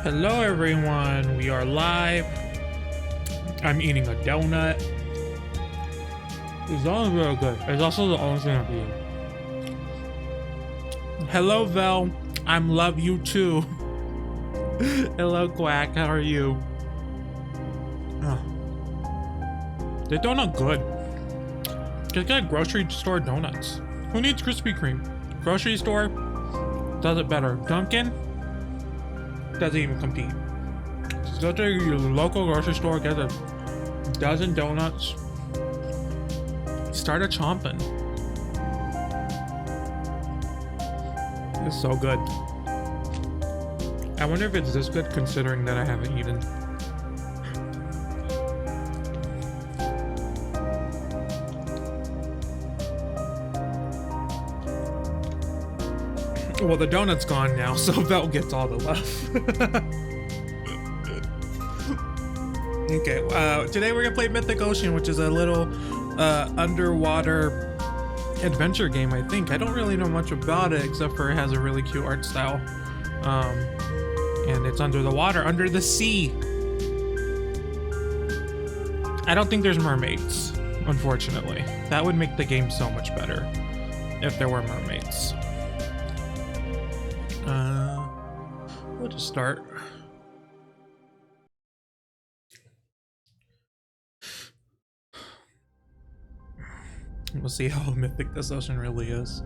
Hello everyone, we are live. I'm eating a donut. It's all real good. It's also the only thing I'm eating. Hello Vel, I'm love you too. Hello Quack, how are you? Oh. The donut good. Just get grocery store donuts. Who needs Krispy Kreme? Grocery store does it better. Dunkin' doesn't even compete. Just go to your local grocery store, get a dozen donuts, start a chomping. It's so good. I wonder if it's this good considering that I haven't eaten. Well, the donut's gone now, so Vel gets all the love. Okay, today we're gonna play Mythic Ocean, which is a little underwater adventure game, I think. I don't really know much about it, except for it has a really cute art style. And it's under the water, under the sea. I don't think there's mermaids, unfortunately. That would make the game so much better if there were mermaids. We'll just start. We'll see how mythic this ocean really is.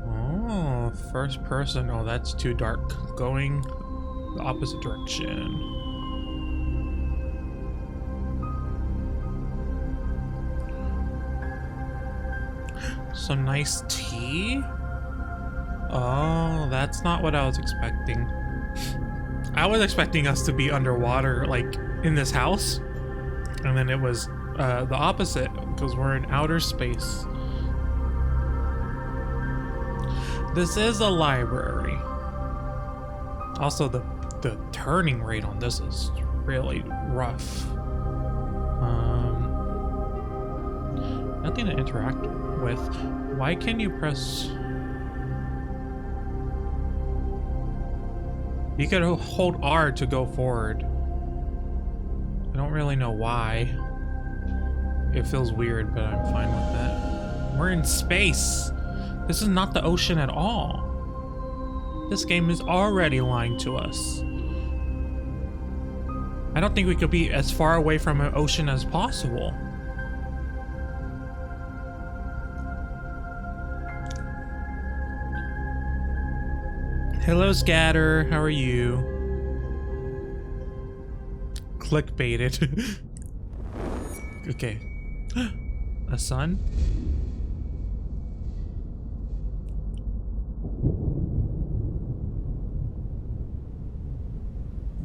Oh, first person. Oh, that's too dark. Going the opposite direction. Some nice tea? Oh, that's not what I was expecting. I was expecting us to be underwater, like in this house, and then it was the opposite because we're in outer space. This is a library. Also, the turning rate on this is really rough. Nothing to interact with. Why can you press? You could hold R to go forward. I don't really know why. It feels weird, but I'm fine with that. We're in space. This is not the ocean at all. This game is already lying to us. I don't think we could be as far away from an ocean as possible. Hello, Scatter. How are you? Clickbaited. Okay. A sun?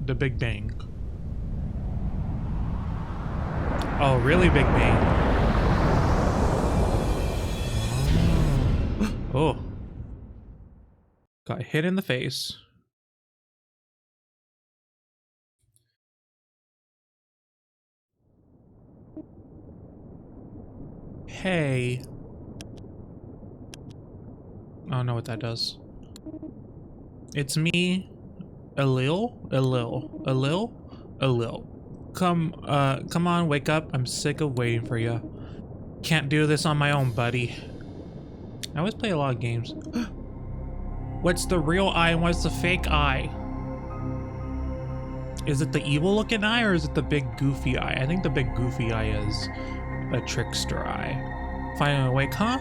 The Big Bang. Oh, really Big Bang. Oh. Got hit in the face. Hey. I don't know what that does. It's me, Alil. Come on, wake up. I'm sick of waiting for you. Can't do this on my own, buddy. I always play a lot of games. What's the real eye and what's the fake eye? Is it the evil looking eye or is it the big goofy eye? I think the big goofy eye is a trickster eye. Finally awake, huh?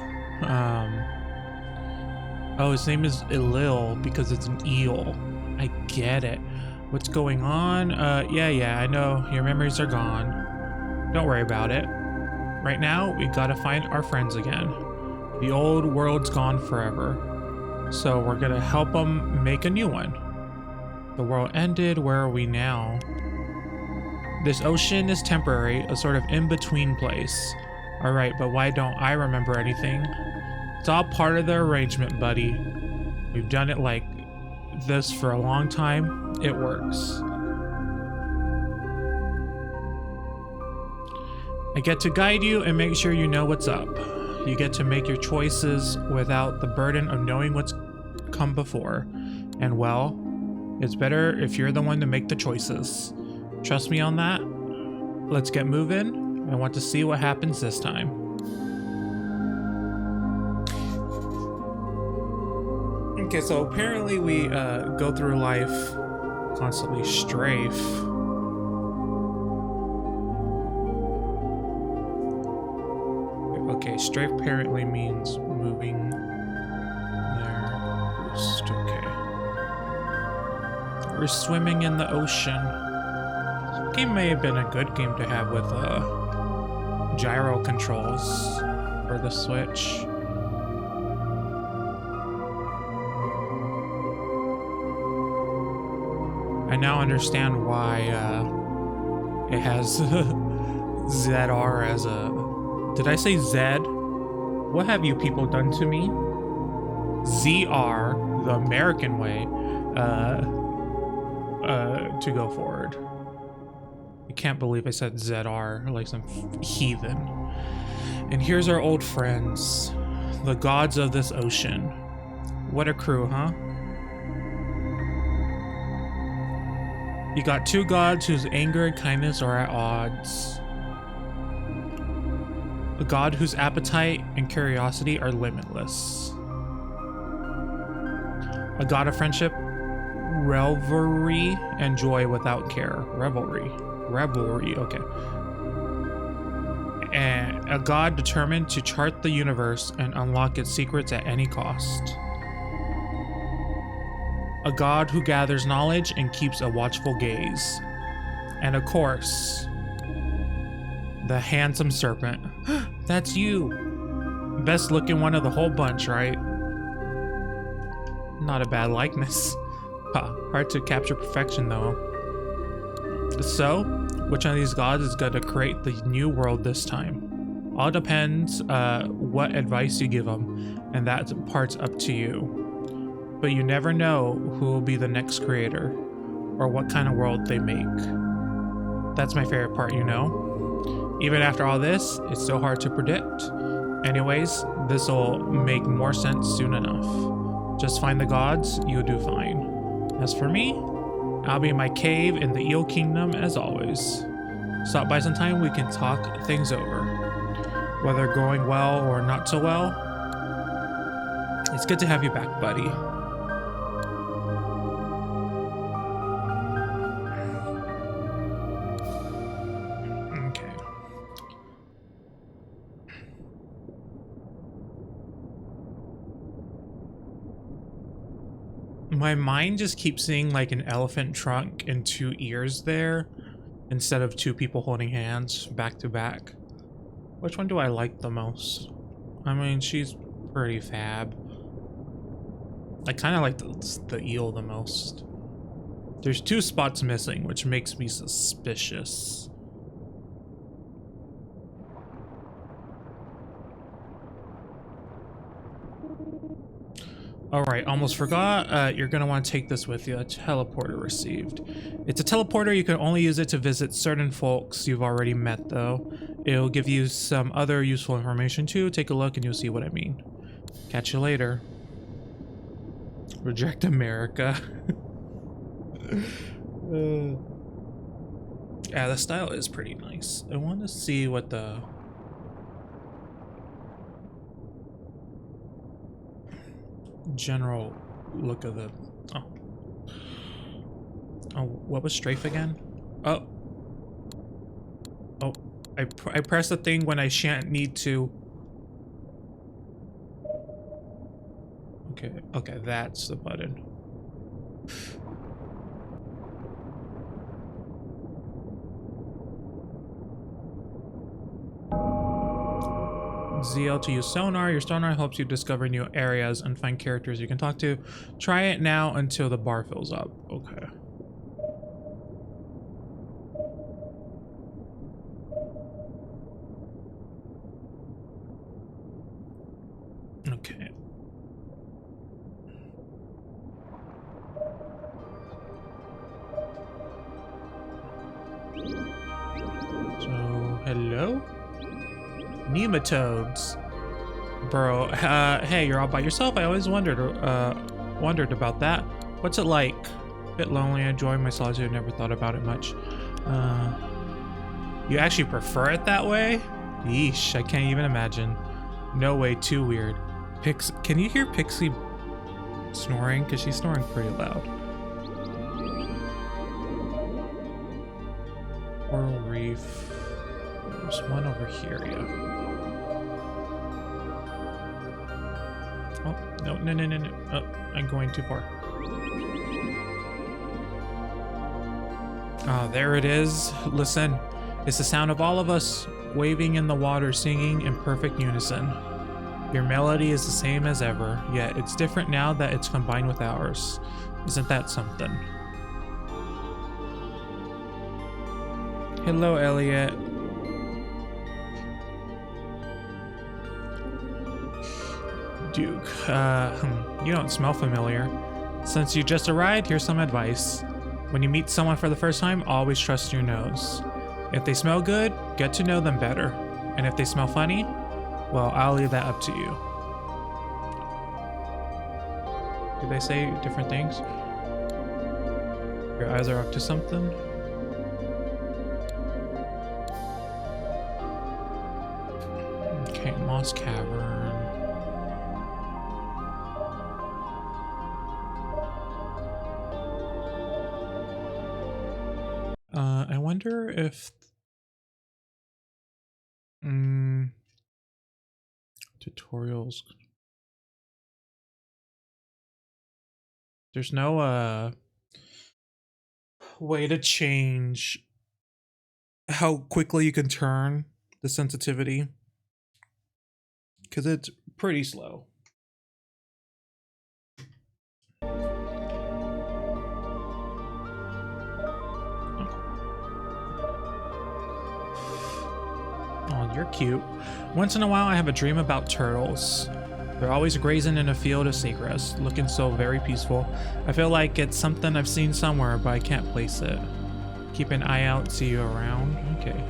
Oh, his name is Elil because it's an eel. I get it. What's going on? Yeah, I know. Your memories are gone. Don't worry about it. Right now, we gotta find our friends again. The old world's gone forever. So we're gonna help them make a new one. The world ended, where are we now? This ocean is temporary, a sort of in-between place. Alright, but why don't I remember anything? It's all part of the arrangement, buddy. We've done it like this for a long time. It works. I get to guide you and make sure you know what's up. You get to make your choices without the burden of knowing what's come before. And well, It's better if you're the one to make the choices. Trust me on that. Let's get moving. I want to see what happens this time. Okay, so apparently we go through life constantly strafe. Okay, strafe apparently means moving their roost. Okay. We're swimming in the ocean. This game may have been a good game to have with gyro controls for the Switch. I now understand why it has ZR as a... Did I say Zed? What have you people done to me? ZR, the American way, to go forward. I can't believe I said ZR like some heathen. And here's our old friends, the gods of this ocean. What a crew, huh? You got two gods whose anger and kindness are at odds. A god whose appetite and curiosity are limitless. A god of friendship, revelry, and joy without care. Revelry, okay. And a god determined to chart the universe and unlock its secrets at any cost. A god who gathers knowledge and keeps a watchful gaze. And of course, the handsome serpent. That's you. Best looking one of the whole bunch, right? Not a bad likeness. Hard to capture perfection though. So, which one of these gods is going to create the new world this time? All depends what advice you give them, and that part's up to you. But you never know who will be the next creator, or what kind of world they make. That's my favorite part, you know? Even after all this, it's still hard to predict. Anyways, this will make more sense soon enough. Just find the gods, you'll do fine. As for me, I'll be in my cave in the Eel Kingdom as always. Stop by sometime, we can talk things over. Whether going well or not so well, it's good to have you back, buddy. My mind just keeps seeing like an elephant trunk and two ears there instead of two people holding hands back to back. Which one do I like the most? I mean, she's pretty fab. I kind of like the eel the most. There's two spots missing, which makes me suspicious. Alright, almost forgot. You're going to want to take this with you. A teleporter received. It's a teleporter. You can only use it to visit certain folks you've already met, though. It'll give you some other useful information, too. Take a look and you'll see what I mean. Catch you later. Reject America. Yeah, the style is pretty nice. I want to see what the... general look of the... Oh, what was strafe again? Oh, I press the thing when I shan't need to. Okay, that's the button. ZL to use sonar. Your sonar helps you discover new areas and find characters you can talk to. Try it now until the bar fills up. Okay. Okay. So, hello? Nematodes. Bro, hey, you're all by yourself? I always wondered about that. What's it like? Bit lonely. I enjoy my solitude. Never thought about it much. You actually prefer it that way? Yeesh, I can't even imagine. No way, too weird. Can you hear Pixie snoring? Because she's snoring pretty loud. Coral Reef. There's one over here, yeah. Oh, no. Oh, I'm going too far. Ah, there it is. Listen, it's the sound of all of us waving in the water, singing in perfect unison. Your melody is the same as ever, yet it's different now that it's combined with ours. Isn't that something? Hello, Elliot. Duke, you don't smell familiar. Since you just arrived, here's some advice. When you meet someone for the first time, always trust your nose. If they smell good, get to know them better. And if they smell funny, well, I'll leave that up to you. Did they say different things? Your eyes are up to something? Okay, Mosque Cavern. I wonder if tutorials. There's no way to change how quickly you can turn the sensitivity, because it's pretty slow. Oh, you're cute. Once in a while, I have a dream about turtles. They're always grazing in a field of seagrass, looking so very peaceful. I feel like it's something I've seen somewhere, but I can't place it. Keep an eye out, see you around. Okay.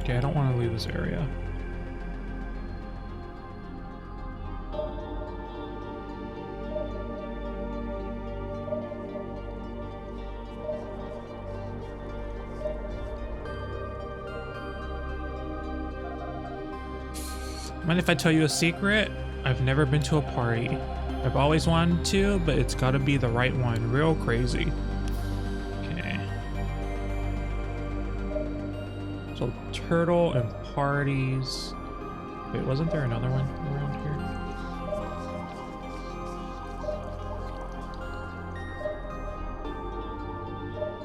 Okay, I don't want to leave this area. Mind if I tell you a secret? I've never been to a party. I've always wanted to, but it's gotta be the right one. Real crazy. Okay. So turtle and parties. Wait, wasn't there another one around here?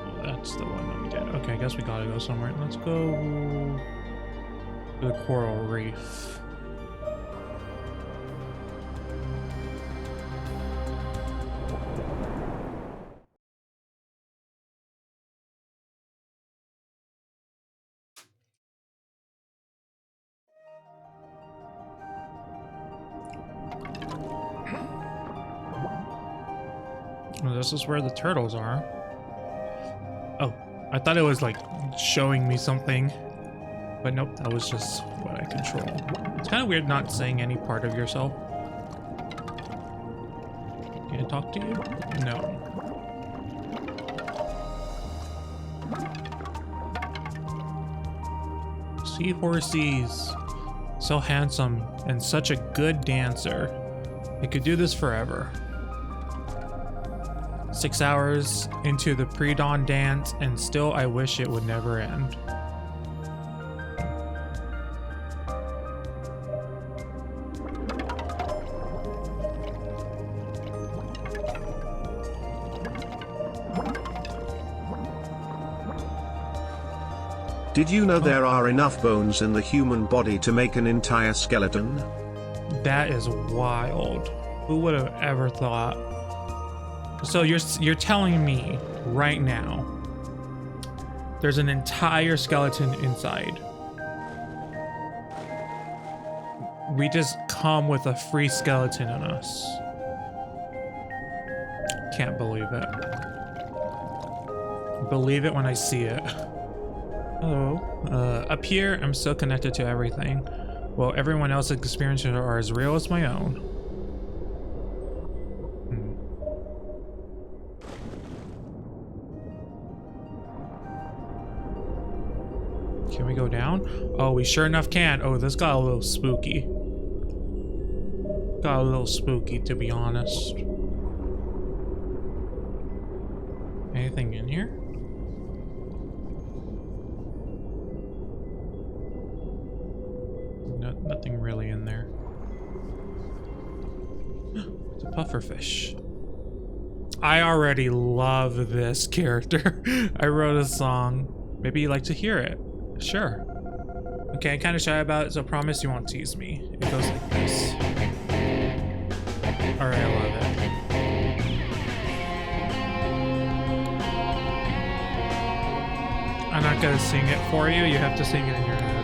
Oh, that's the one that we did. Okay, I guess we gotta go somewhere. Let's go to the Coral Reef. This is where the turtles are. Oh, I thought it was like showing me something, but nope, that was just what I control. It's kind of weird not saying any part of yourself. Can I talk to you? No. Seahorses. So handsome and such a good dancer. I could do this forever. 6 hours into the pre-dawn dance, and still I wish it would never end. Did you know there are enough bones in the human body to make an entire skeleton? That is wild. Who would have ever thought? So you're telling me right now there's an entire skeleton inside. We just come with a free skeleton in us. Can't believe it. Believe it when I see it. Hello. Up here, I'm so connected to everything. Well, everyone else's experiences are as real as my own. Can we go down? Oh, we sure enough can. Oh, this got a little spooky. Got a little spooky, to be honest. Anything in here? No, nothing really in there. It's a pufferfish. I already love this character. I wrote a song. Maybe you'd like to hear it. Sure. Okay, I'm kind of shy about it, so I promise you won't tease me. It goes like this. Alright, I love it. I'm not gonna sing it for you, you have to sing it in your head.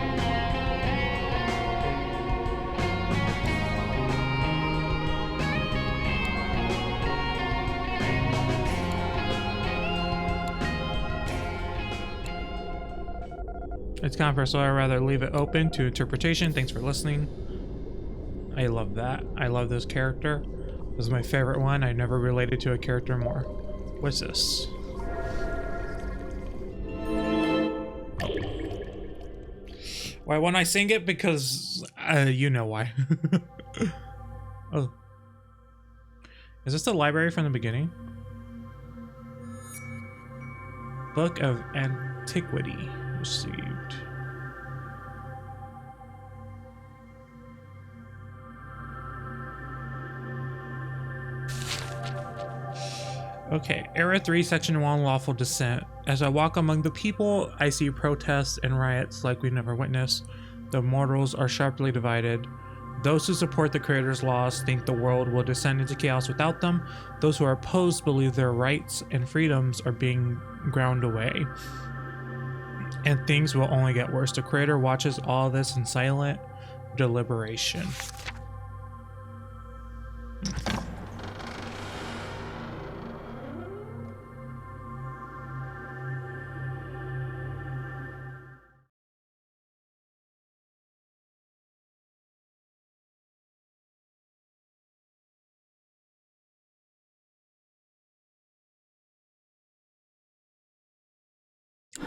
It's kind of personal, I'd rather leave it open to interpretation. Thanks for listening. I love that. I love this character. This is my favorite one. I never related to a character more. What's this? Why won't I sing it? Because you know why. Oh. Is this the library from the beginning? Book of Antiquity received. Okay, Era 3, Section 1, Lawful Descent. As I walk among the people, I see protests and riots like we've never witnessed. The mortals are sharply divided. Those who support the Creator's laws think the world will descend into chaos without them. Those who are opposed believe their rights and freedoms are being ground away. And things will only get worse. The Creator watches all this in silent deliberation.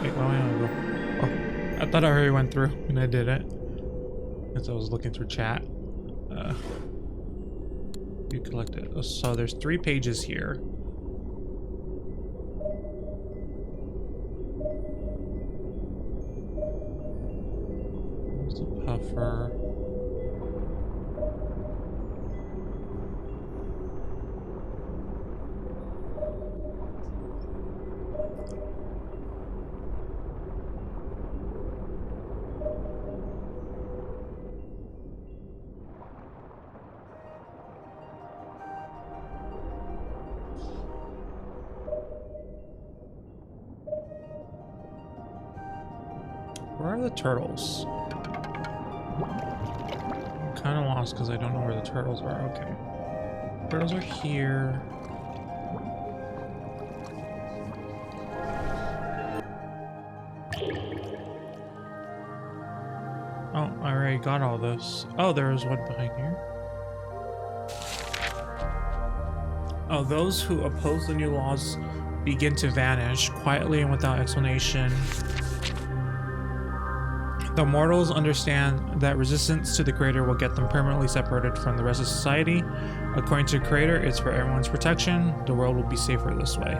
Wait, where am I gonna go? Oh, I thought I already went through, and I didn't. As I was looking through chat. You collected. So there's 3 pages here. There's a puffer. Where are the turtles? I'm kind of lost because I don't know where the turtles are. Okay. Turtles are here. Oh, I already got all this. Oh, there was one behind here. Oh, those who oppose the new laws begin to vanish quietly and without explanation. The mortals understand that resistance to the Creator will get them permanently separated from the rest of society. According to the Creator, it's for everyone's protection. The world will be safer this way.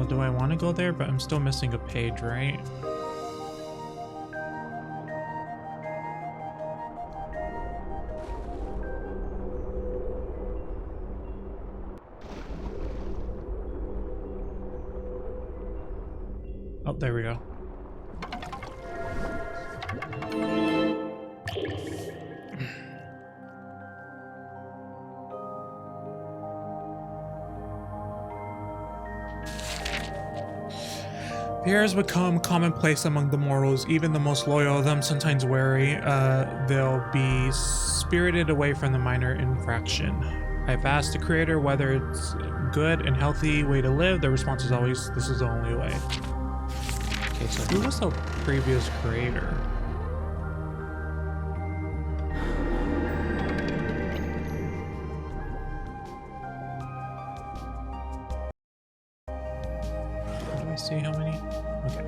Do I want to go there? But I'm still missing a page, right? Oh, there we go. Fears become commonplace among the mortals, even the most loyal of them sometimes wary. They'll be spirited away from the minor infraction. I've asked the creator whether it's a good and healthy way to live. The response is always, this is the only way. Okay, so who was the previous creator? Do I see how many? Okay.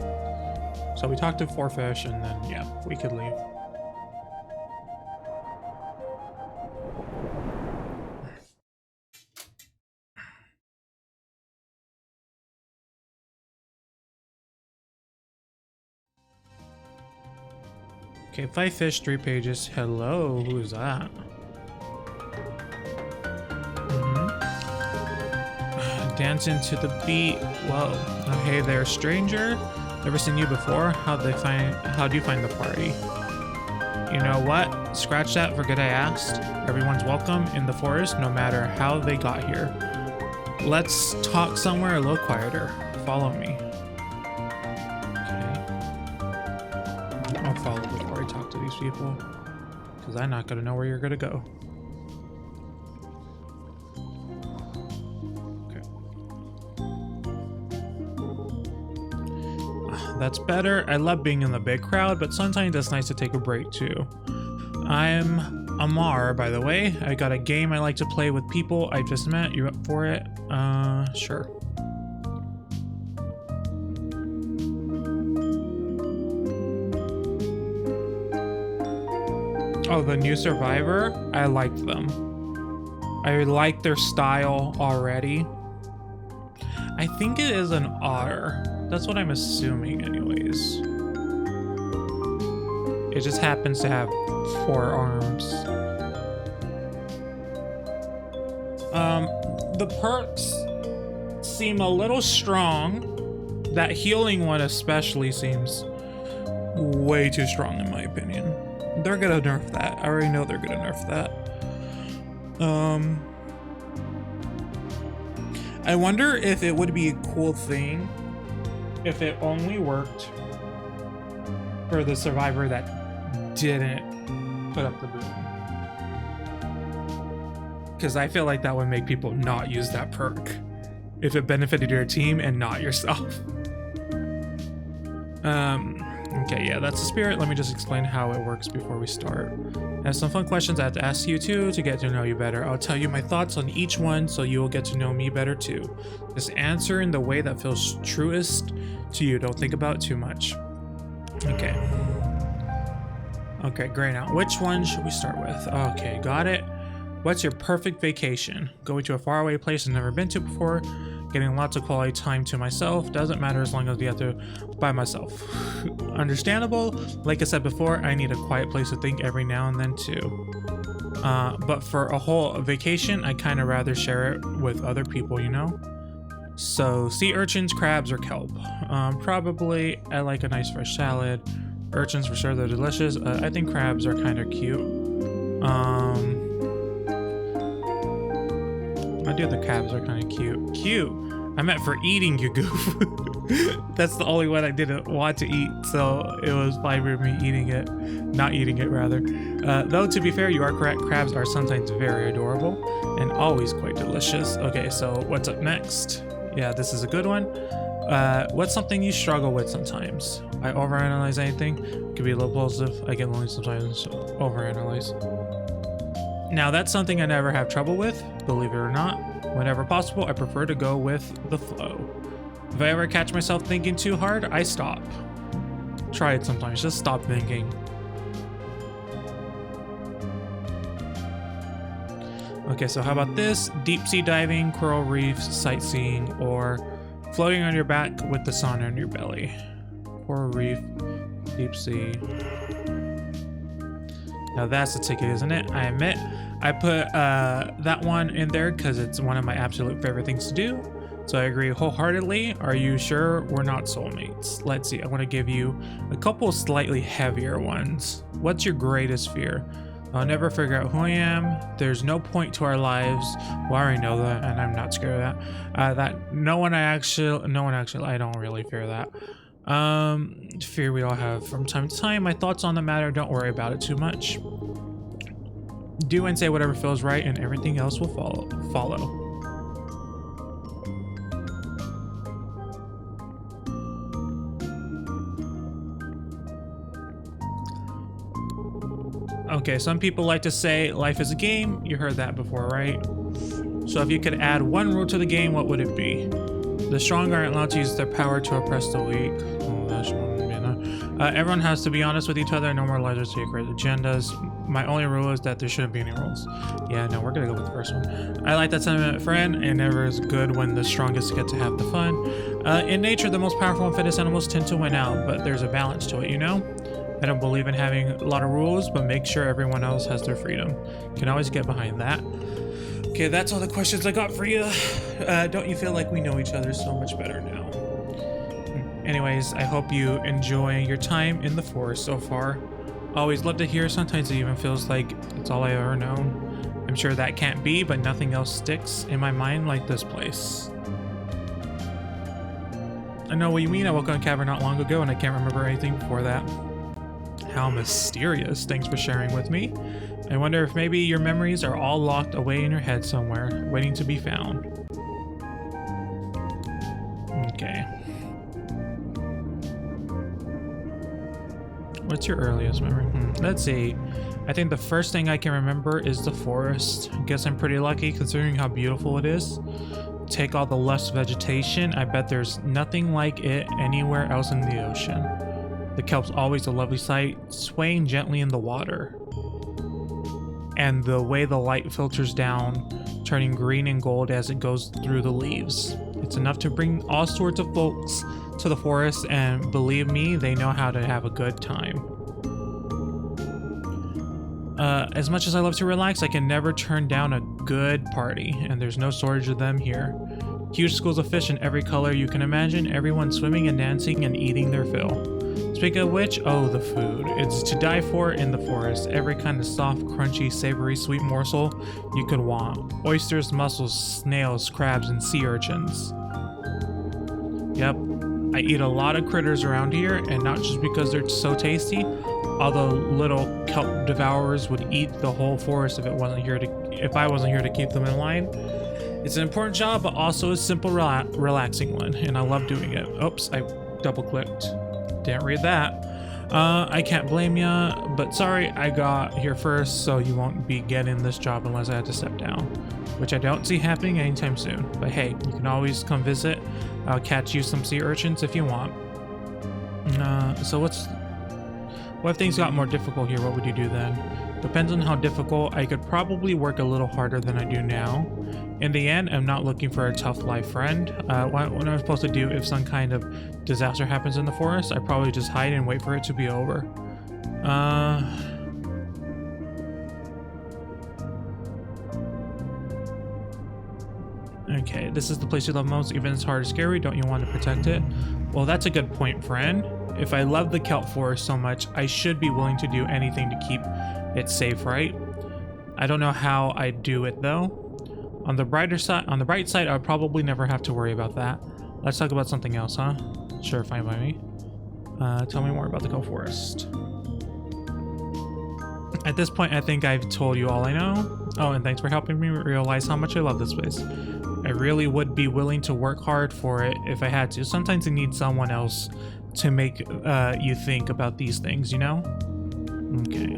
So we talked to 4 fish and then, yeah, we could leave. Okay, 5 fish, 3 pages. Hello, who is that? Dancing to the beat. Whoa. Oh, hey there, stranger. Never seen you before. How do you find the party? You know what? Scratch that, forget I asked. Everyone's welcome in the forest, no matter how they got here. Let's talk somewhere a little quieter. Follow me. Okay. I'll follow before I talk to these people, because I'm not gonna know where you're gonna go. That's better. I love being in the big crowd, but sometimes it's nice to take a break too. I'm Amar, by the way. I got a game I like to play with people I just met. You up for it? Sure. Oh, the new Survivor? I liked them. I like their style already. I think it is an otter. That's what I'm assuming anyways. It just happens to have 4 arms. The perks seem a little strong. That healing one especially seems way too strong in my opinion. They're gonna nerf that. I already know they're gonna nerf that. I wonder if it would be a cool thing if it only worked for the survivor that didn't put up the boom. Because I feel like that would make people not use that perk if it benefited your team and not yourself. Okay, yeah, that's the spirit. Let me just explain how it works before we start. I have some fun questions I have to ask you too to get to know you better. I'll tell you my thoughts on each one so you will get to know me better too. Just answer in the way that feels truest to you. Don't think about it too much. Okay. Okay, great. Now, which one should we start with? Okay, got it. What's your perfect vacation? Going to a faraway place I've never been to before. Getting lots of quality time to myself. Doesn't matter as long as you have to by myself. Understandable. Like I said before, I need a quiet place to think every now and then too. But for a whole vacation, I kind of rather share it with other people, you know? So sea urchins, crabs, or kelp. Probably I like a nice fresh salad. Urchins for sure, they're delicious. I think crabs are kind of cute. I do the crabs are kind of cute. Cute. I meant for eating, you goof. That's the only one I didn't want to eat, so it was fine with me eating it. Not eating it, rather. Though, to be fair, you are correct. Crabs are sometimes very adorable and always quite delicious. Okay, so what's up next? Yeah, this is a good one. What's something you struggle with sometimes? I overanalyze anything. Could be a little impulsive. I get lonely sometimes, so overanalyze. Now, that's something I never have trouble with, believe it or not. Whenever possible, I prefer to go with the flow. If I ever catch myself thinking too hard, I stop. Try it sometimes, just stop thinking. Okay, so how about this? Deep sea diving, coral reefs, sightseeing, or floating on your back with the sun on your belly. Coral reef, deep sea. Now that's the ticket, isn't it? I admit. I put that one in there because it's one of my absolute favorite things to do. So I agree wholeheartedly. Are you sure we're not soulmates? Let's see. I want to give you a couple slightly heavier ones. What's your greatest fear? I'll never figure out who I am. There's no point to our lives. Well, I already know that, and I'm not scared of that. No one actually, I don't really fear that. Fear we all have from time to time. My thoughts on the matter, don't worry about it too much. Do and say whatever feels right, and everything else will follow. Okay, some people like to say life is a game. You heard that before, right? So if you could add one rule to the game, what would it be? The strong aren't allowed to use their power to oppress the weak. Oh, that's one. Everyone has to be honest with each other. No more lies or secret agendas. My only rule is that there shouldn't be any rules. Yeah, no, we're gonna go with the first one. I like that sentiment, friend. It never is good when the strongest get to have the fun. In nature, the most powerful and fittest animals tend to win out, but there's a balance to it, you know? I don't believe in having a lot of rules, but make sure everyone else has their freedom. Can always get behind that. Okay, that's all the questions I got for you. Don't you feel like we know each other so much better now? Anyways, I hope you enjoy your time in the forest so far. Always love to hear. Sometimes it even feels like it's all I ever known. I'm sure that can't be, but nothing else sticks in my mind like this place. I know what you mean. I woke up in a cavern not long ago and I can't remember anything before that. How mysterious. Thanks for sharing with me. I wonder if maybe your memories are all locked away in your head somewhere, waiting to be found. Okay. What's your earliest memory? Let's see. I think the first thing I can remember is the forest. I guess I'm pretty lucky considering how beautiful it is. Take all the lush vegetation. I bet there's nothing like it anywhere else in the ocean. The kelp's always a lovely sight, swaying gently in the water. And the way the light filters down, turning green and gold as it goes through the leaves. It's enough to bring all sorts of folks to the forest, and believe me, they know how to have a good time. As much as I love to relax, I can never turn down a good party, and there's no shortage of them here. Huge schools of fish in every color you can imagine, everyone swimming and dancing and eating their fill. Speaking of which, oh, the food. It's to die for in the forest. Every kind of soft, crunchy, savory, sweet morsel you could want. Oysters, mussels, snails, crabs, and sea urchins. Yep, I eat a lot of critters around here, and not just because they're so tasty, although little kelp devourers would eat the whole forest if I wasn't here to keep them in line. It's an important job, but also a simple, relaxing one, and I love doing it. Oops, I double-clicked. Didn't read that. I can't blame ya, but sorry I got here first, so you won't be getting this job unless I had to step down, which I don't see happening anytime soon. But hey, you can always come visit. I'll catch you some sea urchins if you want. So what if things got more difficult here? What would you do then? Depends on how difficult. I could probably work a little harder than I do now. In the end, I'm not looking for a tough life friend. What am I supposed to do if some kind of disaster happens in the forest? I probably just hide and wait for it to be over. Okay, this is the place you love most, even if it's hard or scary. Don't you want to protect it? Well, that's a good point, friend. If I love the kelp forest so much, I should be willing to do anything to keep it safe, right? I don't know how I'd do it though. On the bright side, I'll probably never have to worry about that. Let's talk about something else, huh? Sure, fine by me. Tell me more about the kelp forest. At this point, I think I've told you all I know. Oh, and thanks for helping me realize how much I love this place. I really would be willing to work hard for it if I had to. Sometimes you need someone else to make you think about these things, you know? Okay.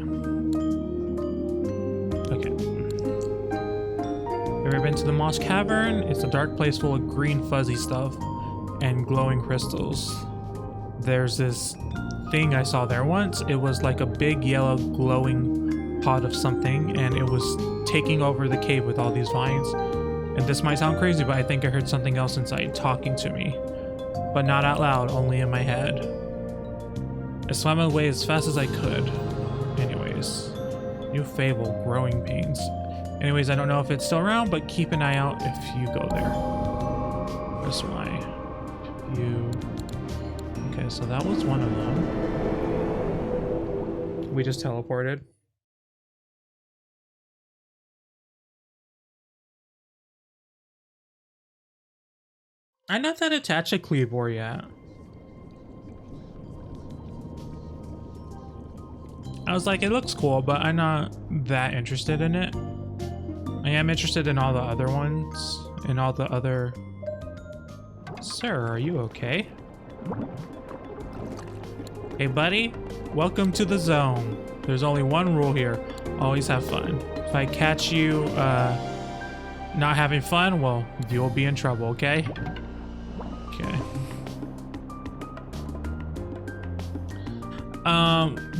Ever been to the Mosque Cavern? It's a dark place full of green fuzzy stuff and glowing crystals. There's this thing I saw there once. It was like a big yellow glowing pot of something, and it was taking over the cave with all these vines. And this might sound crazy, but I think I heard something else inside talking to me. But not out loud, only in my head. I swam away as fast as I could. Anyways, new fable, growing pains. Anyways, I don't know if it's still around, but keep an eye out if you go there. This way. Okay, so that was one of them. We just teleported. I'm not that attached to Cleavor yet. I was like, it looks cool, but I'm not that interested in it. I am interested in all the other ones and all the other... Sir, are you okay? Hey, buddy. Welcome to the zone. There's only one rule here. Always have fun. If I catch you not having fun, well, you'll be in trouble, okay? Okay.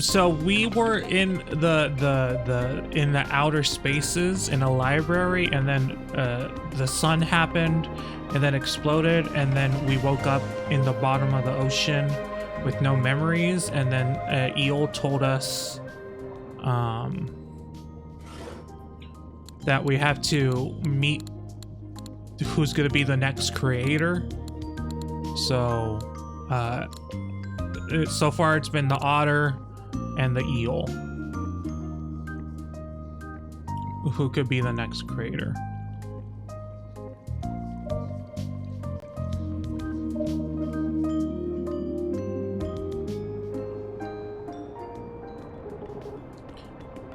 So we were in the outer spaces in a library, and then the sun happened and then exploded, and then we woke up in the bottom of the ocean with no memories, and then Eel told us that we have to meet who's going to be the next creator. So so far it's been the otter and the eel who could be the next creator.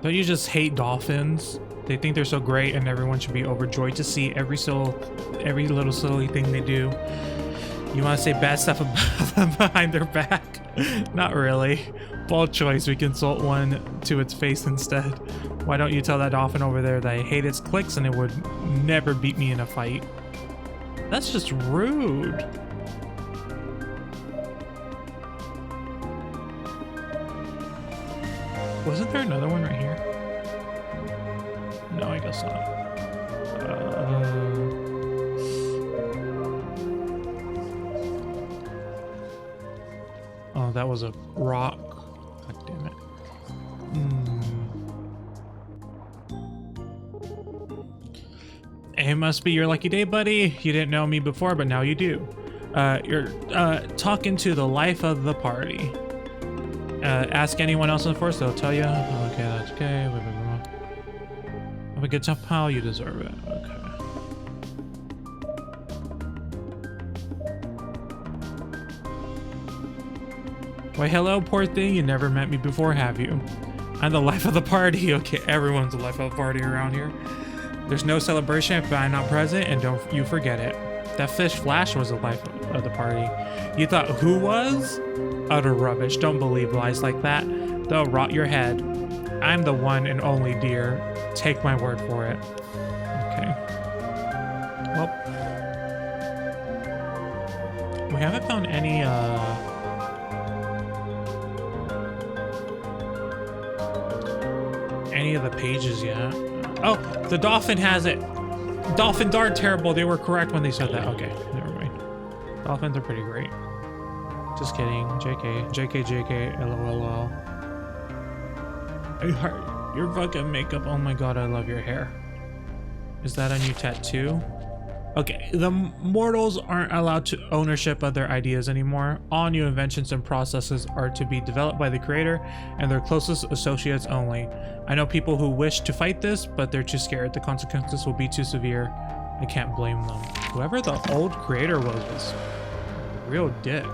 Don't you just hate dolphins? They think they're so great and everyone should be overjoyed to see every little silly thing they do. You want to say bad stuff about them behind their back? Not really. Bold choice, we consult one to its face instead. Why don't you tell that dolphin over there that I hate its clicks and it would never beat me in a fight? That's just rude. Wasn't there another one right here? No, I guess not. Oh, that was a rock. God damn it. It must be your lucky day, buddy. You didn't know me before, but now you do. You're talking to the life of the party. Ask anyone else in the forest, they'll tell you. Okay, that's okay. Have a good time, pal. You deserve it. Okay. Why, hello, poor thing. You never met me before, have you? I'm the life of the party. Okay, everyone's the life of the party around here. There's no celebration if I'm not present, and don't you forget it. That fish Flash was the life of the party. You thought who was? Utter rubbish. Don't believe lies like that. They'll rot your head. I'm the one and only dear. Take my word for it. Okay. Well, we haven't found any of the pages yet. Oh, the dolphin has it. Dolphins are terrible. They were correct when they said that. Okay, never mind. Dolphins are pretty great. Just kidding. JK. JK, JK. LOL. I heart your fucking makeup. Oh my god, I love your hair. Is that a new tattoo? Okay, the mortals aren't allowed to ownership of their ideas anymore. All new inventions and processes are to be developed by the creator and their closest associates only. I know people who wish to fight this, but they're too scared. The consequences will be too severe. I can't blame them. Whoever the old creator was a real dick.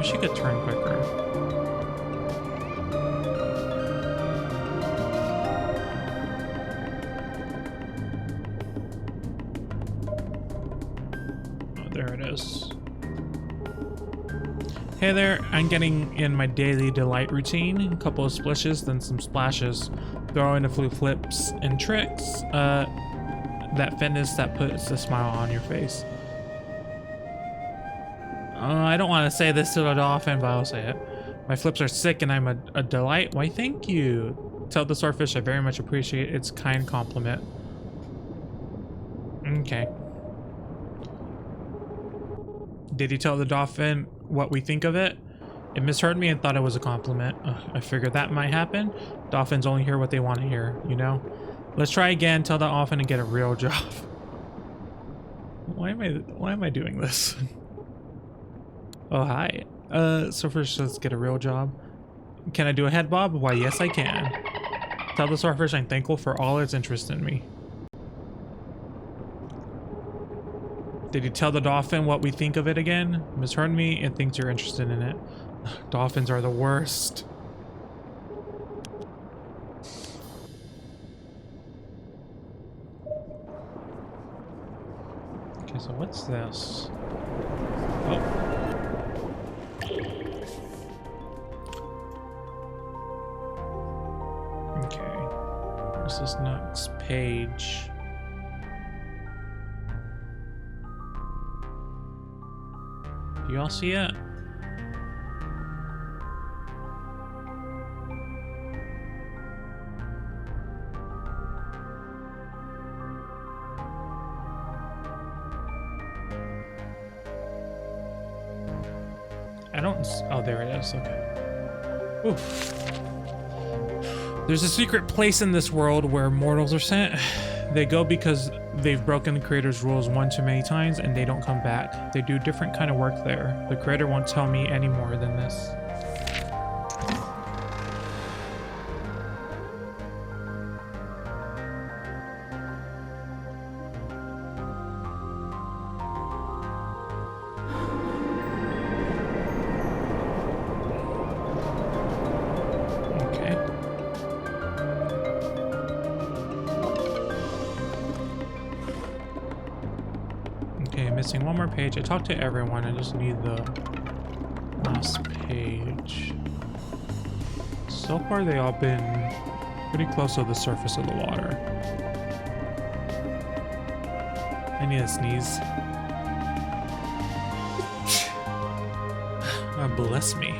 She could turn quicker. Oh, there it is. Hey there, I'm getting in my daily delight routine. A couple of splishes, then some splashes. Throw in a few flips and tricks. That fitness that puts a smile on your face. I don't want to say this to the dolphin, but I'll say it. My flips are sick and I'm a delight. Why, thank you. Tell the swordfish I very much appreciate its kind compliment. Okay. Did you tell the dolphin what we think of it? It misheard me and thought it was a compliment. Ugh, I figured that might happen. Dolphins only hear what they want to hear, you know? Let's try again, tell the dolphin and get a real job. Why am I doing this? Oh, hi. So first let's get a real job. Can I do a head bob? Why, yes I can. Tell the starfish I'm thankful for all its interest in me. Did you tell the dolphin what we think of it again? Misheard me and thinks you're interested in it. Dolphins are the worst. Okay, so what's this? Oh. Okay. What's this next page? Do y'all see it? I don't. Oh, there it is. Okay. Ooh. There's a secret place in this world where mortals are sent. They go because they've broken the creator's rules one too many times and they don't come back. They do different kind of work there. The creator won't tell me any more than this. Missing one more page. I talked to everyone. I just need the last page. So far, they all been pretty close to the surface of the water. I need a sneeze. Bless me.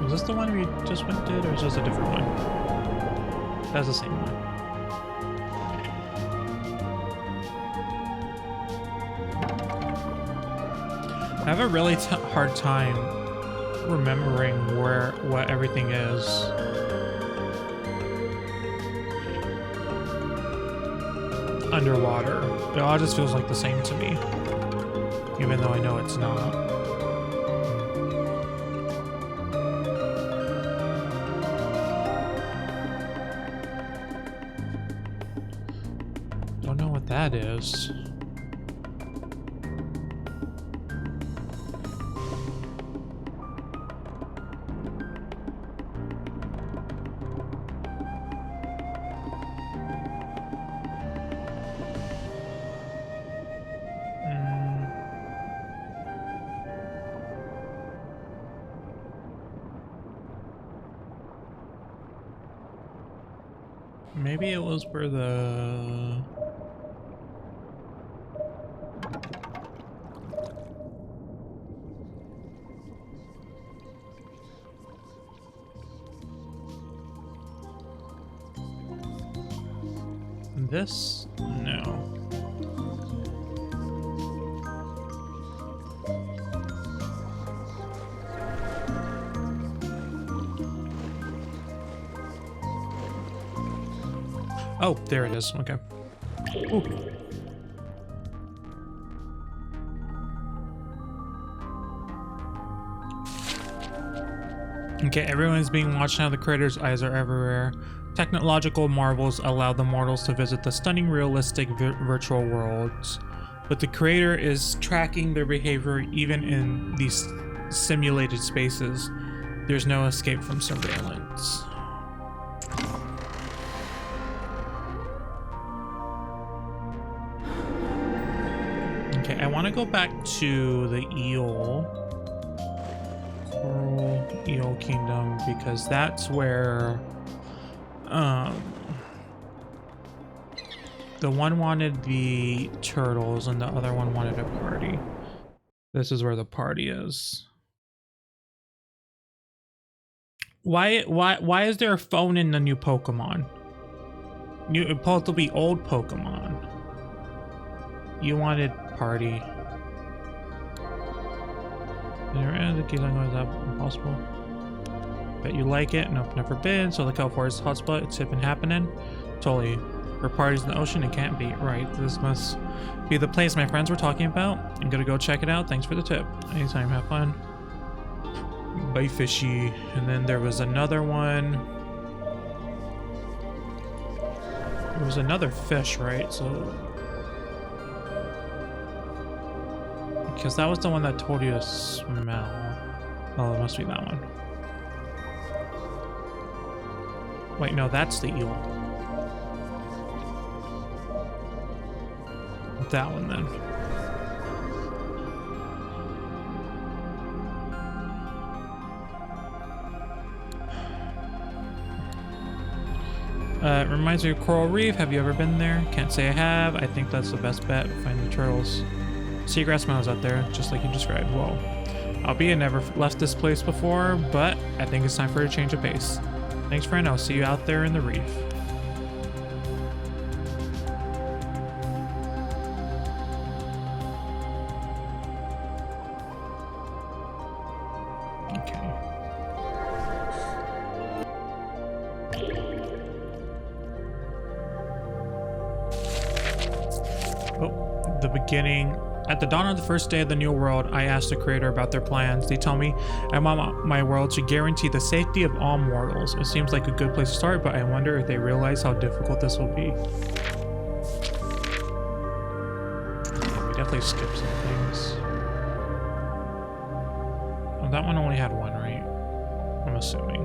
Was this the one we just went did, or is this a different one? That's the same one. I have a really hard time remembering what everything is. Underwater. It all just feels like the same to me, even though I know it's not. Don't know what that is. Maybe it was where the... This? No. Oh, there it is. Okay. Ooh. Okay, everyone's being watched now. The creator's eyes are everywhere. Technological marvels allow the mortals to visit the stunning, realistic virtual worlds. But the creator is tracking their behavior even in these simulated spaces. There's no escape from surveillance. Okay, I want to go back to the eel, Coral Eel Kingdom, because that's where the one wanted the turtles and the other one wanted a party. This is where the party is. Why is there a phone in the new Pokemon? It's supposed to be old Pokemon. You wanted party. The key language is impossible. Bet you like it. Nope, never been. So the California's hotspot. It's been happening. Totally. For parties in the ocean, it can't be. Right. This must be the place my friends were talking about. I'm gonna go check it out. Thanks for the tip. Anytime, have fun. Bye, fishy. And then there was another one. There was another fish, right? So, because that was the one that told you to smell. Oh, it must be that one. Wait, no, that's the eel. That one then. It reminds me of Coral Reef. Have you ever been there? Can't say I have. I think that's the best bet. Find the turtles. Seagrass mounds out there, just like you described. Whoa. Albeit never left this place before, but I think it's time for a change of pace. Thanks, friend. I'll see you out there in the reef. Beginning at the dawn of the first day of the new world, I asked the creator about their plans. They tell me I want my world to guarantee the safety of all mortals. It seems like a good place to start, but I wonder if they realize how difficult this will be. We definitely skipped some things. Oh, that one only had one, right? I'm assuming.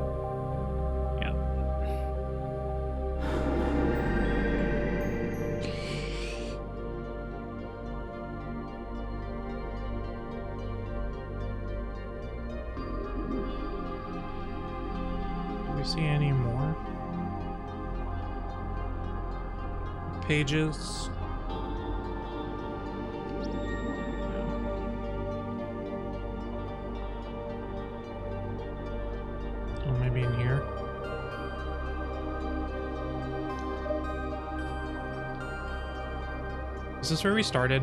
Yeah. See any more pages? Oh, maybe in here. Is this where we started?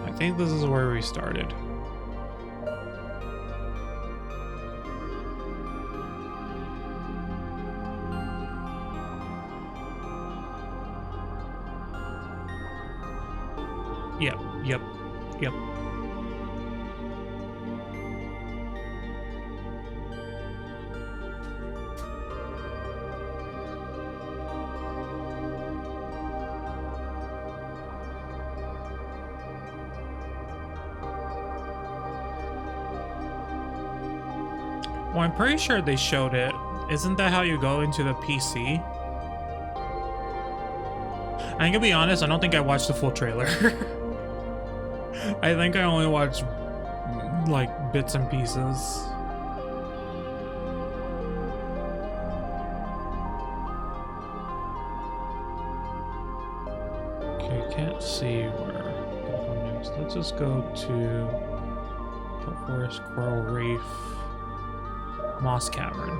I think this is where we started. Yep. Well, I'm pretty sure they showed it. Isn't that how you go into the PC? I'm gonna be honest, I don't think I watched the full trailer. I think I only watched like bits and pieces. Okay, can't see where to go next. Let's just go to Forest, Coral Reef, Mosque Cavern.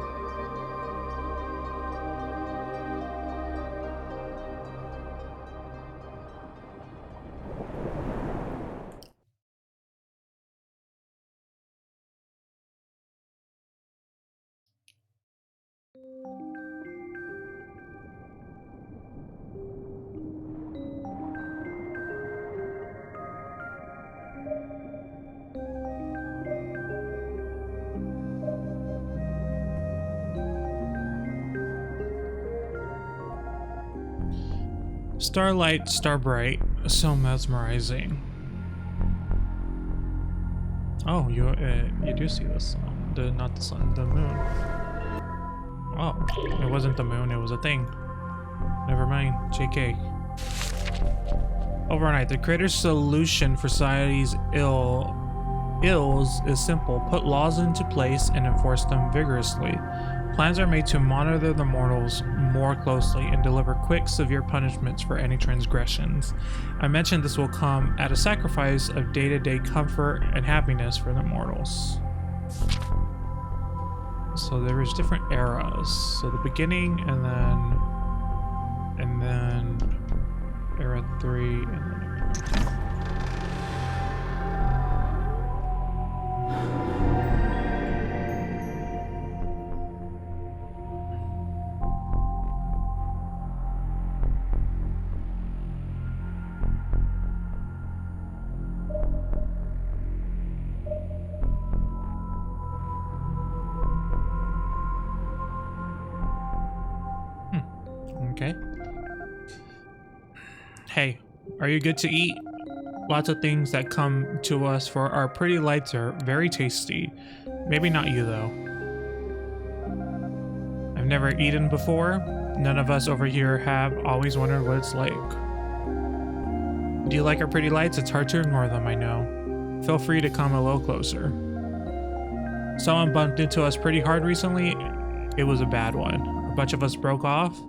Starlight, Starbright, so mesmerizing. Oh, you do see the sun, not the sun, the moon. Oh, it wasn't the moon, it was a thing. Never mind, JK. Overnight, the creator's solution for society's ills is simple. Put laws into place and enforce them vigorously. Plans are made to monitor the mortals more closely and deliver quick, severe punishments for any transgressions. I mentioned this will come at a sacrifice of day-to-day comfort and happiness for the mortals. So there was different eras. So the beginning, and then era 3, and then Okay. Hey, are you good to eat? Lots of things that come to us for our pretty lights are very tasty. Maybe not you, though. I've never eaten before. None of us over here have. Always wondered what it's like. Do you like our pretty lights? It's hard to ignore them, I know. Feel free to come a little closer. Someone bumped into us pretty hard recently. It was a bad one. A bunch of us broke off.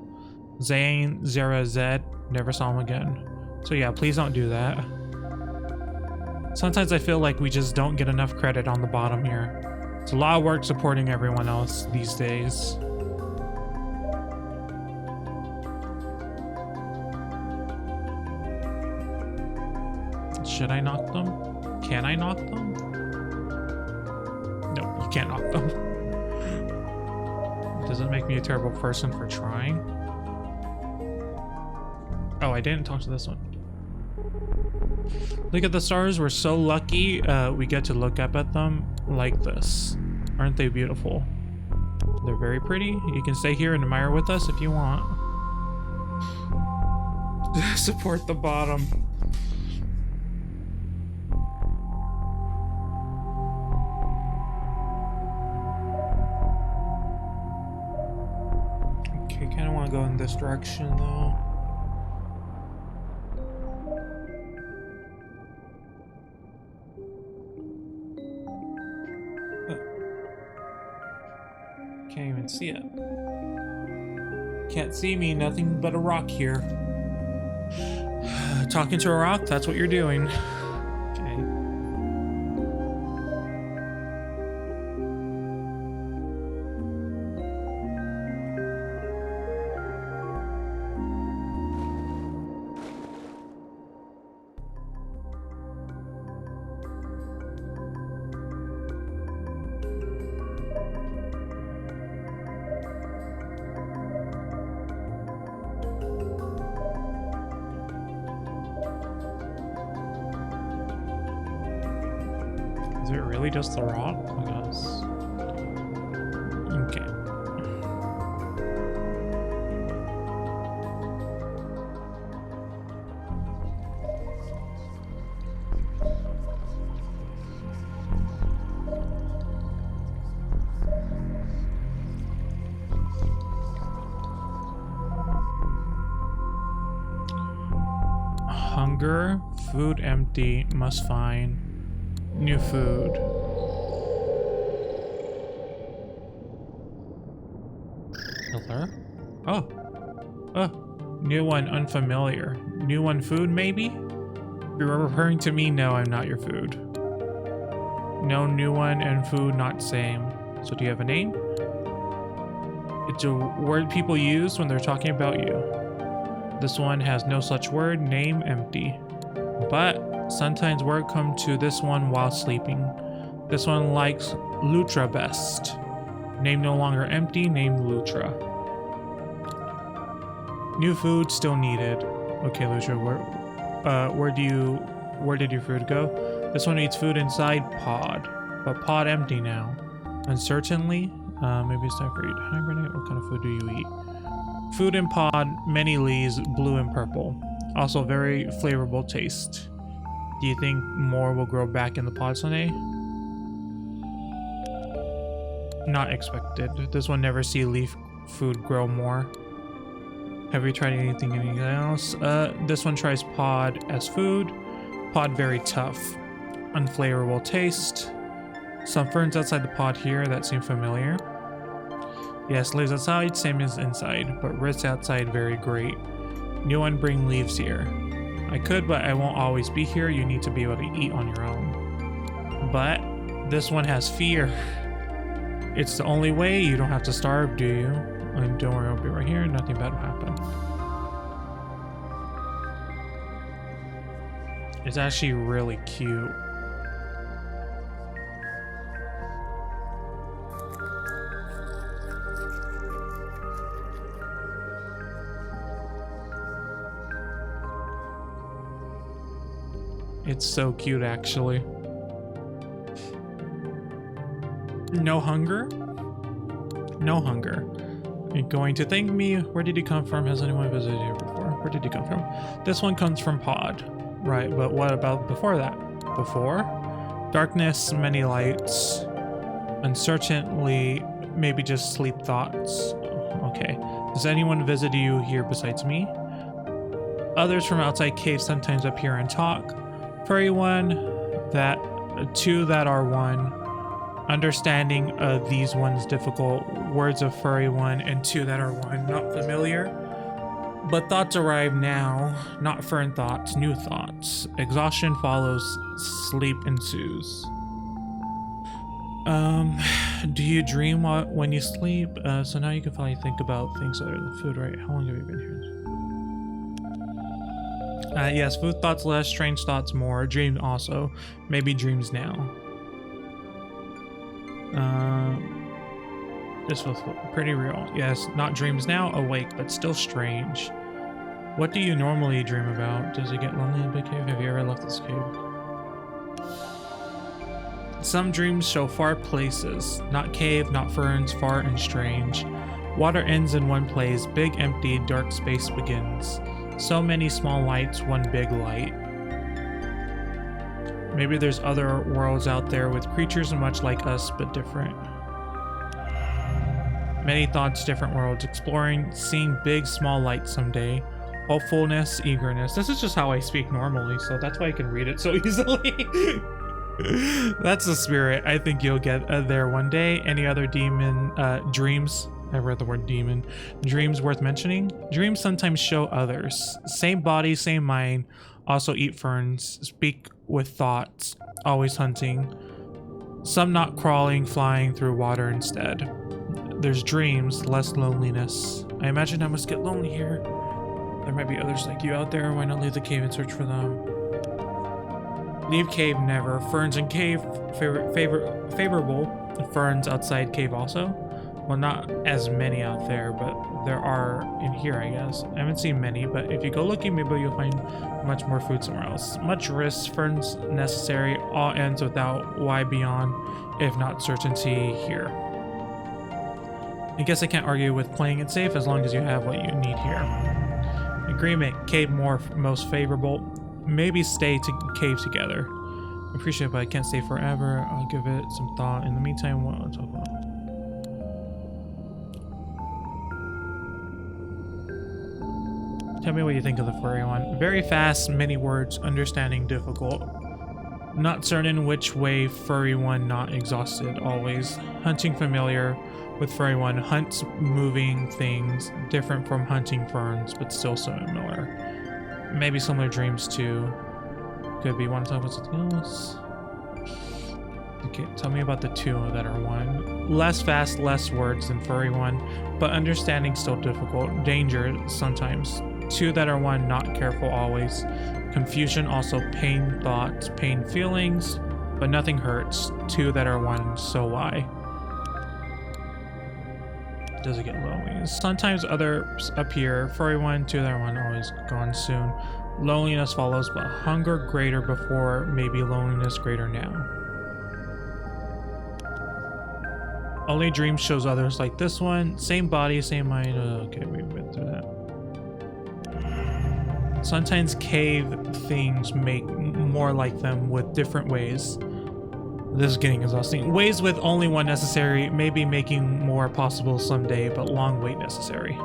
Zane, Zara, Zed, never saw him again. So yeah, please don't do that. Sometimes I feel like we just don't get enough credit on the bottom here. It's a lot of work supporting everyone else these days. Should I knock them? Can I knock them? No, you can't knock them. Doesn't make me a terrible person for trying. Oh, I didn't talk to this one. Look at the stars. We're so lucky we get to look up at them like this. Aren't they beautiful? They're very pretty. You can stay here and admire with us if you want. Support the bottom. Okay, kind of want to go in this direction though. Can't even see it. Can't see me, nothing but a rock here. Talking to a rock, that's what you're doing. Okay. Is it really just the rock? I guess. Okay. Hunger, food empty, must find new food. Hello? Oh. Oh. New one unfamiliar. New one food maybe? If you're referring to me, no, I'm not your food. No, new one and food not same. So do you have a name? It's a word people use when they're talking about you. This one has no such word, name empty. But sometimes word come to this one while sleeping. This one likes Lutra best. Name no longer empty, name Lutra. New food still needed. Okay, Lutra, where did your food go? This one eats food inside pod, but pod empty now. Uncertainly, maybe it's time for you to hibernate. What kind of food do you eat? Food in pod, many leaves, blue and purple. Also very flavorful taste. Do you think more will grow back in the pod someday? Not expected. This one never see leaf food grow more. Have you tried anything else? This one tries pod as food. Pod very tough. Unflavorful taste. Some ferns outside the pod here that seem familiar. Yes, leaves outside, same as inside, but roots outside very great. New one bring leaves here. I could, but I won't always be here. You need to be able to eat on your own. But this one has fear. It's the only way. You don't have to starve, do you? And don't worry, I'll be right here. Nothing bad will happen. It's actually really cute. It's so cute, actually. No hunger? No hunger. You're going to thank me? Where did he come from? Has anyone visited here before? Where did he come from? This one comes from Pod. Right, but what about before that? Before? Darkness, many lights. Uncertainly, maybe just sleep thoughts. Okay. Does anyone visit you here besides me? Others from outside caves sometimes appear and talk. Furry one, that two that are one. Understanding of these ones difficult. Words of furry one and two that are one. Not familiar. But thoughts arrive now. Not fern thoughts, new thoughts. Exhaustion follows. Sleep ensues. Do you dream when you sleep? So now you can finally think about things other than food, right? How long have you been here? Yes, food thoughts less, strange thoughts more, dreams also. Maybe dreams now. This was pretty real. Yes, not dreams now, awake, but still strange. What do you normally dream about? Does it get lonely in a big cave? Have you ever left this cave? Some dreams show far places. Not cave, not ferns, far and strange. Water ends in one place, big empty, dark space begins. So many small lights, one big light. Maybe there's other worlds out there with creatures much like us, but different. Many thoughts, different worlds, exploring, seeing big, small lights someday. Hopefulness, eagerness. This is just how I speak normally, so that's why I can read it so easily. That's the spirit. I think you'll get there one day. Any other demon dreams? I read the word demon. Dreams worth mentioning? Dreams sometimes show others. Same body, same mind. Also eat ferns. Speak with thoughts. Always hunting. Some not crawling, flying through water instead. There's dreams, less loneliness. I imagine I must get lonely here. There might be others like you out there. Why not leave the cave and search for them? Leave cave never. Ferns in cave favorable. Ferns outside cave also. Well, not as many out there, but there are in here, I guess. I haven't seen many, but if you go looking, maybe you'll find much more food somewhere else. Much risk, ferns necessary, all ends without why beyond, if not certainty here. I guess I can't argue with playing it safe as long as you have what you need here. Agreement, cave most favorable. Maybe stay to cave together. Appreciate it, but I can't stay forever. I'll give it some thought. In the meantime, what I'll talk about. Tell me what you think of the furry one. Very fast, many words, understanding difficult. Not certain which way furry one, not exhausted always. Hunting familiar with furry one. Hunts moving things, different from hunting ferns, but still similar. Maybe similar dreams too. Could be. Want to talk about something else? Okay, tell me about the two that are one. Less fast, less words than furry one, but understanding still difficult. Danger sometimes. Two that are one, not careful always. Confusion also, pain thoughts, pain feelings, but nothing hurts. Two that are one, so why? Does it get lonely? Sometimes others appear. Furry one, two that are one, always gone soon. Loneliness follows, but hunger greater before, maybe loneliness greater now. Only dream shows others like this one. Same body, same mind. Okay, we went through that. Sometimes cave things make more like them with different ways. This is getting exhausting. Ways with only one necessary, maybe making more possible someday, but long wait necessary.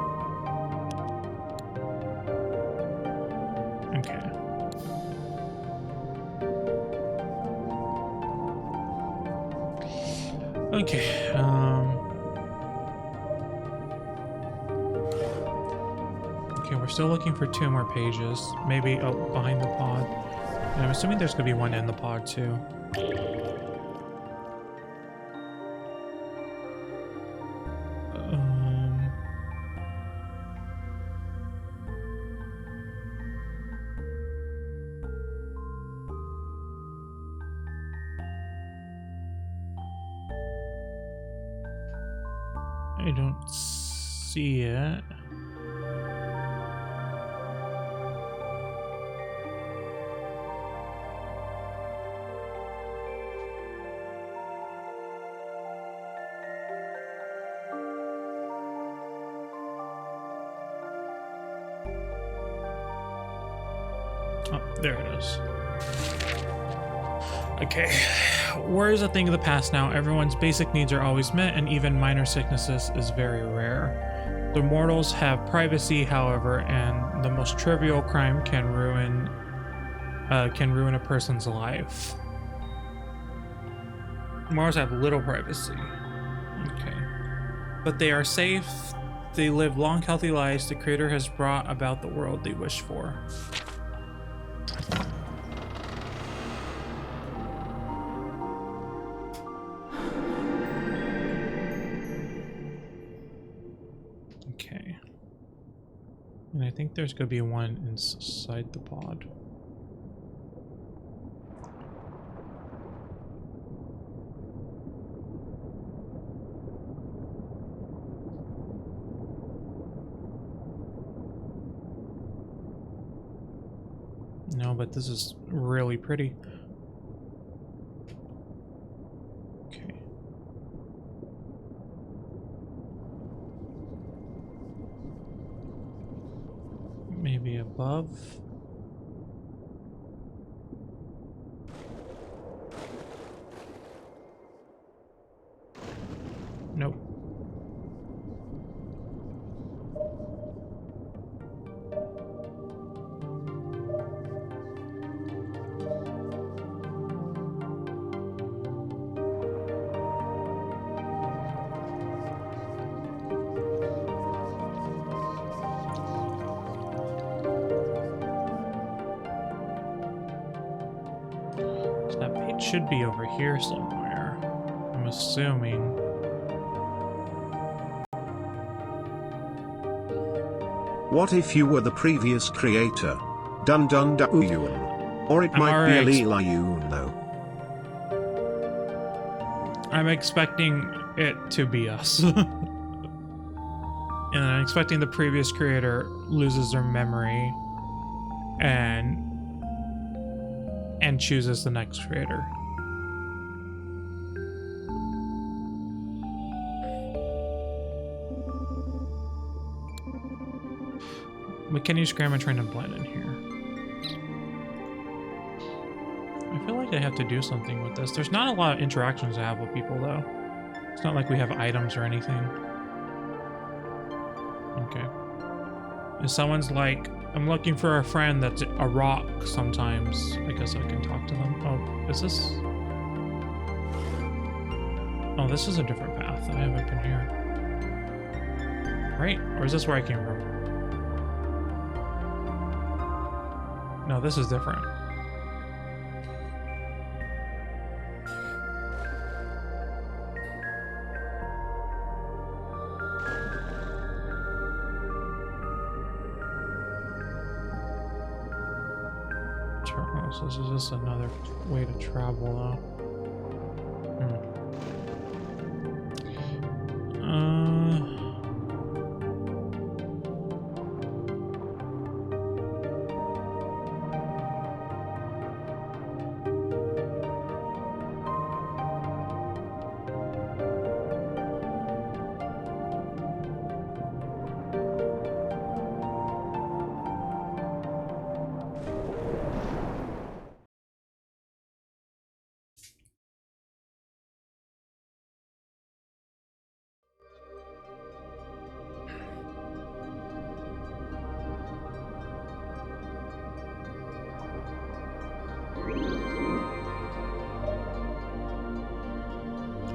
Okay. Okay, okay, we're still looking for 2 more pages. Maybe behind the pod. And I'm assuming there's gonna be one in the pod too. I don't see it. Oh, there it is. Okay, war is a thing of the past now. Everyone's basic needs are always met, and even minor sicknesses is very rare. The mortals have privacy, however, and the most trivial crime can ruin a person's life. Mortals have little privacy. Okay, but they are safe. They live long, healthy lives. The Creator has brought about the world they wish for. Okay. And I think there's going to be one inside the pod. No, but this is really pretty. Okay. Maybe above. Nope. It should be over here somewhere, I'm assuming. What if you were the previous creator? Dun dun da uyun. Or it might be a Lila though. I'm expecting it to be us. And I'm expecting the previous creator loses their memory and chooses the next creator. McKinney's grandma trying to blend in here. I feel like I have to do something with this. There's not a lot of interactions I have with people though. It's not like we have items or anything. Okay. If someone's like, I'm looking for a friend that's a rock sometimes, I guess I can talk to them. Oh, is this? Oh, this is a different path. I haven't been here. Right? Or is this where I came from? No, this is different. So this is just another way to travel though.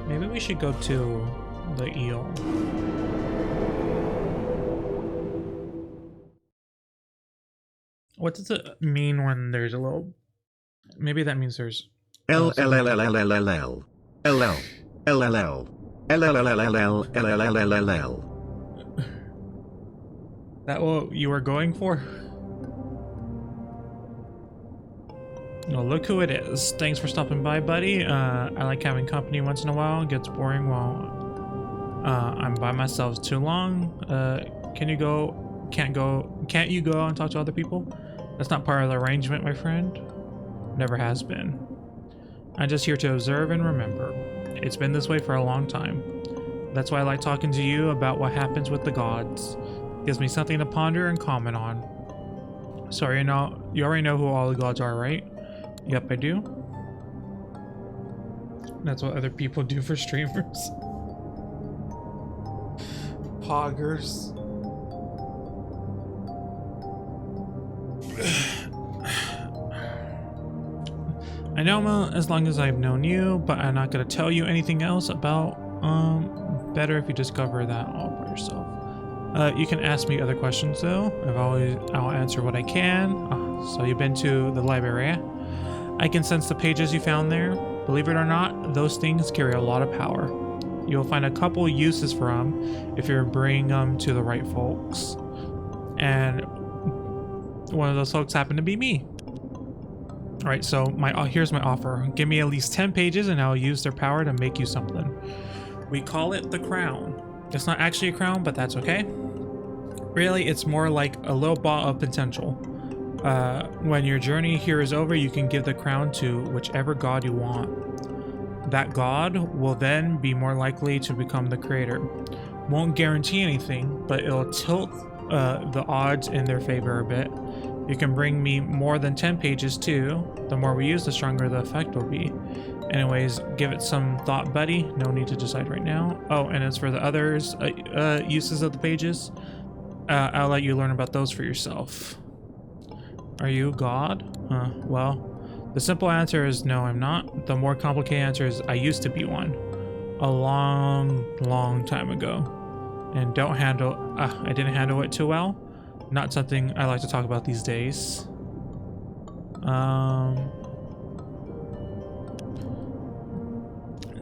Maybe we should go to the eel. What does it mean when there's a little... Maybe that means there's... L L L L L L L L L L L L L L L L L. That what you were going for? Oh, look who it is. Thanks for stopping by, buddy. I like having company once in a while. It gets boring while I'm by myself too long. Can you go? Can't go? Can't you go and talk to other people? That's not part of the arrangement, my friend. Never has been. I'm just here to observe and remember. It's been this way for a long time. That's why I like talking to you about what happens with the gods. Gives me something to ponder and comment on. So you already know who all the gods are, right? Yep, I do. That's what other people do for streamers. Poggers. I know as long as I've known you, but I'm not gonna tell you anything else about, better if you discover that all by yourself. You can ask me other questions though. I'll answer what I can. So you've been to the library? I can sense the pages you found there. Believe it or not, those things carry a lot of power. You'll find a couple uses for them if you're bringing them to the right folks. And one of those folks happened to be me. All right, so here's my offer. Give me at least 10 pages and I'll use their power to make you something. We call it the crown. It's not actually a crown, but that's okay. Really, it's more like a little ball of potential. When your journey here is over, you can give the crown to whichever god you want. That god will then be more likely to become the creator. Won't guarantee anything, but it'll tilt the odds in their favor a bit. You can bring me more than 10 pages too. The more we use, the stronger the effect will be. Anyways, give it some thought, buddy. No need to decide right now. Oh, and as for the others uses of the pages, I'll let you learn about those for yourself. Are you God? Well, the simple answer is no, I'm not. The more complicated answer is I used to be one. A long time ago. And I didn't handle it too well. Not something I like to talk about these days.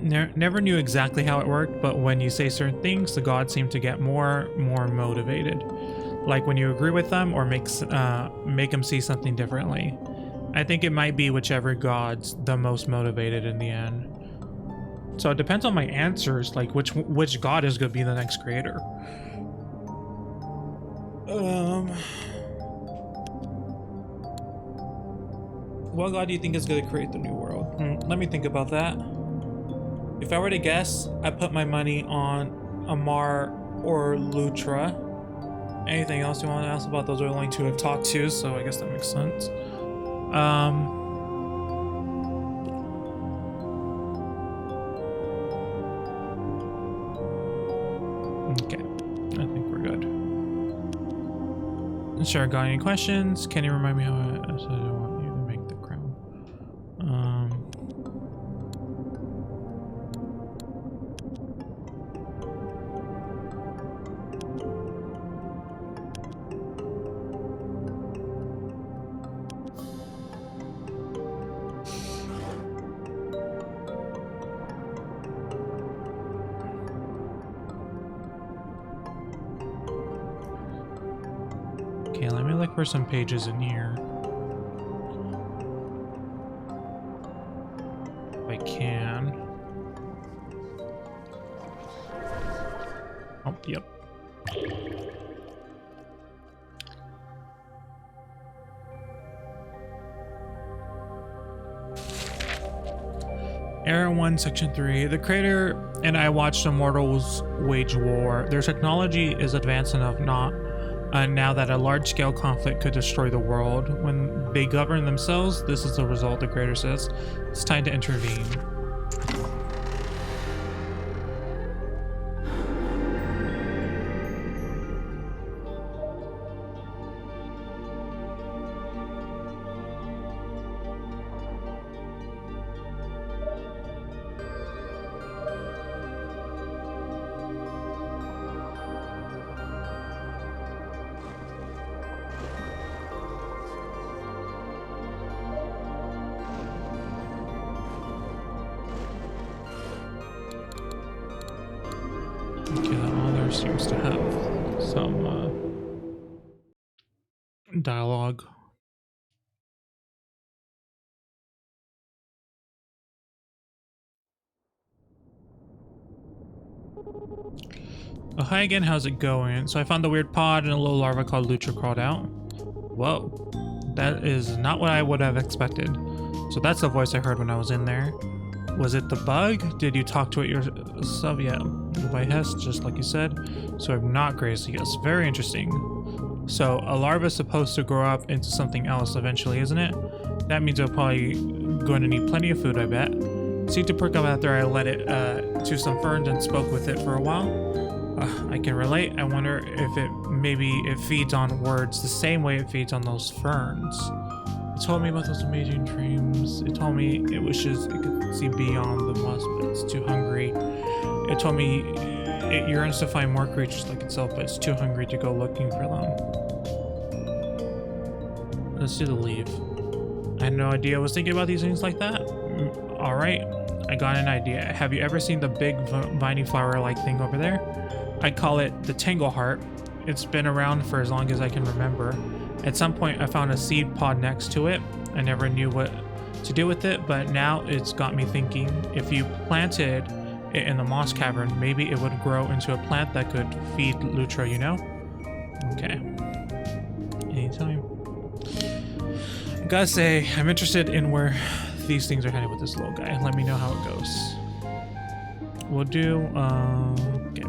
Never knew exactly how it worked, but when you say certain things, the gods seem to get more motivated. Like when you agree with them or make them see something differently. I think it might be whichever god's the most motivated in the end. So it depends on my answers, like which god is going to be the next creator. What god do you think is going to create the new world? Let me think about that. If I were to guess, I'd put my money on Amar or Lutra. Anything else you want to ask about? Those are the only two I've talked to, so I guess that makes sense. Okay, I think we're good. Sure, got any questions? Can you remind me how I said I want you to make the crown? Okay, let me look for some pages in here. If I can. Oh, yep. Era 1, Section 3. The creator and I watched immortals wage war. Their technology is advanced enough now that a large-scale conflict could destroy the world. When they govern themselves, this is the result, the creator says. It's time to intervene. Okay, that other seems to have some dialogue. Oh, hi again, how's it going? So I found the weird pod and a little larva called Lucha crawled out. Whoa, that is not what I would have expected. So that's the voice I heard when I was in there. Was it the bug? Did you talk to it yourself? Yeah, by Hess, just like you said. So I'm not crazy. Yes, very interesting. So a larva is supposed to grow up into something else eventually, isn't it? That means I'm probably going to need plenty of food, I bet. Seemed to perk up after I led it to some ferns and spoke with it for a while. I can relate. I wonder if maybe it feeds on words the same way it feeds on those ferns. It told me about those amazing dreams. It told me it wishes it could see beyond the must, but it's too hungry. It told me it yearns to find more creatures like itself, but it's too hungry to go looking for them. Let's do the leave. I had no idea I was thinking about these things like that. Alright, I got an idea. Have you ever seen the big viney flower-like thing over there? I call it the Tangle Heart. It's been around for as long as I can remember. At some point I found a seed pod next to it. I never knew what to do with it, but now it's got me thinking. If you planted it in the Mosque Cavern, maybe it would grow into a plant that could feed Lutra, you know? Okay. Anytime. I gotta say, I'm interested in where these things are headed with this little guy. Let me know how it goes. We'll do, okay.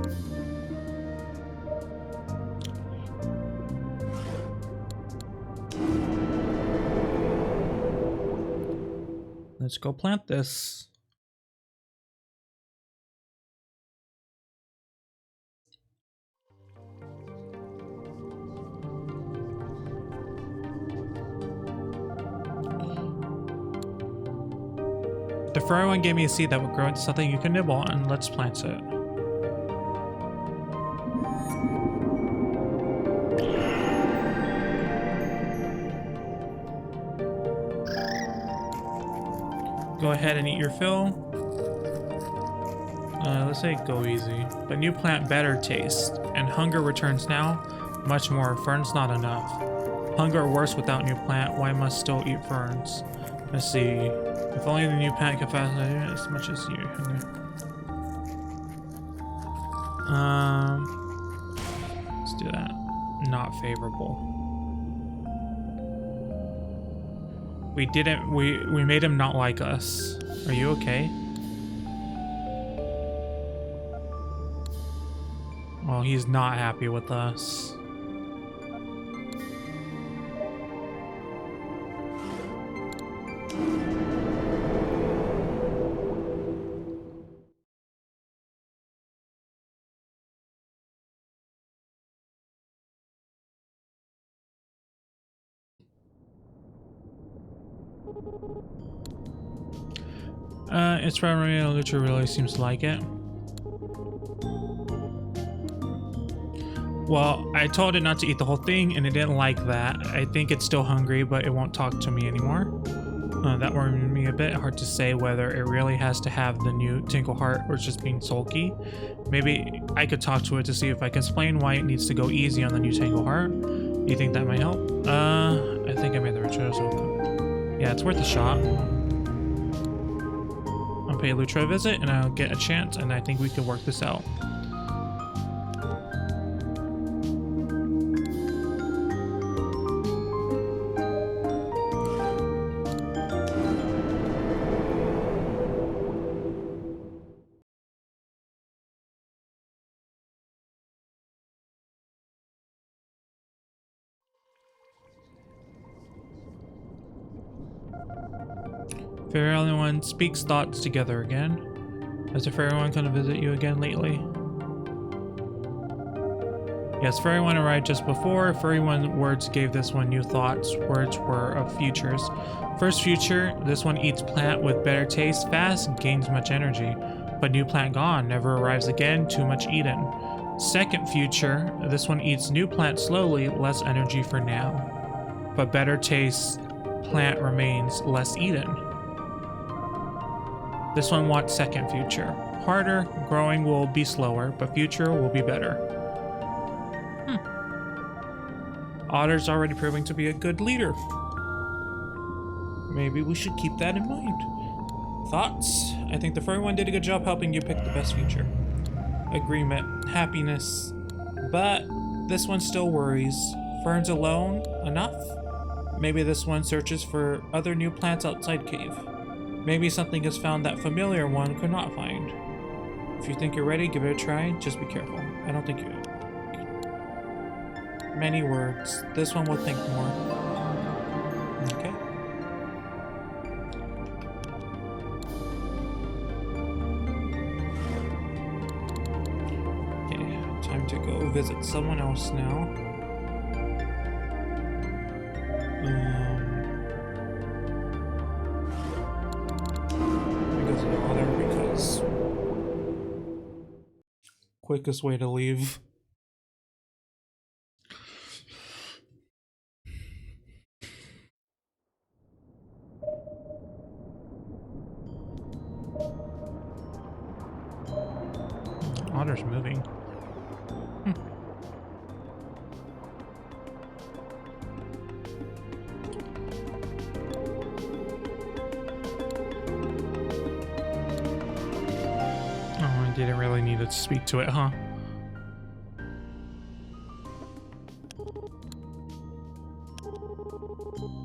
Let's go plant this. The furry one gave me a seed that would grow into something you can nibble on. Let's plant it. Go ahead and eat your fill. Let's say go easy. But new plant better taste. And hunger returns now. Much more. Ferns not enough. Hunger worse without new plant. Why must still eat ferns? Let's see. If only the new plant can fascinate as much as you. Okay. Let's do that. Not favorable. We made him not like us. Are you okay? Well, he's not happy with us. It's probably Lucha really seems to like it. Well, I told it not to eat the whole thing, and it didn't like that. I think it's still hungry, but it won't talk to me anymore. That worried me a bit. Hard to say whether it really has to have the new Tinkle Heart or just being sulky. Maybe I could talk to it to see if I can explain why it needs to go easy on the new Tinkle Heart. You think that might help? I think I made the retro, so yeah, it's worth a shot. I'll pay Lutra a visit, and I'll get a chance, and I think we can work this out. Fairy Island one speaks thoughts together again. Has the Fairy one come to visit you again lately? Yes, Fairy one arrived just before. Fairy one words gave this one new thoughts. Words were of futures. First future, this one eats plant with better taste, fast, gains much energy. But new plant gone, never arrives again, too much eaten. Second future, this one eats new plant slowly, less energy for now. But better taste, plant remains, less eaten. This one wants second future. Harder, growing will be slower, but future will be better. Otter's already proving to be a good leader. Maybe we should keep that in mind. Thoughts? I think the furry one did a good job helping you pick the best future. agreement, happiness. But this one still worries. Ferns alone? Enough? Maybe this one searches for other new plants outside cave. Maybe something is found that familiar one could not find. If you think you're ready, give it a try. Just be careful. I don't think you... Many words. This one will think more. Okay. Okay, time to go visit someone else now. Because quickest way to leave. Otter's moving. Oh, I didn't really need to speak to it, huh?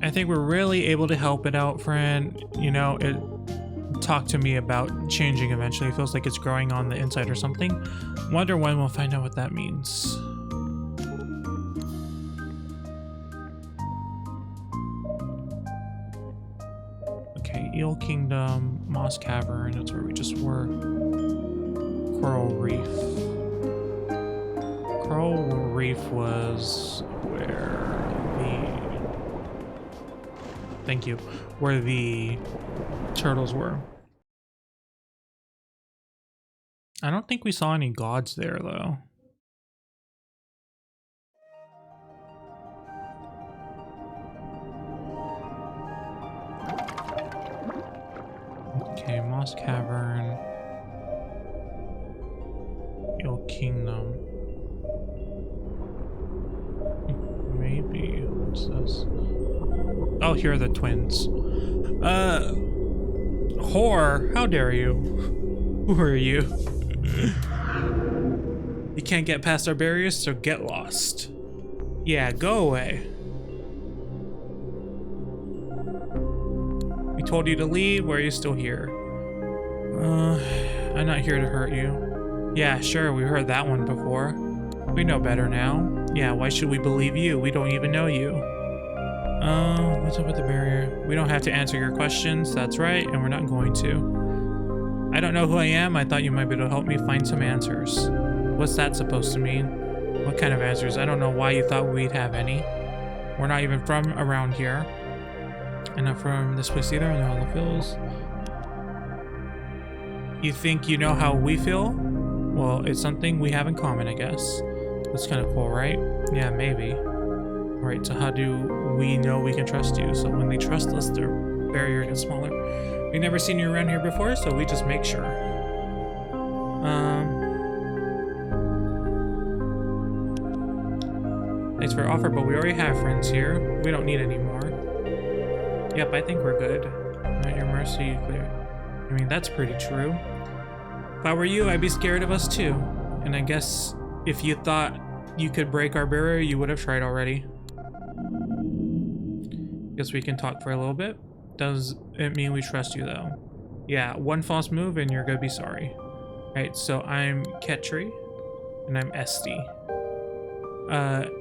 I think we're really able to help it out, friend. You know, it talked to me about changing eventually. It feels like it's growing on the inside or something. Wonder when we'll find out what that means. Okay, Eel Kingdom, Mosque Cavern, that's where we just were. Coral Reef. Coral Reef was where the... Thank you. Where the turtles were. I don't think we saw any gods there, though. Okay, Mosque Cavern. Eel Kingdom. Maybe. What's this? Oh, here are the twins. Whore, how dare you? Who are you? You can't get past our barriers, so get lost. Yeah, go away. We told you to leave, why are you still here? I'm not here to hurt you. Yeah, sure, we heard that one before. We know better now. Yeah, why should we believe you? We don't even know you. What's up with the barrier? We don't have to answer your questions, that's right, and we're not going to. I don't know who I am, I thought you might be able to help me find some answers. What's that supposed to mean? What kind of answers? I don't know why you thought we'd have any. We're not even from around here. And not from this place either, and they're on the fields. You think you know how we feel? Well, it's something we have in common, I guess. That's kind of cool, right? Yeah, maybe. Alright, so how do we know we can trust you? So when they trust us, their barrier gets smaller. We've never seen you around here before, so we just make sure. Thanks for your offer, but we already have friends here. We don't need any more. Yep, I think we're good. At your mercy, clear. I mean, that's pretty true. If I were you, I'd be scared of us too. And I guess if you thought you could break our barrier, you would have tried already. Guess we can talk for a little bit. Does it mean we trust you though? Yeah, one false move and you're gonna be sorry. Alright, so I'm Ketri and I'm Esty.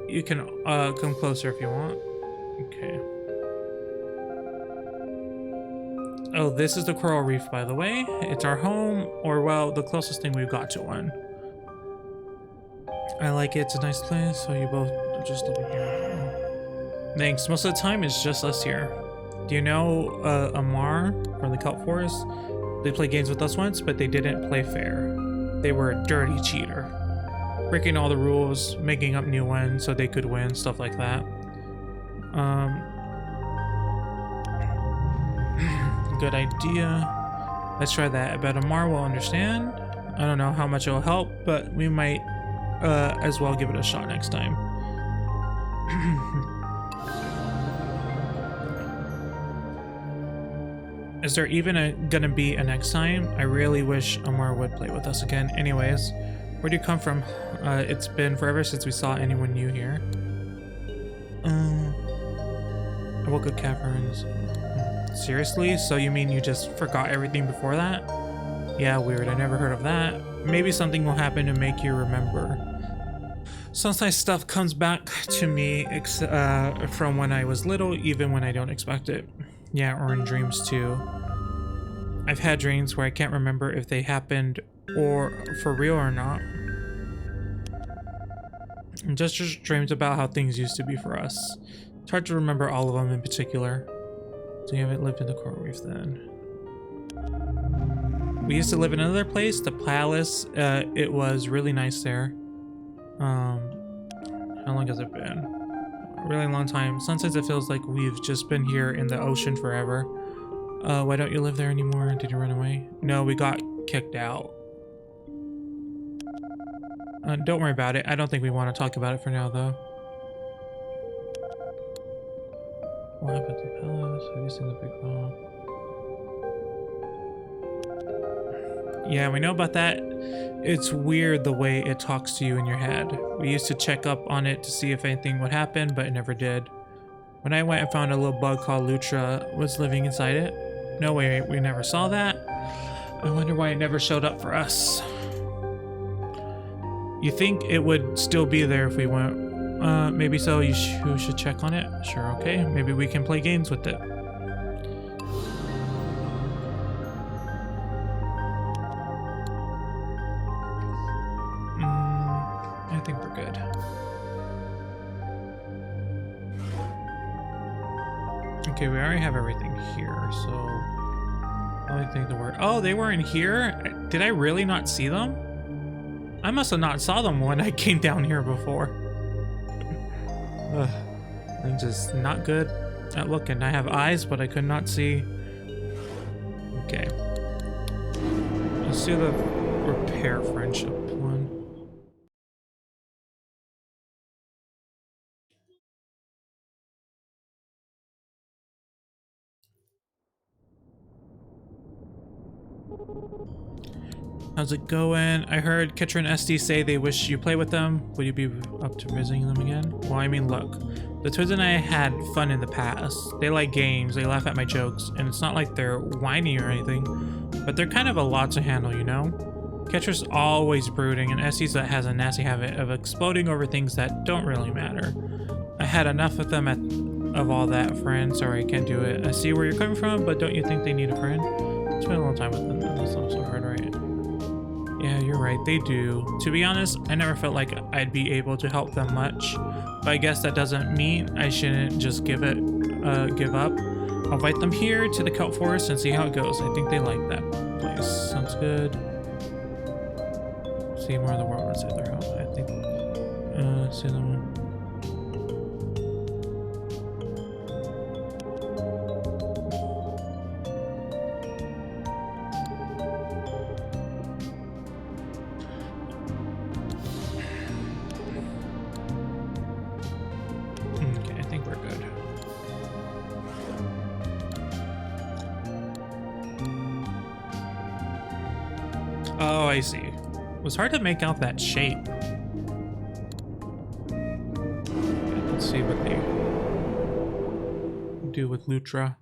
You can come closer if you want. Okay. Oh, this is the Coral Reef, by the way. It's our home, or well, the closest thing we've got to one. I like it. It's a nice place, so you both are just living here. Thanks. Most of the time, it's just us here. Do you know Amar from the Kelp Forest? They played games with us once, but they didn't play fair. They were a dirty cheater. Breaking all the rules, making up new ones so they could win, stuff like that. Good idea. Let's try that. I bet Amar will understand. I don't know how much it'll help, but we might as well give it a shot next time. Is there even gonna be a next time? I really wish Amar would play with us again. Anyways, Where do you come from? It's been forever since we saw anyone new here. Mosque Caverns. Seriously? So you mean you just forgot everything before that? Yeah, weird. I never heard of that. Maybe something will happen to make you remember. Sometimes stuff comes back to me from when I was little, even when I don't expect it. Yeah, or in dreams too. I've had dreams where I can't remember if they happened or for real or not. And just dreams about how things used to be for us. It's hard to remember all of them in particular. So you haven't lived in the Coral Reef then. We used to live in another place, the palace. It was really nice there. How long has it been? A really long time. Sometimes it feels like we've just been here in the ocean forever. Why don't you live there anymore? Did you run away? No, we got kicked out. Don't worry about it. I don't think we want to talk about it for now, though. What happened to the palace? Have you seen the big ball? Yeah, we know about that. It's weird the way it talks to you in your head. We used to check up on it to see if anything would happen, but it never did. When I went and found a little bug called Lutra was living inside it. No way, we never saw that. I wonder why it never showed up for us. You think it would still be there if we went? Maybe so. You should check on it. Sure, okay. Maybe we can play games with it. I think we're good. Okay, we already have everything here, so I think the word. Oh, they weren't here? Did I really not see them? I must have not saw them when I came down here before. Ugh, I'm just not good at looking. I have eyes, but I could not see. Okay. Let's do the repair friendship one. How's it going? I heard Ketra and SD say they wish you play with them. Would you be up to visiting them again? Well, I mean, look. The twins and I had fun in the past. They like games, they laugh at my jokes, and it's not like they're whiny or anything, but they're kind of a lot to handle, you know? Ketra's always brooding, and Essie's that has a nasty habit of exploding over things that don't really matter. I had enough of them of all that, friend. Sorry, I can't do it. I see where you're coming from, but don't you think they need a friend? Spent a long time with them. That's not so hard, right? Yeah, you're right, they do. To be honest, I never felt like I'd be able to help them much, but I guess that doesn't mean I shouldn't just give up. I'll invite them here to the kelp forest and see how it goes. I think they like that place. Sounds good. See more of the world inside their house. I think. See them. Oh, I see. It was hard to make out that shape. Okay, let's see what they do with Lutra.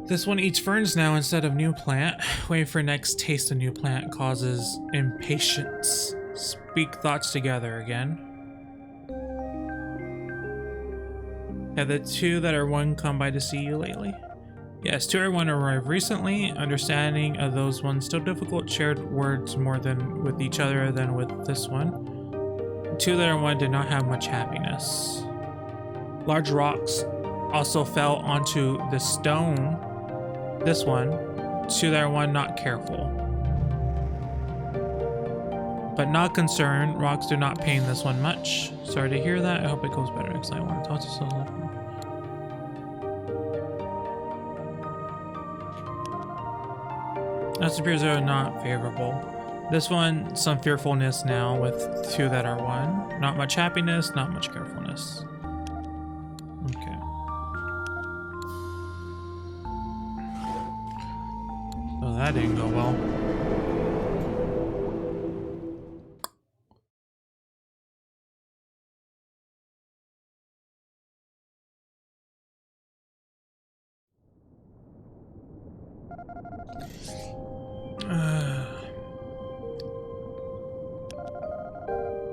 This one eats ferns now instead of new plant. Waiting for next taste of new plant causes impatience. Speak thoughts together again. Have the two that are one come by to see you lately? Yes, two are one arrived recently. Understanding of those ones still difficult. Shared words more than with each other than with this one. Two that are one did not have much happiness. Large rocks also fell onto the stone. This one, two that are one not careful. But not concerned, rocks do not pain this one much. Sorry to hear that, I hope it goes better next time. I want to talk to someone. That appears are not favorable. This one, some fearfulness now with 2 that are 1. Not much happiness, not much carefulness. Okay. So that didn't go well.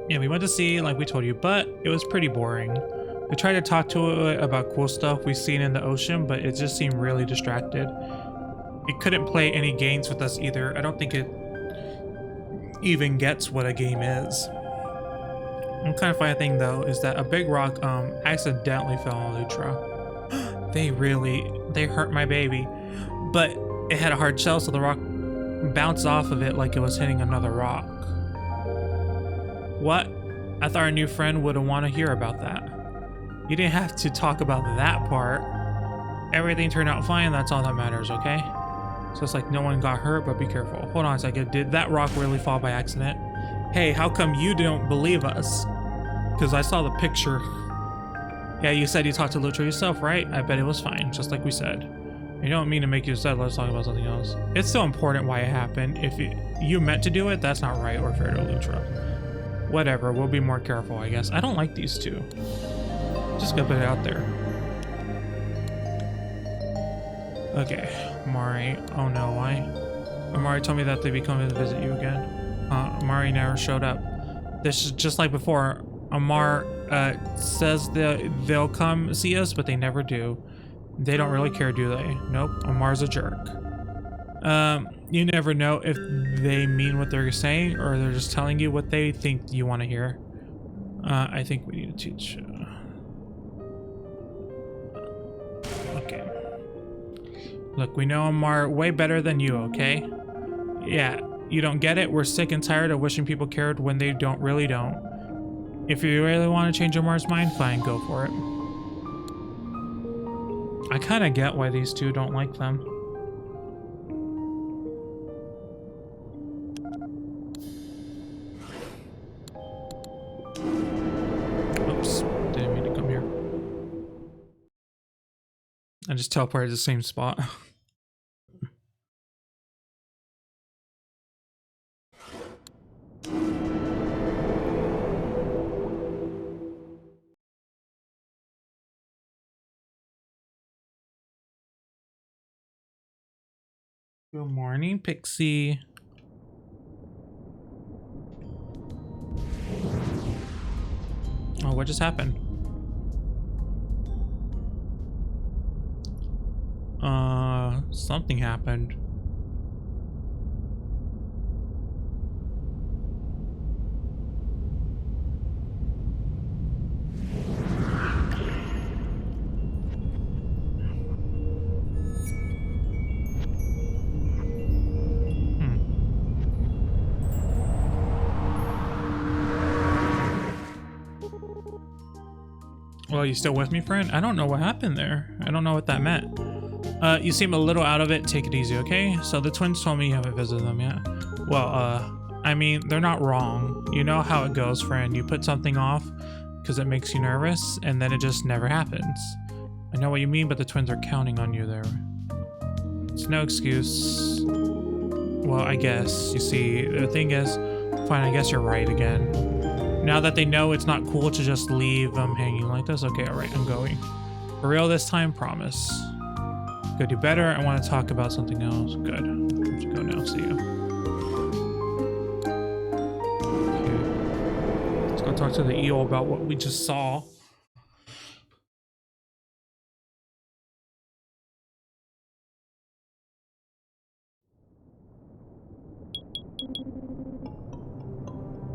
Yeah, we went to sea like we told you, but it was pretty boring. We tried to talk to it about cool stuff we've seen in the ocean, but it just seemed really distracted. It couldn't play any games with us either. I don't think it even gets what a game is. One kind of funny thing though is that a big rock accidentally fell on Lutra. They hurt my baby. But it had a hard shell, so the rock bounced off of it like it was hitting another rock. What? I thought our new friend would want to hear about that. You didn't have to talk about that part. Everything turned out fine, that's all that matters, okay? So it's like no one got hurt, but be careful. Hold on a second, did that rock really fall by accident? Hey, how come you don't believe us? Because I saw the picture. Yeah, you said you talked to Lutra yourself, right? I bet it was fine, just like we said. You don't mean to make you sad, let's talk about something else. It's so important why it happened. If you meant to do it, that's not right or fair to Lutra. Whatever, we'll be more careful, I guess. I don't like these two. Just gotta put it out there. Okay, Mari. Oh no, why? Amari told me that they'd be coming to visit you again. Amari never showed up. This is just like before. Amar says they'll come see us, but they never do. They don't really care, do they? Nope, Amar's a jerk. You never know if they mean what they're saying or they're just telling you what they think you want to hear. I think we need to teach. Okay. Look, we know Amar way better than you, okay? Yeah, you don't get it? We're sick and tired of wishing people cared when they really don't. If you really want to change Amar's mind, fine, go for it. I kind of get why these two don't like them. Oops, didn't mean to come here. I just teleported to the same spot. Good morning, Pixie. Oh, what just happened? Something happened. Well, you still with me, friend? I don't know what happened there. I don't know what that meant. You seem a little out of it. Take it easy, okay? So the twins told me you haven't visited them yet. Well, I mean, they're not wrong. You know how it goes, friend. You put something off because it makes you nervous, and then it just never happens. I know what you mean, but the twins are counting on you there. It's no excuse. Well, I guess. You see, the thing is, fine, I guess you're right again. Now that they know it's not cool to just leave them hanging like this. Okay, all right, I'm going. For real this time, promise. Go do better. I want to talk about something else. Good. I have to go now. See you. Okay. Let's go talk to the eel about what we just saw.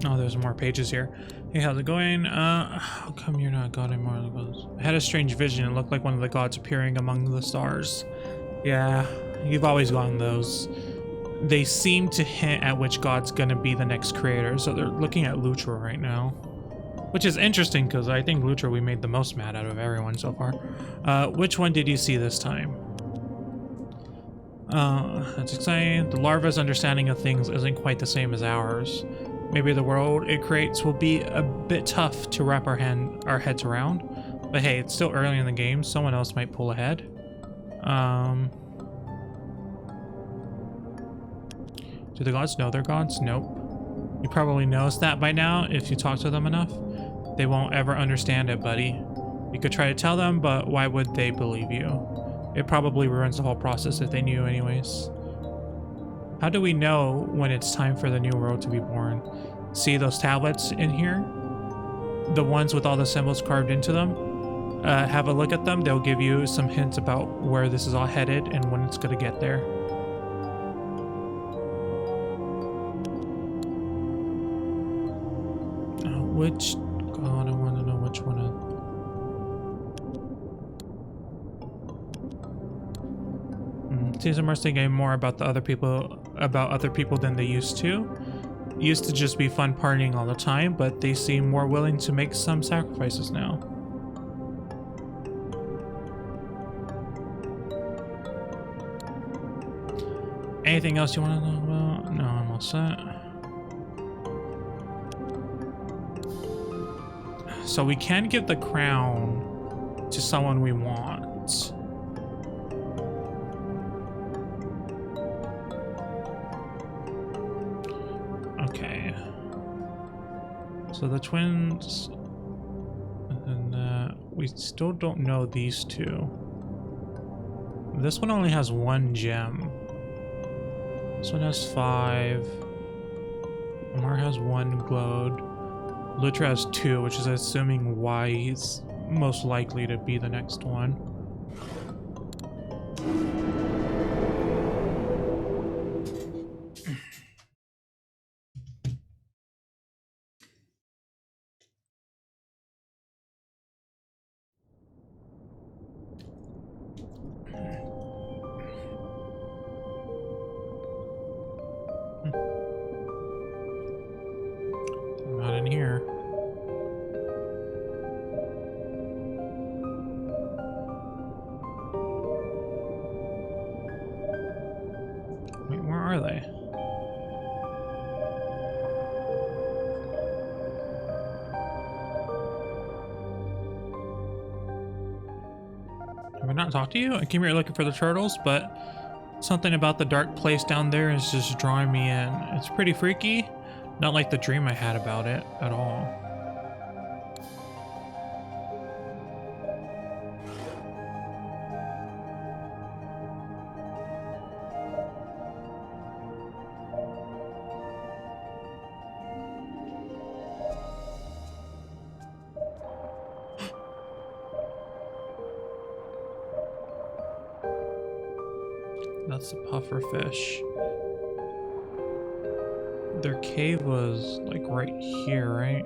Oh, there's more pages here. Hey, how's it going? How come you're not god anymore? I had a strange vision. It looked like one of the gods appearing among the stars. Yeah, you've always gotten those. They seem to hint at which god's gonna be the next creator, so they're looking at Lutra right now. Which is interesting, because I think Lutra we made the most mad out of everyone so far. Which one did you see this time? That's exciting. The larva's understanding of things isn't quite the same as ours. Maybe the world it creates will be a bit tough to wrap our heads around. But hey, it's still early in the game. Someone else might pull ahead. Do the gods know they're gods? Nope. You probably noticed that by now if you talk to them enough. They won't ever understand it, buddy. You could try to tell them, but why would they believe you? It probably ruins the whole process if they knew anyways. How do we know when it's time for the new world to be born? See those tablets in here? The ones with all the symbols carved into them? Have a look at them. They'll give you some hints about where this is all headed and when it's going to get there. Which... God, I want to know which one. Seems like Mars thinking more about other people than they used to. It used to just be fun partying all the time, but they seem more willing to make some sacrifices now. Anything else you want to know about? No, I'm all set. So we can give the crown to someone we want. Okay. So the twins, and then we still don't know these two. This one only has 1 gem. This one has 5. Amar has 1 glowed. Lutra has 2, which is assuming why he's most likely to be the next one. Not in here. Wait, where are they? Have I not talked to you? I came here looking for the turtles, but something about the dark place down there is just drawing me in. It's pretty freaky. Not like the dream I had about it at all. That's the puffer fish. Their cave was like right here, right?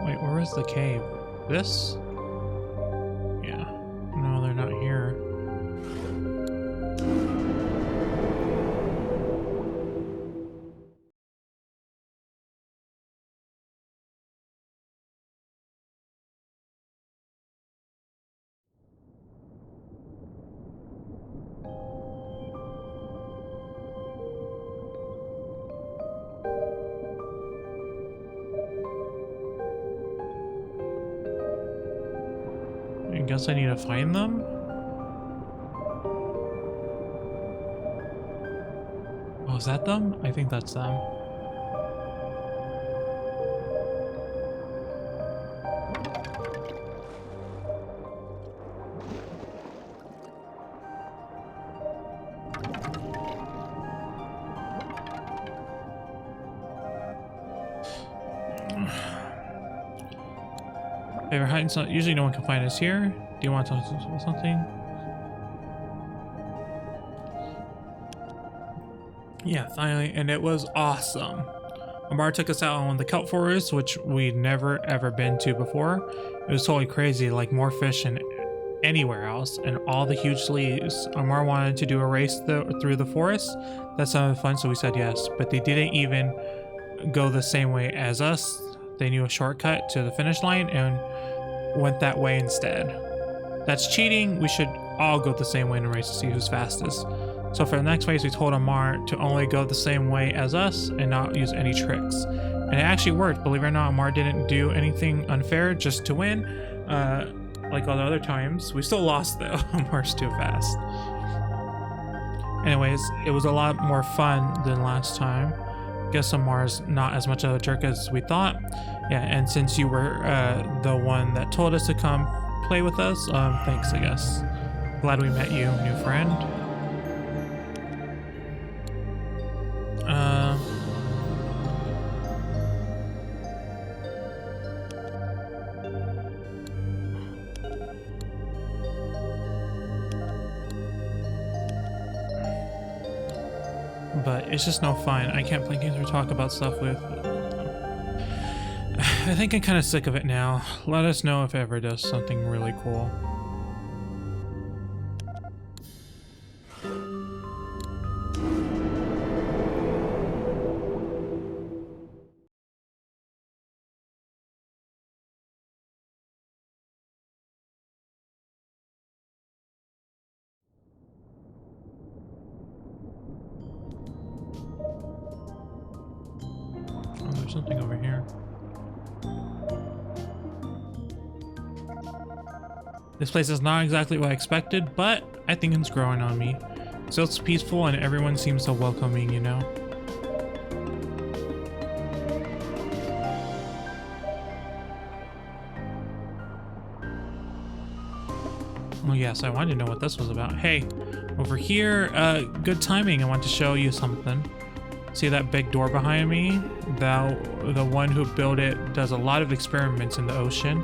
Wait, where is the cave? This? Yeah. No, they're not here. I guess I need to find them? Oh, is that them? I think that's them. Favorite hiding spot. Usually no one can find us here. Do you want to talk about something? Yeah, finally, and it was awesome. Amar took us out on the kelp forest, which we'd never ever been to before. It was totally crazy, like more fish than anywhere else, and all the huge leaves. Amar wanted to do a race through the forest. That sounded fun, so we said yes, but they didn't even go the same way as us. They knew a shortcut to the finish line and went that way instead. That's cheating. We should all go the same way in a race to see who's fastest. So for the next race, we told Amar to only go the same way as us and not use any tricks. And it actually worked. Believe it or not, Amar didn't do anything unfair just to win. Like all the other times. We still lost though. Amar's too fast. Anyways, it was a lot more fun than last time. Guess Amar's not as much of a jerk as we thought. Yeah, and since you were the one that told us to come play with us, thanks, I guess. Glad we met you, new friend. But it's just no fun. I can't play games or talk about stuff with. I think I'm kind of sick of it now. Let us know if it ever does something really cool. Oh, there's something over here. This place is not exactly what I expected, but I think it's growing on me. So it's peaceful and everyone seems so welcoming, you know? Oh yes, I wanted to know what this was about. Hey, over here, good timing. I want to show you something. See that big door behind me? The one who built it does a lot of experiments in the ocean.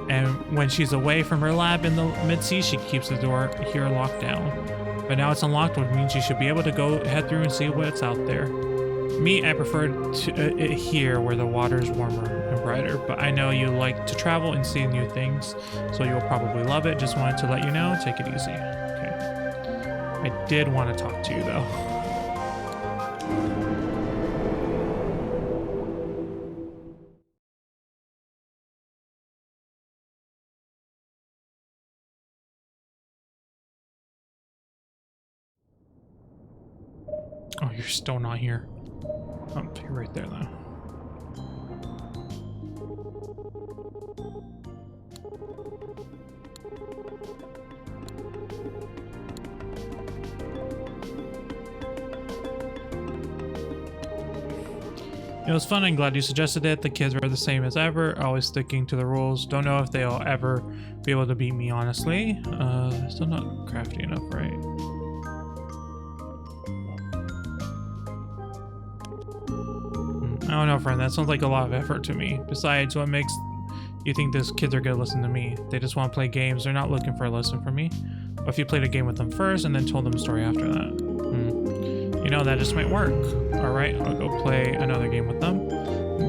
And when she's away from her lab in the mid-sea, she keeps the door here locked down. But now it's unlocked, which means you should be able to go head through and see what's out there. Me, I prefer it here where the water is warmer and brighter, but I know you like to travel and see new things, so you'll probably love it. Just wanted to let you know, take it easy. Okay. I did want to talk to you though. Oh, you're still not here. Oh, you're right there, though. It was fun. I'm glad you suggested it. The kids are the same as ever, always sticking to the rules. Don't know if they'll ever be able to beat me, honestly. Still not crafty enough, right? I don't know, friend. That sounds like a lot of effort to me. Besides, what makes you think these kids are gonna listen to me? They just want to play games. They're not looking for a lesson from me. What if you played a game with them first and then told them a story after that? You know, that just might work. Alright, I'll go play another game with them.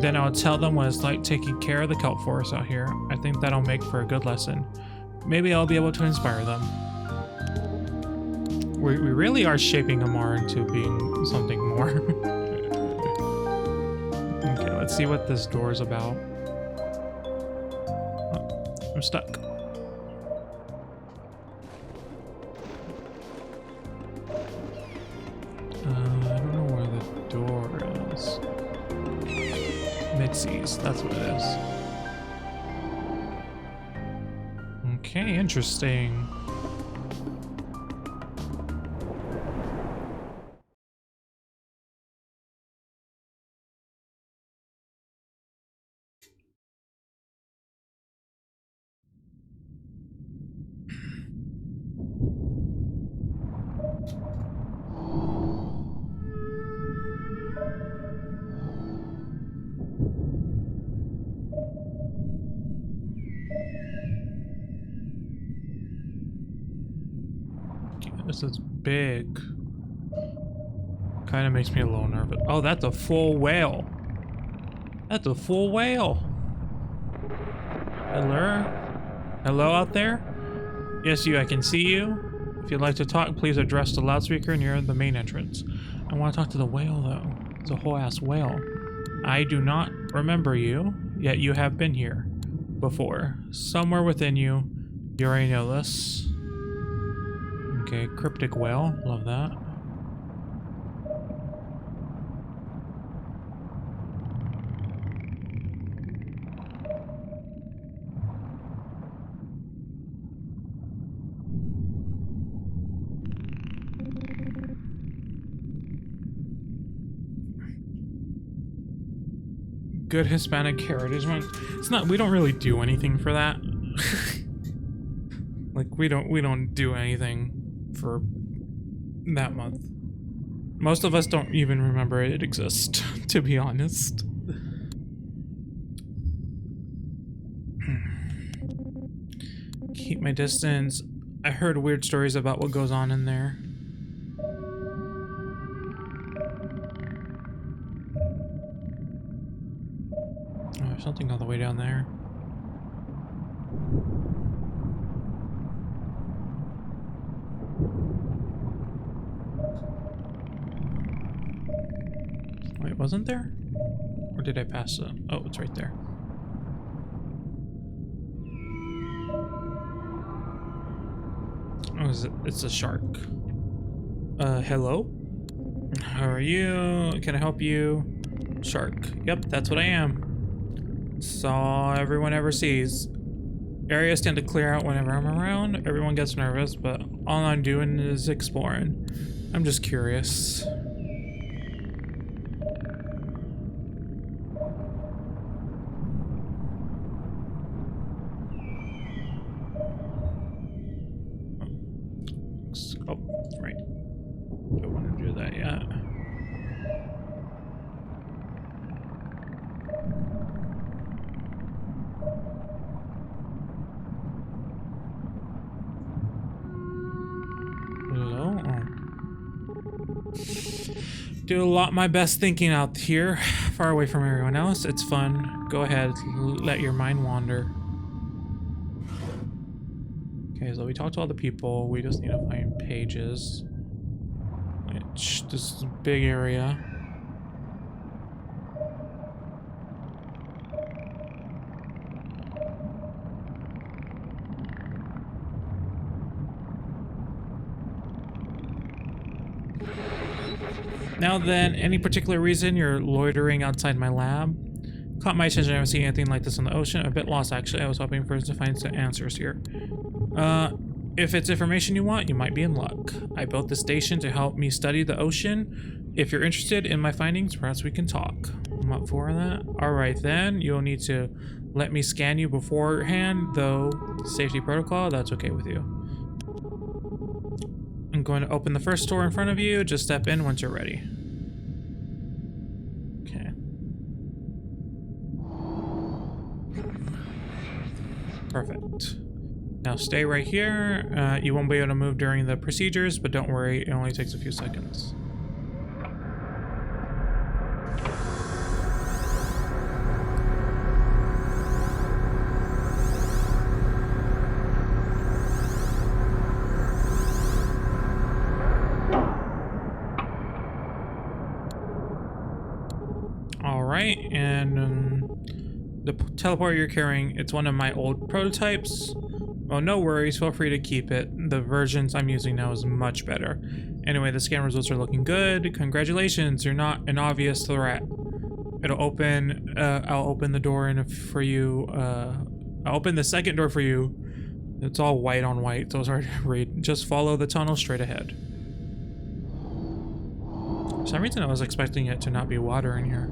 Then I'll tell them what it's like taking care of the kelp forest out here. I think that'll make for a good lesson. Maybe I'll be able to inspire them. We really are shaping Amar into being something more. Okay, let's see what this door is about. Oh, I'm stuck. I don't know where the door is. Mid-seas, that's what it is. Okay, interesting. This is big. Kind of makes me a little nervous. Oh, that's a full whale. That's a full whale. Hello? Hello out there? Yes, you, I can see you. If you'd like to talk, please address the loudspeaker near the main entrance. I want to talk to the whale, though. It's a whole ass whale. I do not remember you, yet you have been here before. Somewhere within you, you already know this. Okay, cryptic whale. Love that. Good Hispanic heritage one. It's not, we don't really do anything for that. Like we don't do anything for that month. Most of us don't even remember it exists, to be honest. Keep my distance. I heard weird stories about what goes on in there. Oh, there's something all the way down there. Wait, wasn't there? Or did I pass it? Oh, it's right there. Oh, is it? It's a shark. Hello? How are you? Can I help you? Shark. Yep, that's what I am. That's all everyone ever sees. Areas tend to clear out whenever I'm around. Everyone gets nervous, but all I'm doing is exploring. I'm just curious. Oh, right. Don't want to do that yet. Hello? Oh. Do a lot my best thinking out here, far away from everyone else. It's fun. Go ahead, let your mind wander. Okay, so we talked to all the people. We just need to find pages. Which, this is a big area. Now then, any particular reason you're loitering outside my lab? Caught my attention. I haven't seen anything like this in the ocean. A bit lost, actually. I was hoping for us to find some answers here. If it's information you want, you might be in luck. I built this station to help me study the ocean. If you're interested in my findings, perhaps we can talk. I'm up for that. Alright then, you'll need to let me scan you beforehand, though. Safety protocol, that's okay with you. I'm going to open the first door in front of you. Just step in once you're ready. Okay. Perfect. Now stay right here. You won't be able to move during the procedures, but don't worry, it only takes a few seconds. Alright, and the teleporter you're carrying, it's one of my old prototypes. Oh, no worries, feel free to keep it. The versions I'm using now is much better. Anyway, the scan results are looking good. Congratulations, you're not an obvious threat. It'll open, I'll open the door for you, I'll open the second door for you. It's all white on white, so it's hard to read. Just follow the tunnel straight ahead. For some reason I was expecting it to not be water in here.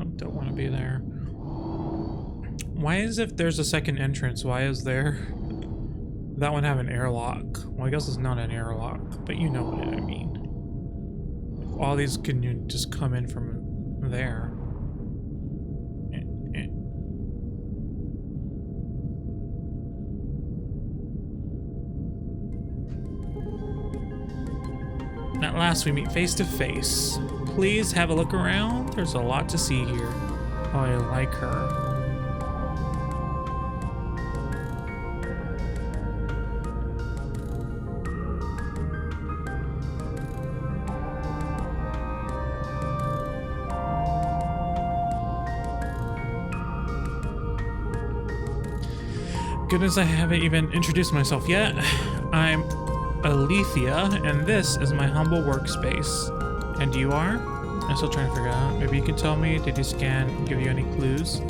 Nope, don't want to be there. Why is if there's a second entrance, why is there that one have an airlock? Well, I guess it's not an airlock, but you know what I mean. All these can you just come in from there. At last we meet face to face. Please have a look around. There's a lot to see here. Oh, I like her. Goodness, I haven't even introduced myself yet. I'm Alethea, and this is my humble workspace. And you are? I'm still trying to figure out. Maybe you can tell me. Did you scan give you any clues?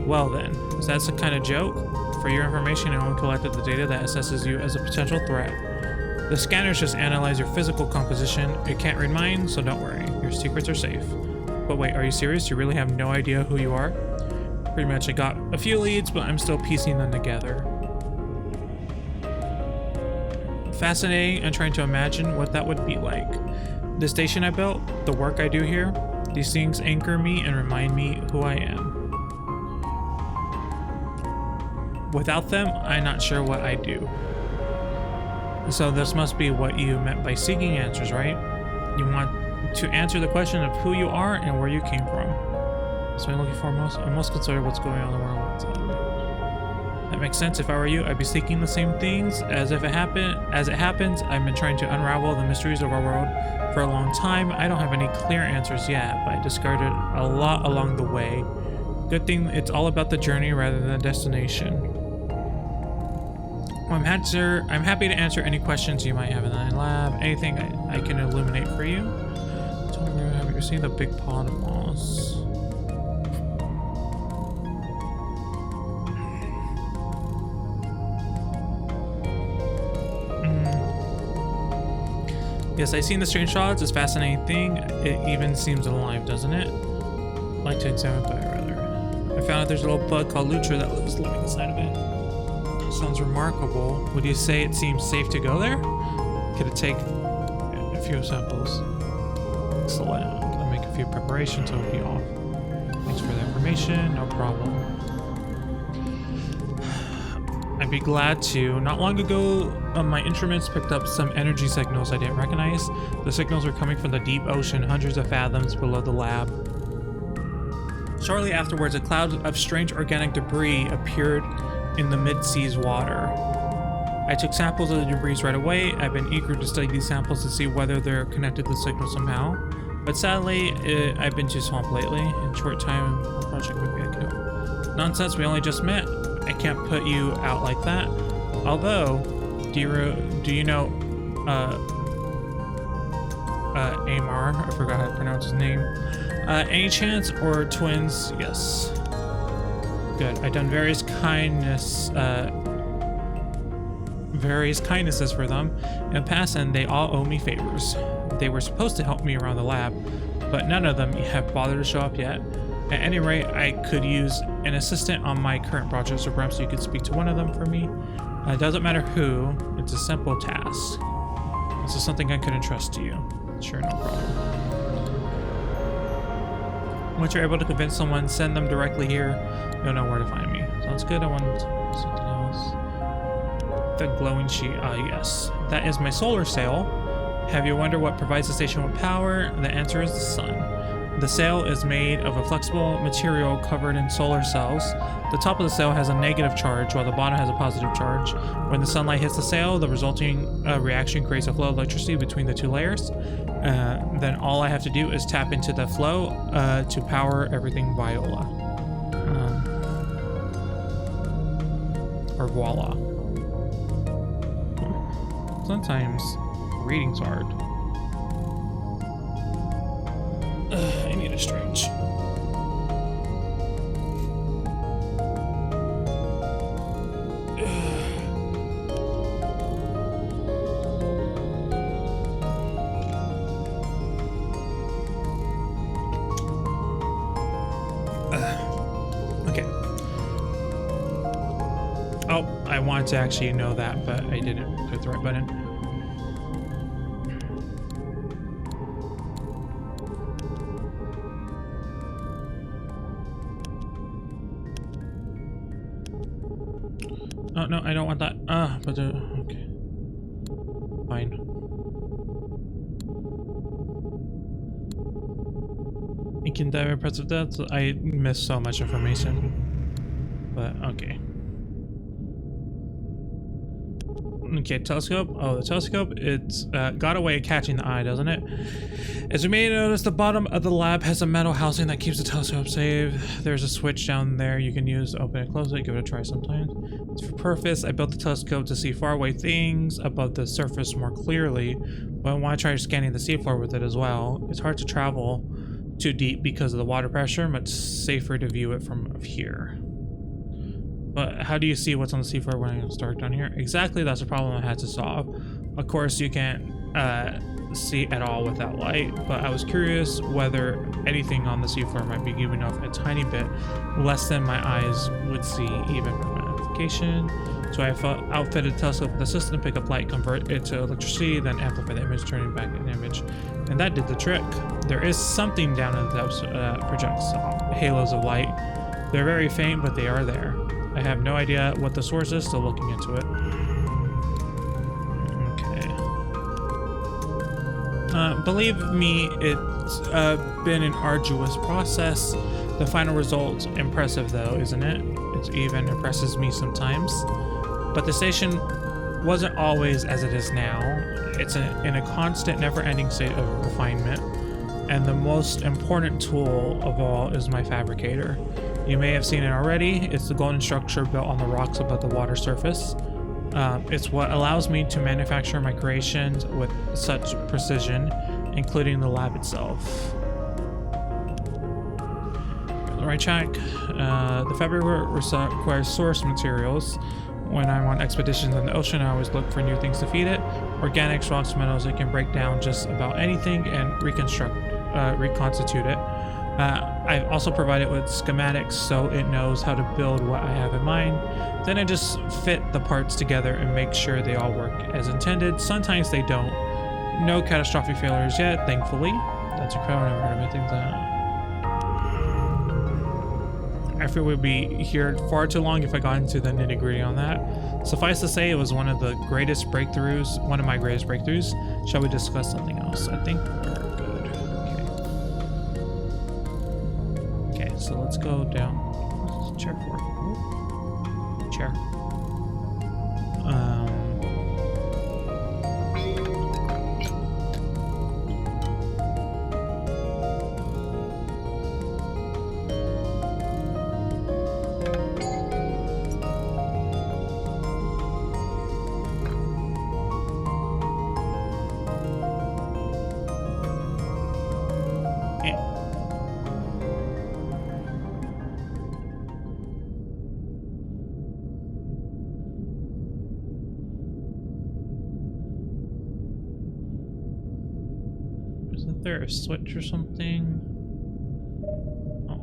Well then, is that some kind of joke? For your information, I only collected the data that assesses you as a potential threat. The scanners just analyze your physical composition. It can't read mine, so don't worry. Your secrets are safe. But wait, are you serious? You really have no idea who you are? Pretty much, I got a few leads, but I'm still piecing them together. Fascinating and trying to imagine what that would be like. The station I built, the work I do here, these things anchor me and remind me who I am. Without them, I'm not sure what I do. So this must be what you meant by seeking answers, right? You want to answer the question of who you are and where you came from. So I'm looking for I'm most concerned what's going on in the world. That makes sense. If I were you, I'd be seeking the same things. As it happens, I've been trying to unravel the mysteries of our world for a long time. I don't have any clear answers yet, but I discarded a lot along the way. Good thing it's all about the journey rather than the destination. Well, I'm happy to answer any questions you might have in the lab. Anything I can illuminate for you. Tell me, have you seen the big pod of moss? Yes, I've seen the strange shots. It's a fascinating thing. It even seems alive, doesn't it? I'd like to examine it, but rather. I found out there's a little bug called Lutra that lives living inside of it. Sounds remarkable. Would you say it seems safe to go there? Could it take a few samples? Excellent. I'll make a few preparations so it'll be off. Thanks for the information. No problem. I'd be glad to. Not long ago, my instruments picked up some energy signals I didn't recognize. The signals were coming from the deep ocean, hundreds of fathoms below the lab. Shortly afterwards, a cloud of strange organic debris appeared in the mid-seas water. I took samples of the debris right away. I've been eager to study these samples to see whether they're connected to the signal somehow. But sadly, I've been too swamped lately. In a short time, the project would be a kill. Nonsense, we only just met. I can't put you out like that. Although, do you know Amar? I forgot how to pronounce his name. Any chance or twins? Yes. Good. I've done various kindnesses for them in the past, and they all owe me favors. They were supposed to help me around the lab, but none of them have bothered to show up yet. At any rate, I could use an assistant on my current project, so perhaps you could speak to one of them for me. It doesn't matter who, it's a simple task. This is something I could entrust to you. Sure, no problem. Once you're able to convince someone, send them directly here. You'll know where to find me. Sounds good. I want something else. The glowing sheet. Yes. That is my solar sail. Have you wondered what provides the station with power? The answer is the sun. The sail is made of a flexible material covered in solar cells. The top of the sail has a negative charge, while the bottom has a positive charge. When the sunlight hits the sail, the resulting reaction creates a flow of electricity between the two layers. Then all I have to do is tap into the flow to power everything Viola. Or voila. Sometimes reading's hard. I need a stretch. Oh, I wanted to actually know that, but I didn't click the right button. Oh, no, I don't want that. But, okay. Fine. You can dive impressive depths. I missed so much information. But, okay. Okay, telescope. Oh, the telescope, it's got a way of catching the eye, doesn't it? As you may notice, the bottom of the lab has a metal housing that keeps the telescope safe. There's a switch down there you can use to open and close it. Give it a try sometimes. It's for purpose. I built the telescope to see faraway things above the surface more clearly, but I want to try scanning the seafloor with it as well. It's hard to travel too deep because of the water pressure, much safer to view it from up here. But how do you see what's on the seafloor when it's dark down here? Exactly, that's the problem I had to solve. Of course, you can't see at all without light, but I was curious whether anything on the seafloor might be giving off a tiny bit less than my eyes would see even with magnification. So I outfitted the telescope with a system to pick up light, convert it to electricity, then amplify the image, turning back an image. And that did the trick. There is something down in the depths projects halos of light. They're very faint, but they are there. I have no idea what the source is, still looking into it. Okay. Believe me, it's been an arduous process. The final result's impressive though, isn't it? It even impresses me sometimes. But the station wasn't always as it is now. It's in a constant, never-ending state of refinement. And the most important tool of all is my fabricator. You may have seen it already. It's the golden structure built on the rocks above the water surface. It's what allows me to manufacture my creations with such precision, including the lab itself. The right track. The fabricator requires source materials. When I'm on expeditions in the ocean, I always look for new things to feed it. Organics, rocks, metals, it can break down just about anything and reconstitute it. I've also provided with schematics so it knows how to build what I have in mind. Then I just fit the parts together and make sure they all work as intended. Sometimes they don't. No catastrophic failures yet, thankfully. That's incredible. I've never heard of anything that. I feel we'd be here far too long if I got into the nitty-gritty on that. Suffice to say, it was one of my greatest breakthroughs. Shall we discuss something else? I think we're good. Okay, so let's go down. What's this chair for? Ooh. Chair. Isn't there a switch or something? Oh.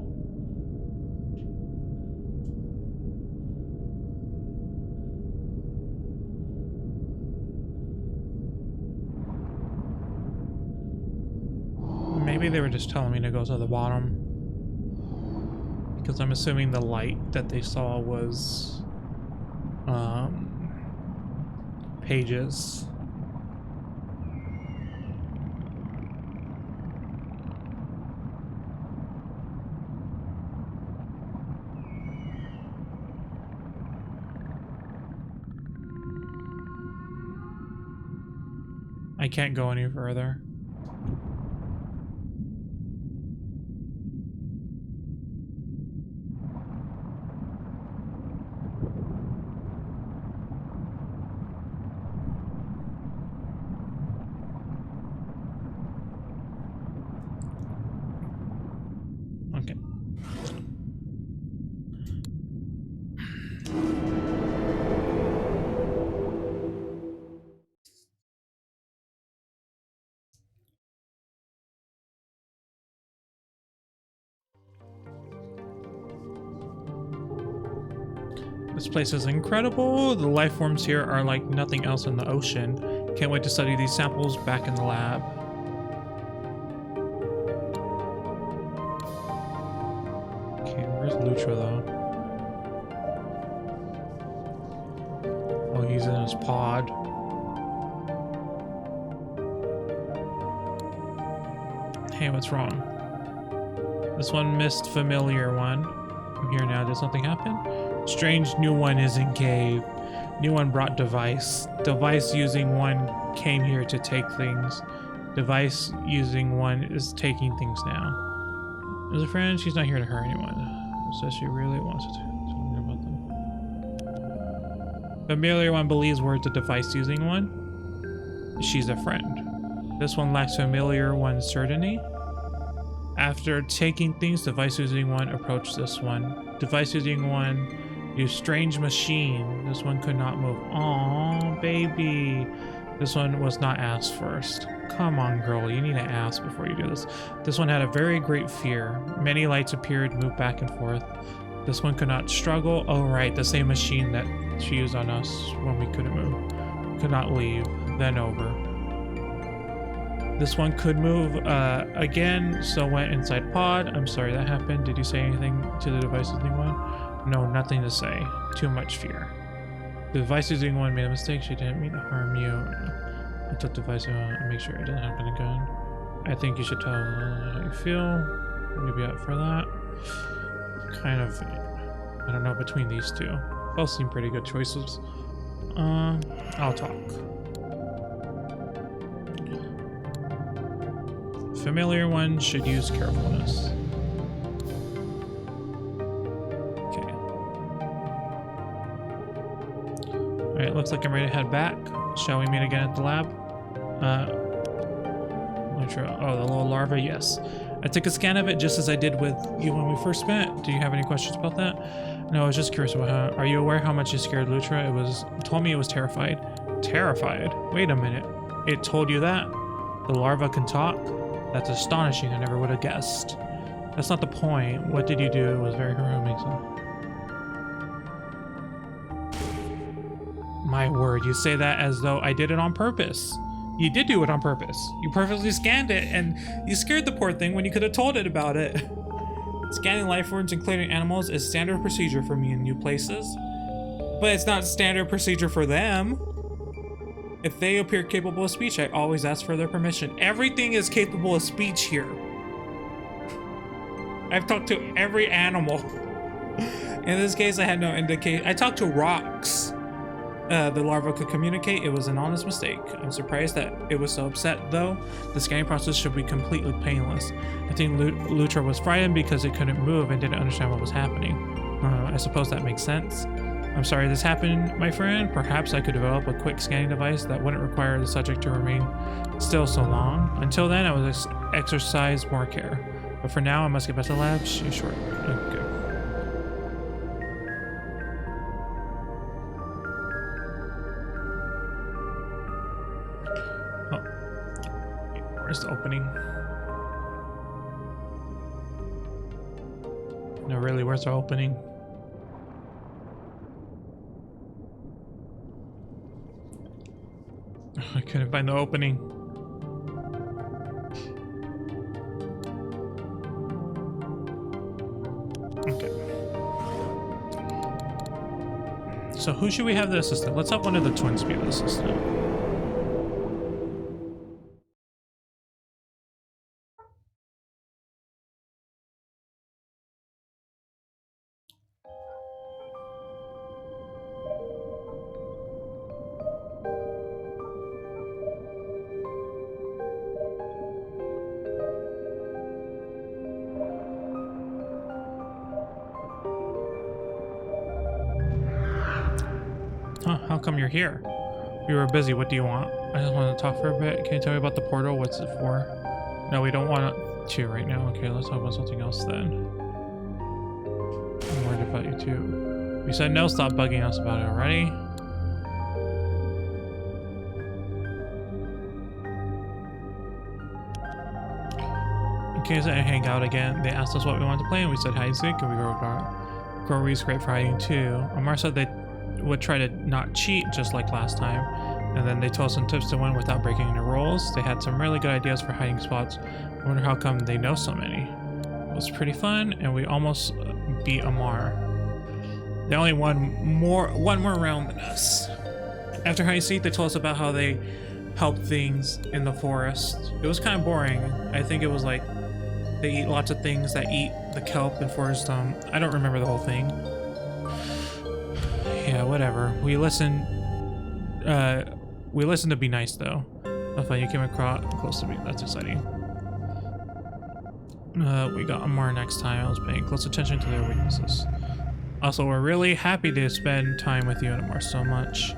Maybe they were just telling me to go to the bottom. Because I'm assuming the light that they saw was pages. I can't go any further. Okay. This place is incredible. The life forms here are like nothing else in the ocean. Can't wait to study these samples back in the lab. Okay, where's Lutra though? Oh, he's in his pod. Hey, what's wrong? This one missed familiar one. I'm here now. Did something happen? Strange new one is in cave. New one brought device. Device using one came here to take things. Device using one is taking things now. As a friend, she's not here to hurt anyone. Says she really wants to tell me about them. Familiar one believes we're the device using one. She's a friend. This one lacks familiar one's certainty. After taking things, device using one approached this one. Device using one used strange machine. This one could not move. Aww, baby. This one was not asked first. Come on, girl. You need to ask before you do this. This one had a very great fear. Many lights appeared, moved back and forth. This one could not struggle. Oh, right. The same machine that she used on us when we couldn't move. Could not leave. Then over. This one could move again, so went inside pod. I'm sorry that happened. Did you say anything to the device using one? No, nothing to say. Too much fear. The device using one made a mistake. She didn't mean to harm you. I took the device and make sure it doesn't happen again. I think you should tell how you feel. You'll be up for that. Kind of, I don't know, between these two. Both seem pretty good choices. I'll talk. Familiar one should use carefulness. Okay. Alright, looks like I'm ready to head back. Shall we meet again at the lab? Oh, the little larva, yes. I took a scan of it just as I did with you when we first met. Do you have any questions about that? No, I was just curious about how. Are you aware how much you scared Lutra? It told me it was terrified. Terrified? Wait a minute. It told you that? The larva can talk? That's astonishing. I never would have guessed. That's not the point. What did you do? It was very heroic. My word, you say that as though I did it on purpose. You did do it on purpose. You perfectly scanned it, and you scared the poor thing when you could have told it about it. Scanning life forms and clearing animals is standard procedure for me in new places. But it's not standard procedure for them. If they appear capable of speech, I always ask for their permission. Everything is capable of speech here. I've talked to every animal. In this case, I had no indication. I talked to rocks. The larva could communicate. It was an honest mistake. I'm surprised that it was so upset, though. The scanning process should be completely painless. I think Lutra was frightened because it couldn't move and didn't understand what was happening. I suppose that makes sense. I'm sorry this happened, my friend. Perhaps I could develop a quick scanning device that wouldn't require the subject to remain still so long. Until then, I would exercise more care. But for now, I must get back to the lab. Sure. Okay. Oh. Where's the opening? No, really, where's the opening? I couldn't find the opening. Okay. So who should we have the assistant? Let's have one of the twins be the assistant. Huh, how come you're here? We were busy. What do you want? I just want to talk for a bit. Can you tell me about the portal? What's it for? No, we don't want to right now. Okay, let's talk about something else then. I'm worried about you too. You said no, stop bugging us about it already. In case I hang out again, they asked us what we wanted to play and we said hide and seek and we wrote out. Coral Reef's great for hiding too. Amar said they would try to not cheat just like last time, and then they told some tips to win without breaking any rules. They had some really good ideas for hiding spots. I wonder how come they know so many. It was pretty fun, and we almost beat Amar. They only won one more round than us. After hide and seek, they told us about how they help things in the forest. It was kind of boring. I think it was like they eat lots of things that eat the kelp and forest. I don't remember the whole thing. Yeah, whatever. We listened to be nice though. That's fun. You came across close to me. That's exciting. We got more next time. I was paying close attention to their weaknesses. Also, we're really happy to spend time with you and Amar so much.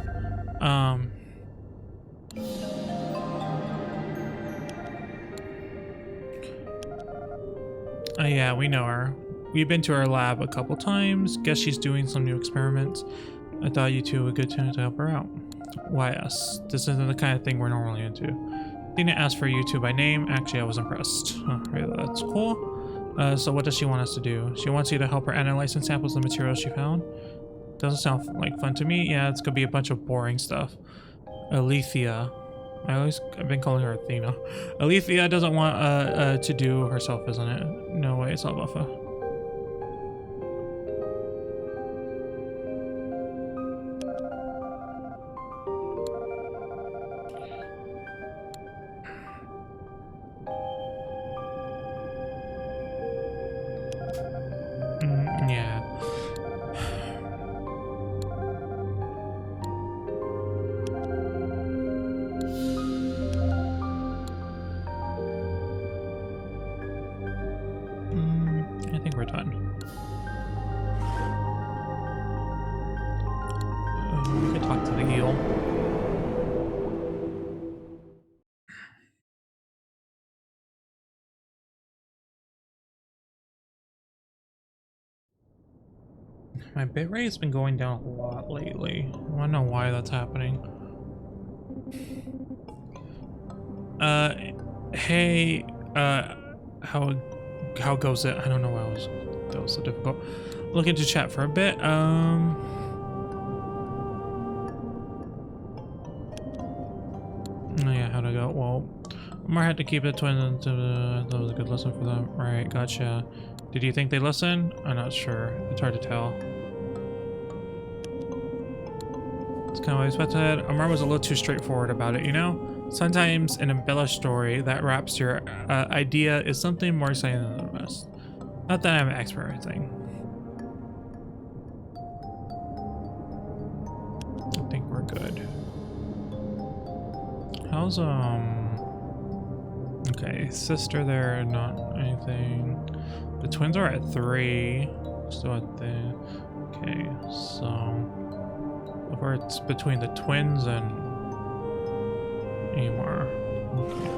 Yeah, we know her. We've been to her lab a couple times. Guess she's doing some new experiments. I thought you two would be a good time to help her out. Why us? This isn't the kind of thing we're normally into. Didn't ask for you two by name. Actually, I was impressed. Huh, really, that's cool. So what does she want us to do? She wants you to help her analyze some samples of the materials she found. Doesn't sound like fun to me. Yeah, it's gonna be a bunch of boring stuff. Alethea. I've been calling her Athena. Alethea doesn't want to do herself, isn't it? No way, it's Alpha. Yeah. I think we're done. We could talk to the eel. My bitrate has been going down a lot lately. I wanna know why that's happening. Hey, how goes it? I don't know why that was so difficult. Look into chat for a bit. Yeah, how'd I go? Well, Omar had to keep the twins. That was a good lesson for them. Right, gotcha. Did you think they listen? I'm not sure. It's hard to tell. It's kind of what I expected. Omar was a little too straightforward about it, you know? Sometimes an embellished story that wraps your idea is something more exciting than the rest. Not that I'm an expert or anything. I think we're good. How's okay, sister there, not anything. The twins are at 3. Still at the okay, so where it's between the twins and Amar. Okay.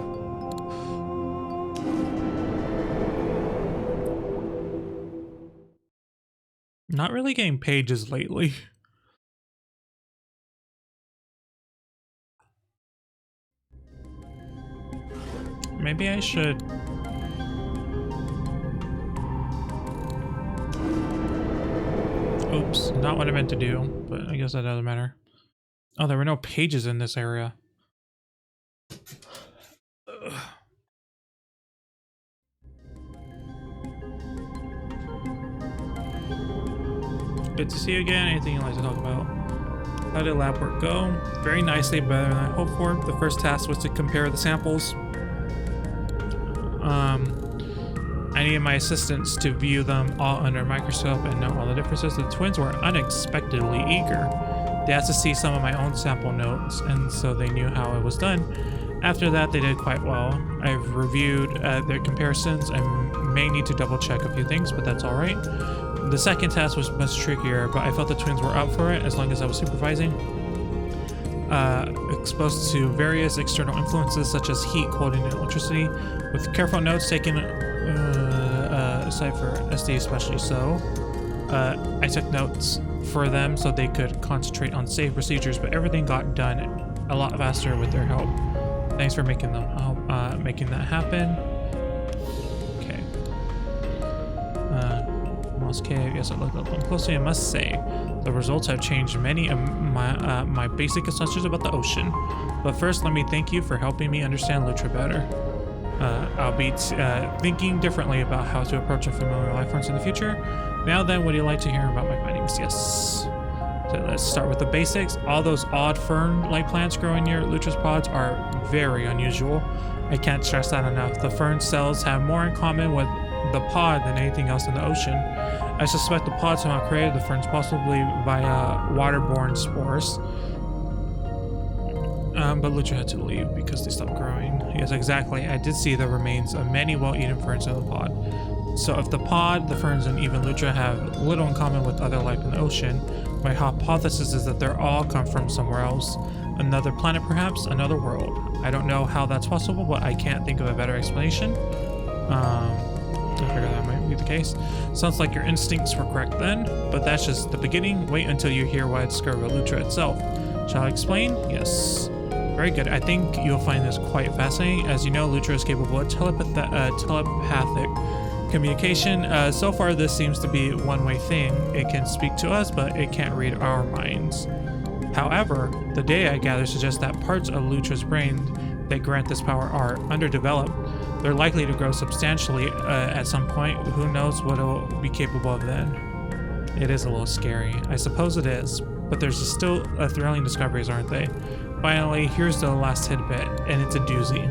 Not really getting pages lately. Maybe I should. Oops, not what I meant to do, but I guess that doesn't matter. Oh, there were no pages in this area. Ugh. Good to see you again. Anything you'd like to talk about? How did lab work go? Very nicely, better than I hoped for. The first task was to compare the samples. I needed my assistants to view them all under a microscope and note all the differences. The twins were unexpectedly eager. They asked to see some of my own sample notes, and so they knew how it was done. After that, they did quite well. I've reviewed their comparisons and may need to double check a few things, but that's alright. The second task was much trickier, but I felt the twins were up for it as long as I was supervising. Exposed to various external influences such as heat, cold, and electricity, with careful notes taken aside for SD especially so. I took notes for them so they could concentrate on safe procedures, but everything got done a lot faster with their help. Thanks for making that happen. Okay. Mosque Cavern. Yes, I looked up them closely. I must say, the results have changed many of my basic assumptions about the ocean. But first, let me thank you for helping me understand Lutra better. I'll be thinking differently about how to approach a familiar life forms in the future. Now then, would you like to hear about my findings? Yes. So let's start with the basics. All those odd fern-like plants growing near Lutra's pods are very unusual. I can't stress that enough. The fern cells have more in common with the pod than anything else in the ocean. I suspect the pod somehow created the ferns, possibly via waterborne spores. But Lutra had to leave because they stopped growing. Yes, exactly. I did see the remains of many well-eaten ferns in the pod. So if the pod, the ferns, and even Lutra have little in common with other life in the ocean, my hypothesis is that they're all come from somewhere else. Another planet perhaps, another world. I don't know how that's possible, but I can't think of a better explanation. I figure that might be the case. Sounds like your instincts were correct then, but that's just the beginning. Wait until you hear what I discovered about Lutra itself. Shall I explain? Yes. Very good. I think you'll find this quite fascinating. As you know, Lutra is capable of telepathic communication. So far, this seems to be a one-way thing. It can speak to us, but it can't read our minds. However, the data I gather suggests that parts of Lutra's brain that grant this power are underdeveloped. They're likely to grow substantially at some point. Who knows what it'll be capable of then? It is a little scary. I suppose it is, but there's still thrilling discoveries, aren't they? Finally, here's the last tidbit, and it's a doozy.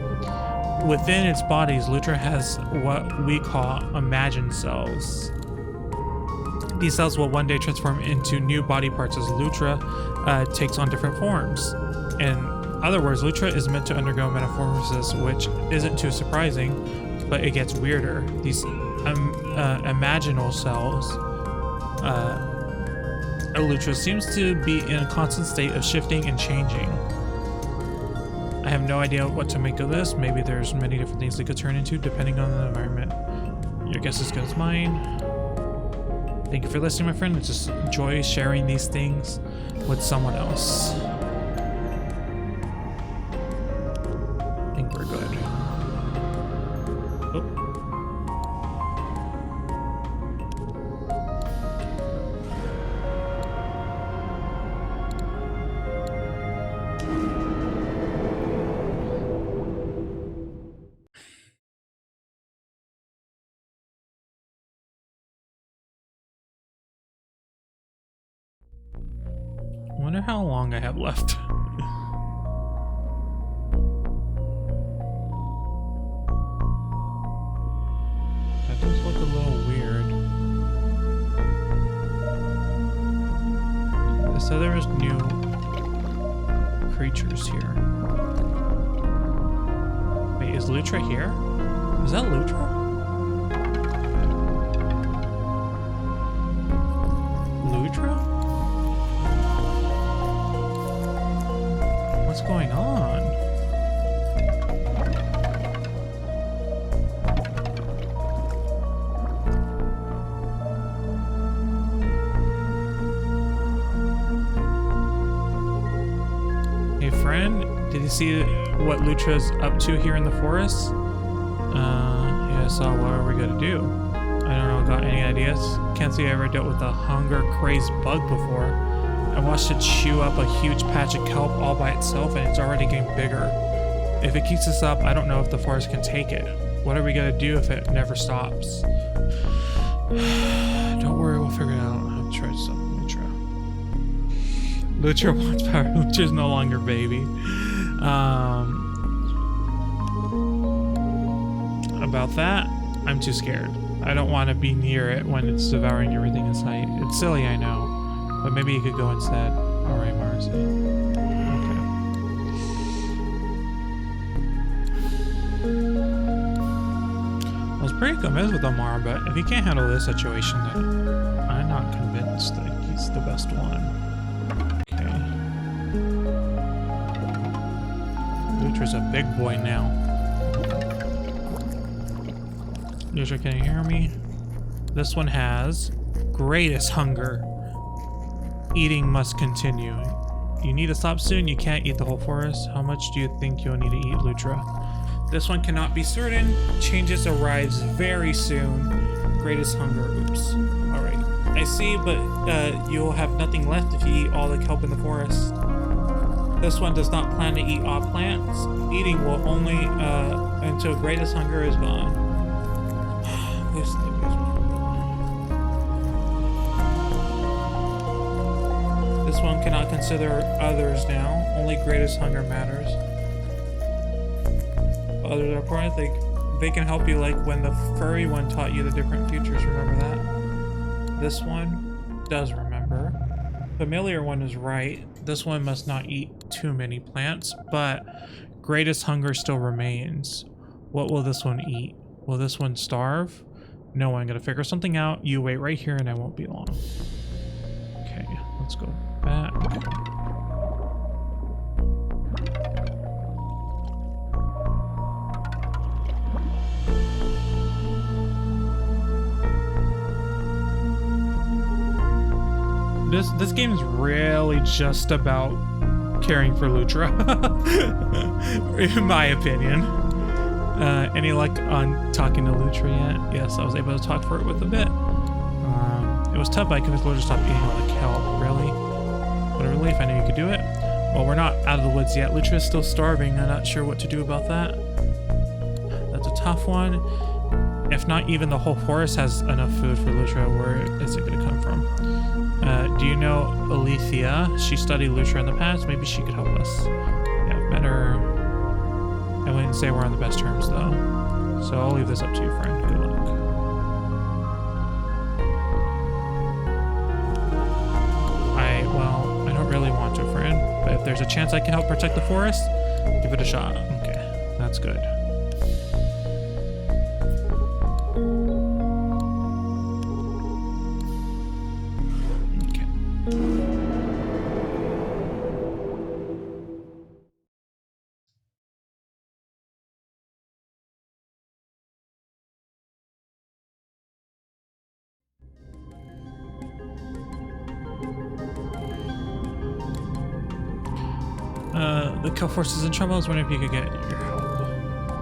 Within its bodies, Lutra has what we call imagined cells. These cells will one day transform into new body parts as Lutra takes on different forms. In other words, Lutra is meant to undergo metamorphosis, which isn't too surprising, but it gets weirder. These imaginal cells, Lutra seems to be in a constant state of shifting and changing. I have no idea what to make of this. Maybe there's many different things they could turn into depending on the environment. Your guess is as good as mine. Thank you for listening, my friend. I just enjoy sharing these things with someone else. I think we're good. Oh. I wonder how long I have left. That does look a little weird. So there's new creatures here. Wait, is Lutra here? Is that Lutra? Lutra? What's going on? Hey friend, did you see what Lutra's up to here in the forest? Yeah, so what are we gonna do? I don't know, got any ideas? Can't say I ever dealt with a hunger-crazed bug before. I watched it chew up a huge patch of kelp all by itself, and it's already getting bigger. If it keeps us up, I don't know if the forest can take it. What are we gonna do if it never stops? Don't worry, we'll figure it out. I'll try to stop Lutra. Lutra wants power. Lutra's no longer baby. About that, I'm too scared. I don't want to be near it when it's devouring everything in sight. It's silly, I know. But maybe you could go instead. Alright, Marcy. Okay. I was pretty convinced with Omar, but if he can't handle this situation, then I'm not convinced that he's the best one. Okay. Lutra's a big boy now. Lutra, can you hear me? This one has greatest hunger. Eating must continue. You need to stop soon. You can't eat the whole forest. How much do you think you'll need to eat, Lutra? This one cannot be certain. Changes arrives very soon. Greatest hunger. Oops. Alright. I see, but you'll have nothing left if you eat all the kelp in the forest. This one does not plan to eat all plants. Eating will only until greatest hunger is gone. This one cannot consider others now. Only greatest hunger matters. Others are important. They can help you, like when the furry one taught you the different futures. Remember that? This one does remember. Familiar one is right. This one must not eat too many plants, but greatest hunger still remains. What will this one eat? Will this one starve? No, I'm gonna figure something out. You wait right here and I won't be long. Okay, let's go back. This game is really just about caring for Lutra, in my opinion. Any luck on talking to Lutra yet? Yes, I was able to talk for it with a bit. It was tough, but I convinced Lutra to stop eating all the kelp. Really? What a relief, I knew you could do it. Well, we're not out of the woods yet. Lutra is still starving. I'm not sure what to do about that. That's a tough one. If not even the whole forest has enough food for Lutra, where is it going to come from? Do you know Alethea? She studied Lutra in the past. Maybe she could help us. Yeah, I've met her. I wouldn't say we're on the best terms, though. So I'll leave this up to you, friend. Good luck. Well, I don't really want to, friend. But if there's a chance I can help protect the forest, give it a shot. Okay, that's good. The kelp force is in trouble. I was wondering if you could get your help.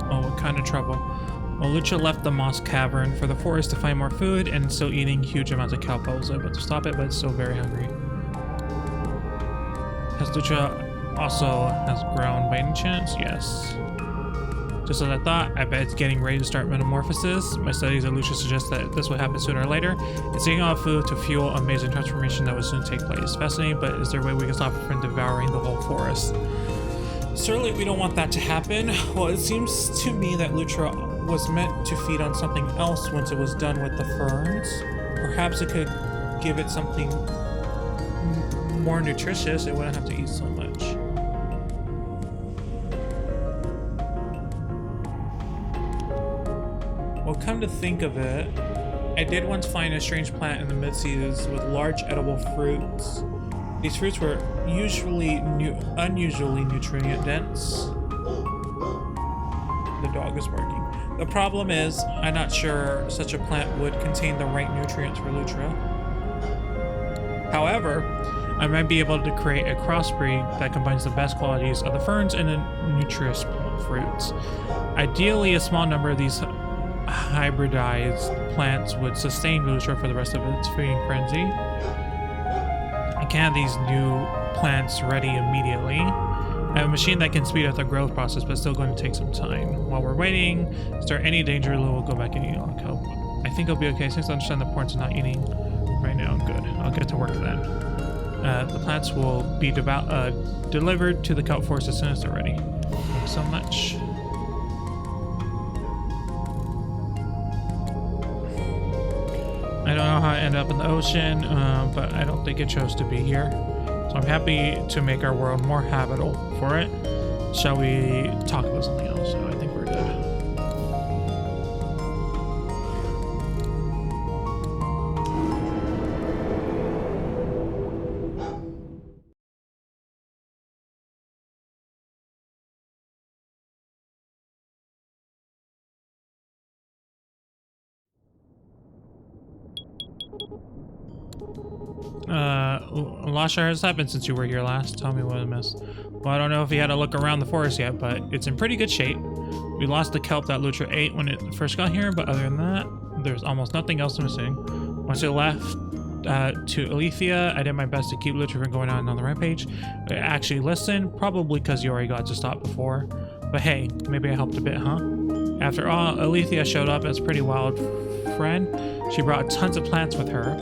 Oh, what kind of trouble? Well, Lucha left the Mosque Cavern for the forest to find more food and still eating huge amounts of kelp. I was able to stop it, but it's still very hungry. Has Lucha also has grown by any chance? Yes. Just as I thought, I bet it's getting ready to start metamorphosis. My studies of Lucha suggest that this will happen sooner or later. It's eating all food to fuel amazing transformation that will soon take place. Fascinating, but is there a way we can stop it from devouring the whole forest? Certainly we don't want that to happen. Well, it seems to me that Lutra was meant to feed on something else once it was done with the ferns. Perhaps it could give it something more nutritious. It wouldn't have to eat so much. Well, come to think of it, I did once find a strange plant in the mid-seas with large edible fruits. These fruits were unusually nutrient dense. The dog is barking. The problem is, I'm not sure such a plant would contain the right nutrients for Lutra. However, I might be able to create a crossbreed that combines the best qualities of the ferns and the nutritious fruits. Ideally, a small number of these hybridized plants would sustain Lutra for the rest of its feeding frenzy. I can have these new plants ready immediately. I have a machine that can speed up the growth process, but it's still going to take some time. While we're waiting, is there any danger Lou will go back and eat all the kelp? I think it'll be okay since I understand the importance of not eating right now. Good. I'll get to work then. The plants will be delivered to the kelp forest as soon as they're ready. Thanks so much. I don't know how I ended up in the ocean, but I don't think it chose to be here. So I'm happy to make our world more habitable for it. Shall we talk about something else? So I think we're good. A lot sure has happened since you were here last. Tell me what I missed. Well, I don't know if you had a look around the forest yet, but it's in pretty good shape. We lost the kelp that Lutra ate when it first got here, but other than that, there's almost nothing else missing. Once it left, To Alethea, I did my best to keep Lucha from going on the rampage. Actually, listen, probably because you already got to stop before. But hey, maybe I helped a bit, huh? After all, Alethea showed up as a pretty wild friend. She brought tons of plants with her,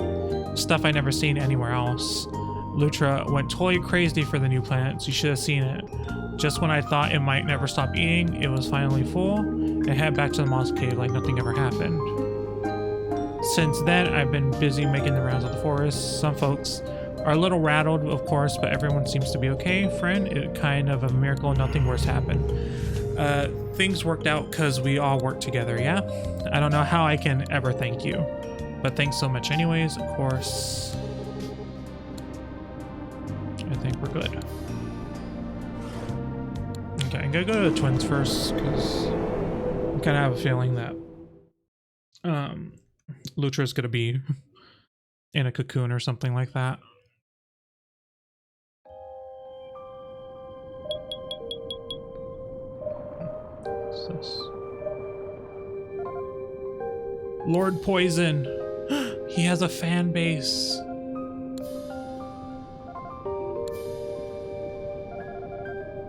stuff I never seen anywhere else. Lutra went totally crazy for the new plants. You should have seen it. Just when I thought it might never stop eating, it was finally full, and head back to the Mosque Cave like nothing ever happened. Since then, I've been busy making the rounds of the forest. Some folks are a little rattled, of course, but everyone seems to be okay. Friend, it kind of a miracle nothing worse happened. Things worked out because we all worked together, yeah? I don't know how I can ever thank you, but thanks so much anyways, of course. I think we're good. Okay, I'm gonna go to the twins first, because I kind of have a feeling that Lutra's gonna be in a cocoon or something like that. What's this? Lord Poison. He has a fan base.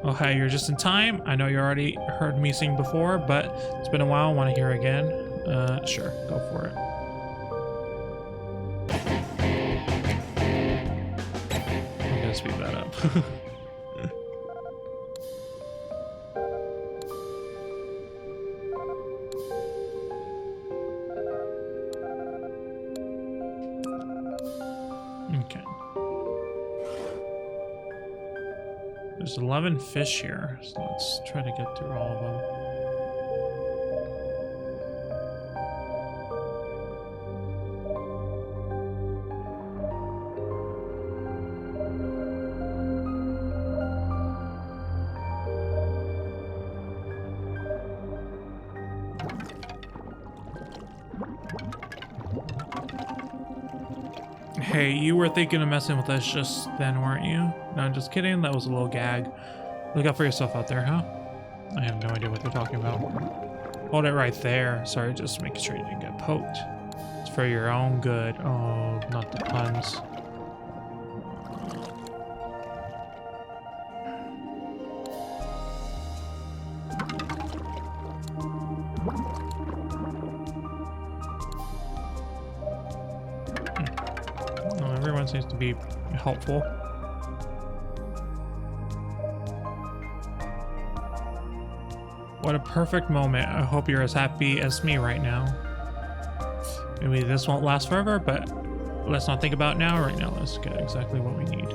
Oh, hey, you're just in time. I know you already heard me sing before, but it's been a while. Want to hear again? Sure, go for it. I'm gonna speed that up. Okay. There's 11 fish here, so let's try to get through all of them. Hey, you were thinking of messing with us just then, weren't you? No, I'm just kidding. That was a little gag. Look out for yourself out there, huh? I have no idea what they're talking about. Hold it right there. Sorry, just making sure you didn't get poked. It's for your own good. Oh, not the puns. Everyone seems to be helpful. What a perfect moment. I hope you're as happy as me right now. Maybe this won't last forever, but let's not think about it now. Right now, let's get exactly what we need.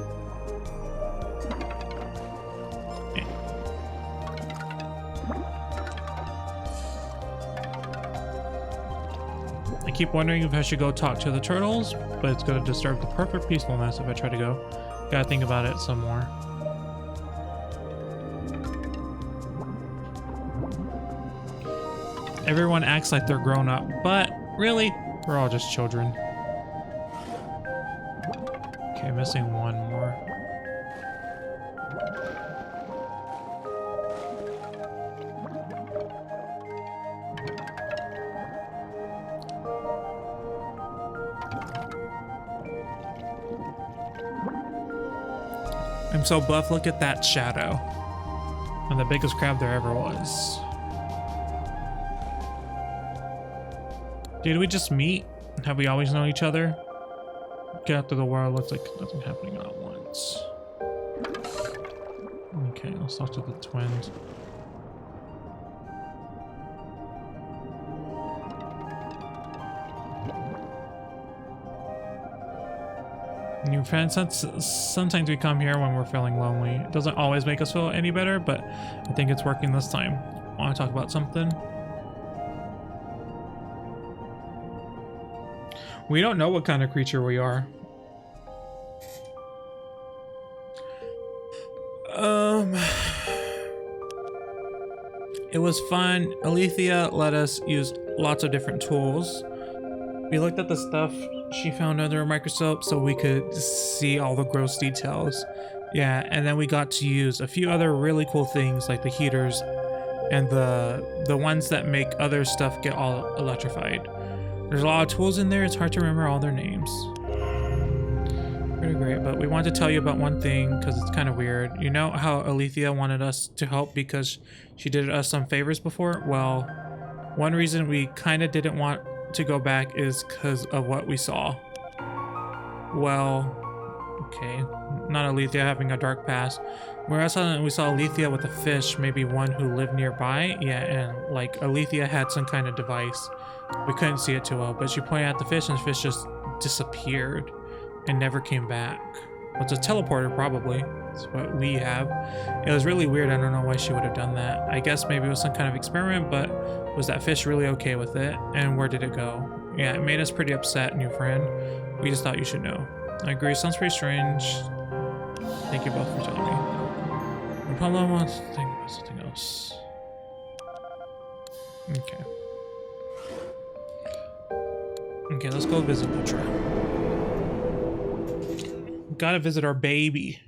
I keep wondering if I should go talk to the turtles, but it's going to disturb the perfect peacefulness if I try to go. Gotta think about it some more. Everyone acts like they're grown up, but really, we're all just children. Okay, missing one more. I'm so buff, look at that shadow. I'm the biggest crab there ever was. Did we just meet? Have we always known each other? Get out to the world, looks like nothing happening all at once. Okay, let's talk to the twins. New friends, sometimes we come here when we're feeling lonely. It doesn't always make us feel any better, but I think it's working this time. Want to talk about something? We don't know what kind of creature we are. It was fun. Alethea let us use lots of different tools. We looked at the stuff she found under a microscope so we could see all the gross details. Yeah, and then we got to use a few other really cool things like the heaters and the ones that make other stuff get all electrified. There's a lot of tools in there, it's hard to remember all their names. pretty great, but we want to tell you about one thing because it's kind of weird. You know how Alethea wanted us to help because she did us some favors before? Well, one reason we kind of didn't want to go back is because of what we saw. Well, okay, not Alethea having a dark past. We saw Alethea with a fish, maybe one who lived nearby. Yeah, and like Alethea had some kind of device. We couldn't see it too well, but she pointed at the fish and the fish just disappeared and never came back. Well, it's a teleporter, probably. That's what we have. It was really weird. I don't know why she would have done that. I guess maybe it was some kind of experiment, but was that fish really okay with it? And where did it go? Yeah, it made us pretty upset, new friend. We just thought you should know. I agree, sounds pretty strange. Thank you both for telling me. The problem wants to think about something else. Okay. Okay, let's go visit Lutra. Gotta visit our baby.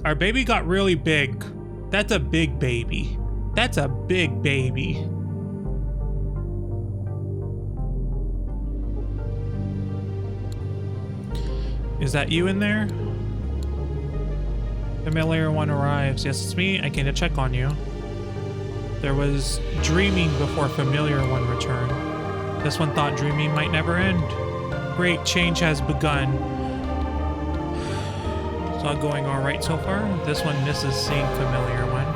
Our baby got really big. That's a big baby. That's a big baby. Is that you in there? Familiar one arrives. Yes, it's me. I came to check on you. There was dreaming before familiar one returned. This one thought dreaming might never end. Great change has begun. It's all going all right so far. This one misses seeing familiar one.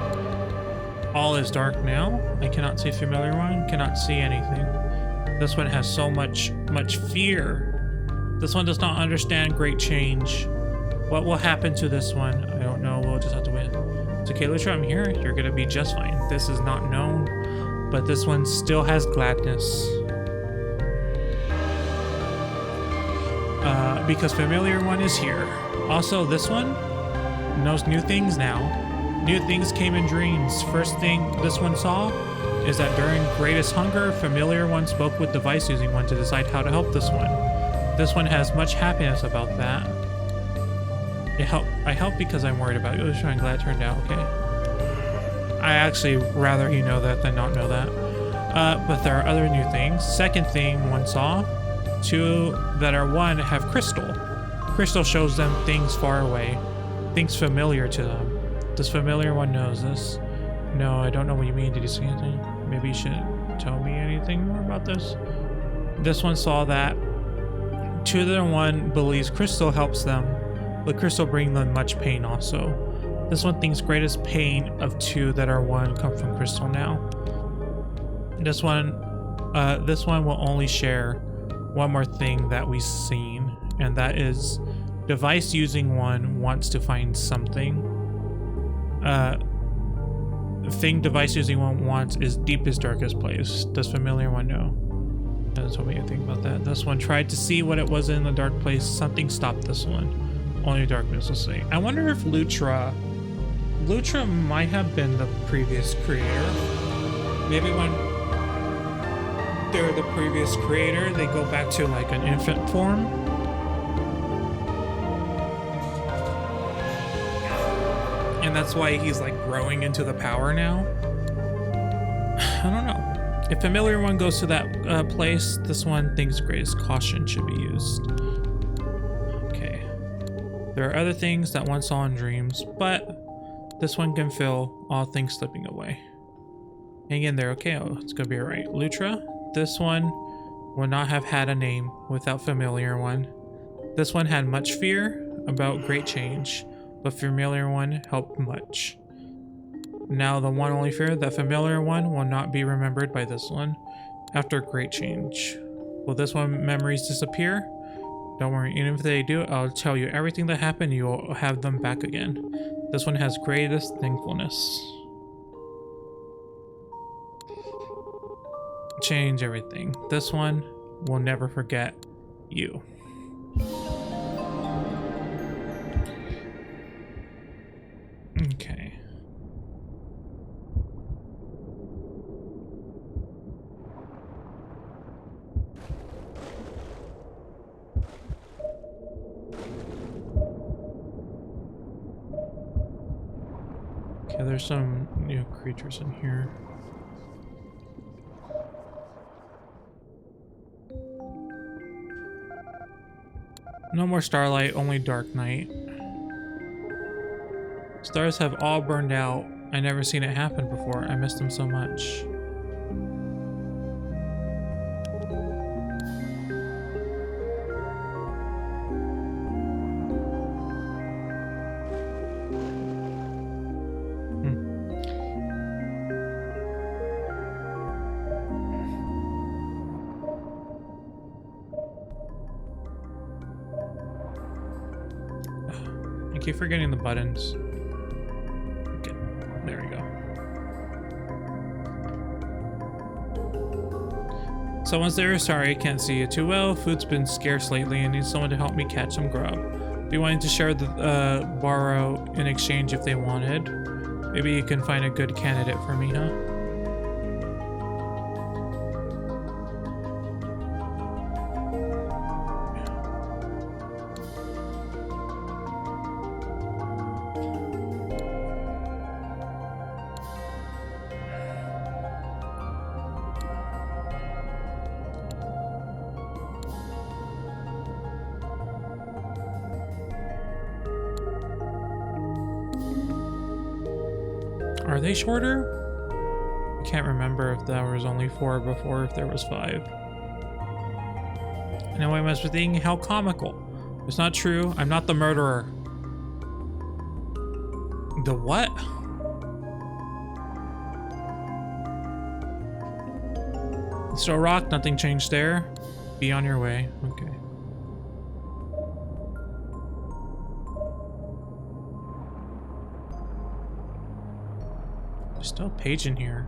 All is dark now. I cannot see familiar one. Cannot see anything. This one has so much fear. This one does not understand great change. What will happen to this one? I don't know. We'll just have to wait. It's okay, Lutra, I'm here. You're gonna be just fine. This is not known, but this one still has gladness. Because familiar one is here. Also, this one knows new things now. New things came in dreams. First thing this one saw is that during greatest hunger, familiar one spoke with device using one to decide how to help this one. This one has much happiness about that. I help because I'm worried about you. I'm glad it turned out okay. I actually rather you know that than not know that. But there are other new things. Second thing one saw, two that are one have crystal. Crystal shows them things far away, things familiar to them. This familiar one knows this. No, I don't know what you mean. Did you see anything? Maybe you shouldn't tell me anything more about this. This one saw that. Two that are one believes crystal helps them, but crystal brings them much pain also. This one thinks greatest pain of two that are one come from crystal now. This one will only share one more thing that we've seen, and that is device using one wants to find something. Thing device using one wants is deepest darkest place. Does familiar one know? That's what we think about that. This one tried to see what it was in the dark place. Something stopped this one. Only darkness will see. I wonder if Lutra might have been the previous creator. Maybe when they're the previous creator, they go back to like an infant form. And that's why he's like growing into the power now. I don't know. If familiar one goes to that place, this one thinks greatest caution should be used. Okay. There are other things that one saw in dreams, but this one can feel all things slipping away. Hang in there, okay? Oh, it's gonna be alright. Lutra, this one would not have had a name without familiar one. This one had much fear about great change, but familiar one helped much. Now the one only fear that familiar one will not be remembered by this one after great change. Will this one memories disappear? Don't worry, even if they do, I'll tell you everything that happened, you will have them back again. This one has greatest thankfulness. Change everything. This one will never forget you. Okay. Okay, there's some new creatures in here. No more starlight, only dark night. Stars have all burned out. I never seen it happen before. I miss them so much. I keep forgetting the buttons. Okay, there we go. Someone's there, sorry, can't see you too well. Food's been scarce lately and need someone to help me catch some grub. Be wanting to share the borrow in exchange if they wanted. Maybe you can find a good candidate for me, huh? Are they shorter? I can't remember if there was only 4 before, if there was 5. I know I must be thinking, how comical. It's not true. I'm not the murderer. The what? So rock, nothing changed there. Be on your way. Okay. There's still a page in here.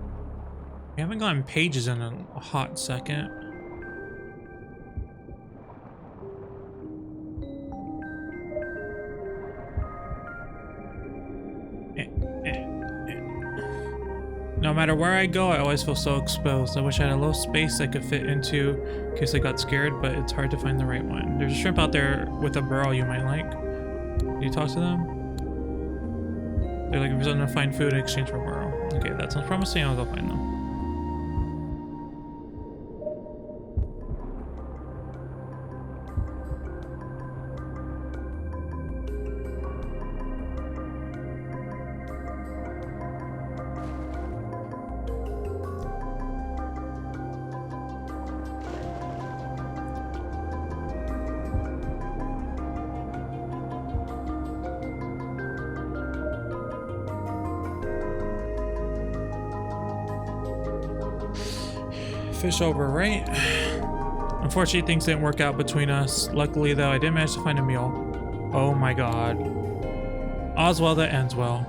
We haven't gotten pages in a hot second. No matter where I go, I always feel so exposed. I wish I had a little space I could fit into in case I got scared, but it's hard to find the right one. There's a shrimp out there with a burrow you might like. Can you talk to them? They're looking for something to find food in exchange for a burrow. Okay, that sounds promising. I'll go find them. Fish over, right? Unfortunately, things didn't work out between us. Luckily, though, I did manage to find a meal. Oh my god. All's well that ends well.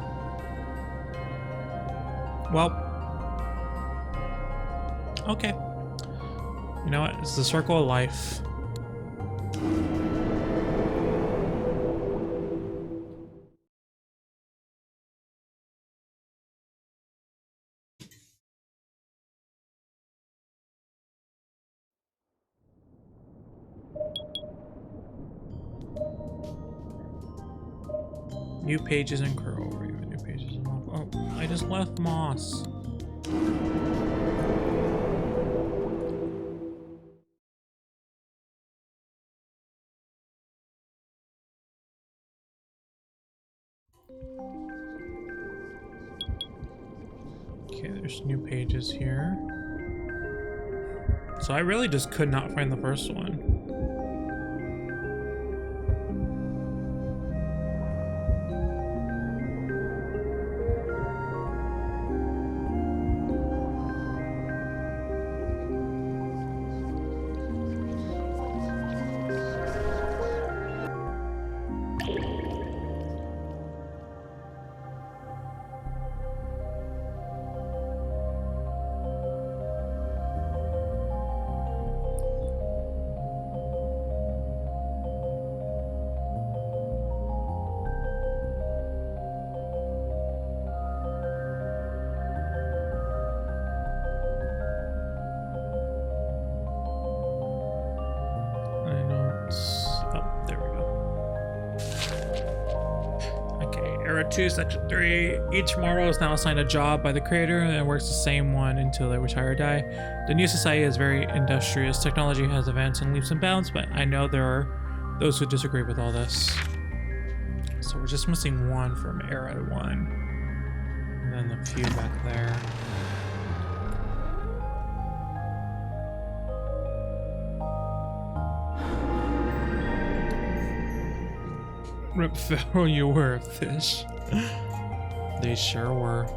Well. Okay. You know what? It's the circle of life. New pages in Coral Reef. New pages in Mosque. Oh, I just left Moss. Okay, there's new pages here. So I really just could not find the first one. Part 2, Section 3. Each mortal is now assigned a job by the creator and works the same one until they retire or die. The new society is very industrious. Technology has advanced in leaps and bounds, but I know there are those who disagree with all this. So we're just missing one from Era 1. And then a few back there. Rip Pharaoh, you were a fish. They sure were.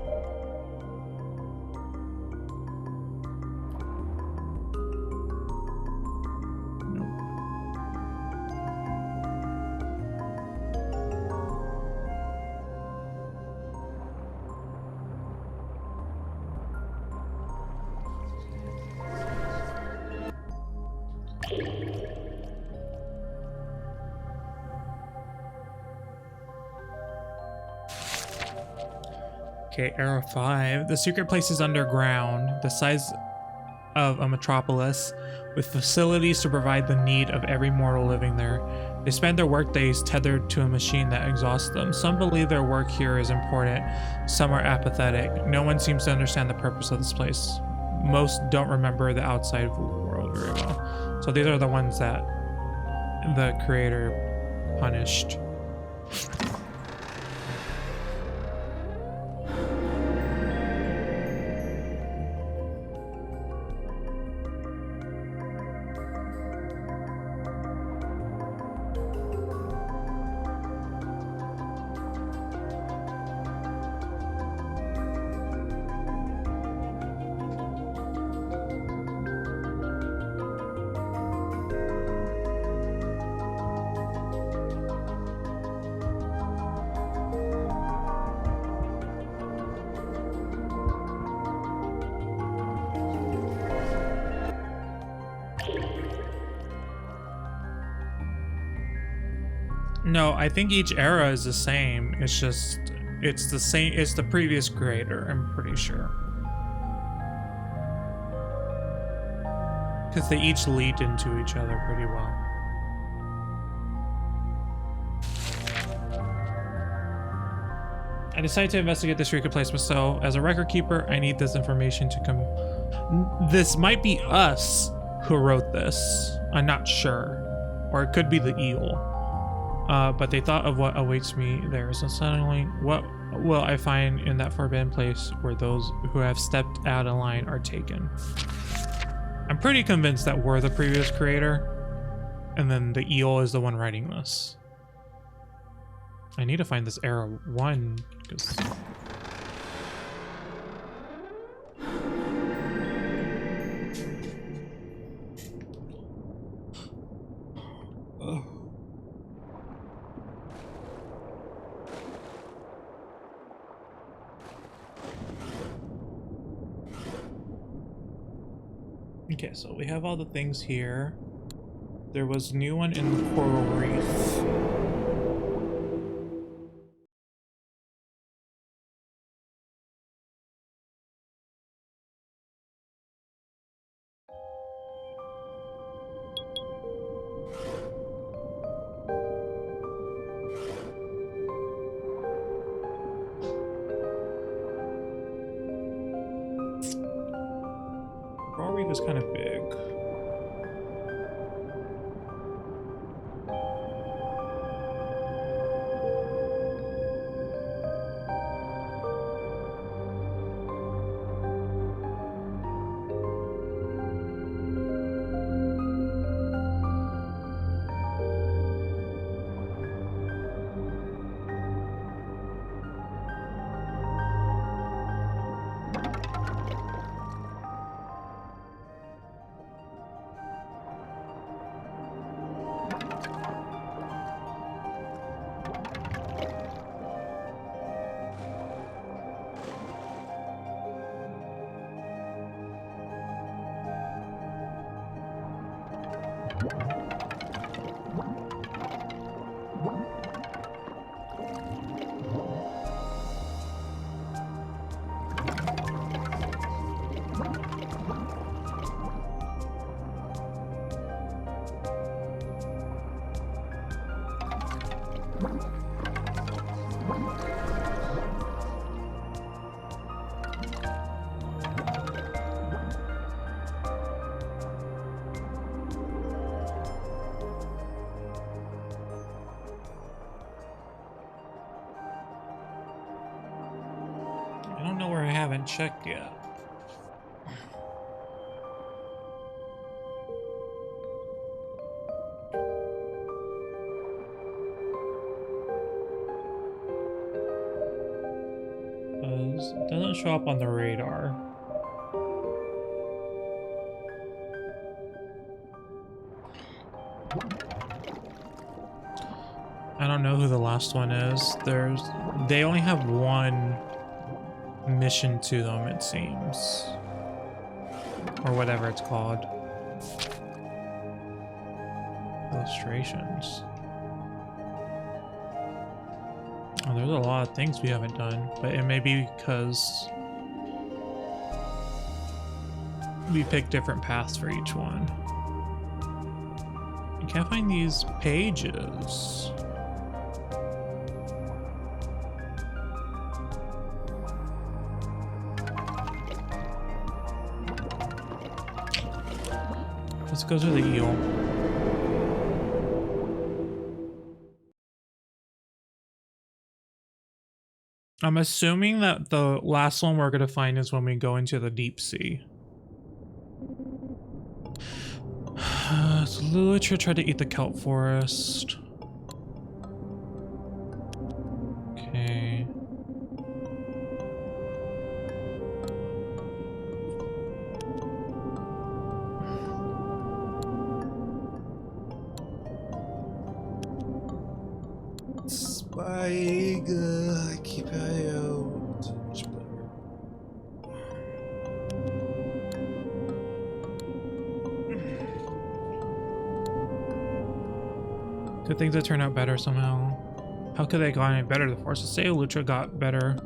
Okay, Era 5. The secret place is underground, the size of a metropolis, with facilities to provide the need of every mortal living there. They spend their workdays tethered to a machine that exhausts them. Some believe their work here is important, some are apathetic. No one seems to understand the purpose of this place. Most don't remember the outside world very well. So these are the ones that the creator punished. No, I think each era is the same. It's just, it's the same, it's the previous creator, I'm pretty sure. Because they each lead into each other pretty well. I decided to investigate this secret place myself. As a record keeper, I need this information to come. This might be us who wrote this. I'm not sure. Or it could be the eel. But they thought of what awaits me there. So suddenly, what will I find in that forbidden place where those who have stepped out of line are taken? I'm pretty convinced that we're the previous creator, and then the eel is the one writing this. I need to find this Era 1, because... Okay, so we have all the things here. There was a new one in the Coral Reef. Coral Reef is kind of big. know where I haven't checked yet. It doesn't show up on the radar. I don't know who the last one is. They only have one mission to them, it seems. Or whatever it's called. Illustrations. Oh, there's a lot of things we haven't done, but it may be because we picked different paths for each one. I can't find these pages. Let's go to the eel. I'm assuming that the last one we're going to find is when we go into the deep sea. So Lulutra tried to eat the kelp forest. Okay. Spike, keep eye out. Much better. Good things that turn out better somehow. How could they have gone any better? The forces say Lucha got better.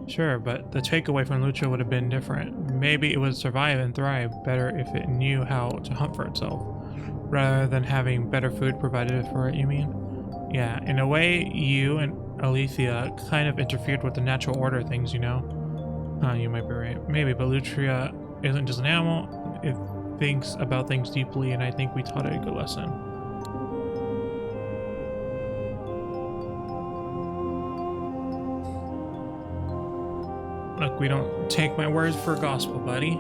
Sure, but the takeaway from Lucha would have been different. Maybe it would survive and thrive better if it knew how to hunt for itself, rather than having better food provided for it, you mean? Yeah, in a way, you and Alethea kind of interfered with the natural order of things, you know? You might be right. Maybe, but Lutria isn't just an animal. It thinks about things deeply, and I think we taught it a good lesson. Look, we don't take my words for gospel, buddy.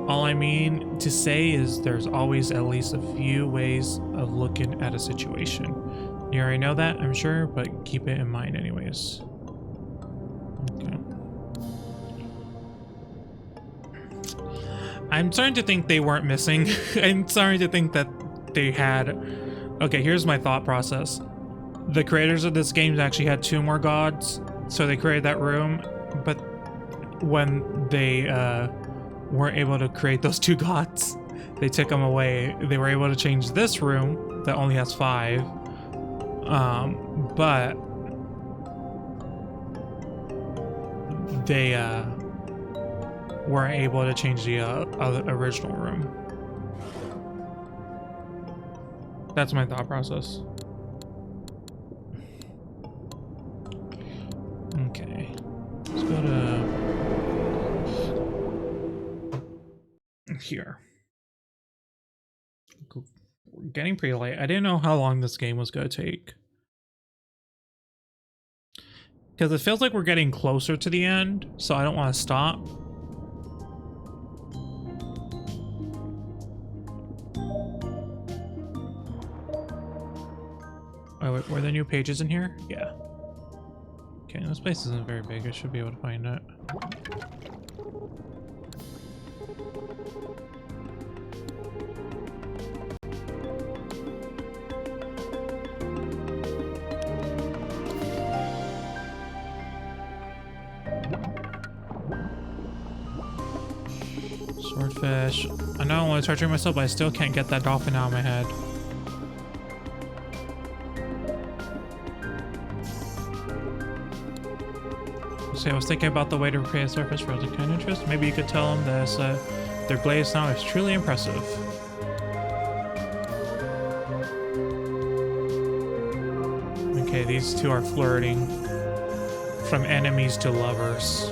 All I mean to say is there's always at least a few ways of looking at a situation. You already know that, I'm sure, but keep it in mind anyways. Okay. I'm starting to think they weren't missing. I'm starting to think that they had... Okay, here's my thought process. The creators of this game actually had 2 more gods, so they created that room, but when they weren't able to create those 2 gods, they took them away. They were able to change this room that only has 5. But they weren't able to change the original room. That's my thought process. Okay, let's go to here. We're getting pretty late. I didn't know how long this game was going to take. Because it feels like we're getting closer to the end, so I don't want to stop. Oh, wait, were there new pages in here? Yeah. Okay, this place isn't very big. I should be able to find it. Swordfish. I know I want to torture myself, but I still can't get that dolphin out of my head. See, I was thinking about the way to repay a surface for the kind of interest. Maybe you could tell them this. Their blade sound is truly impressive. Okay, these 2 are flirting. From enemies to lovers.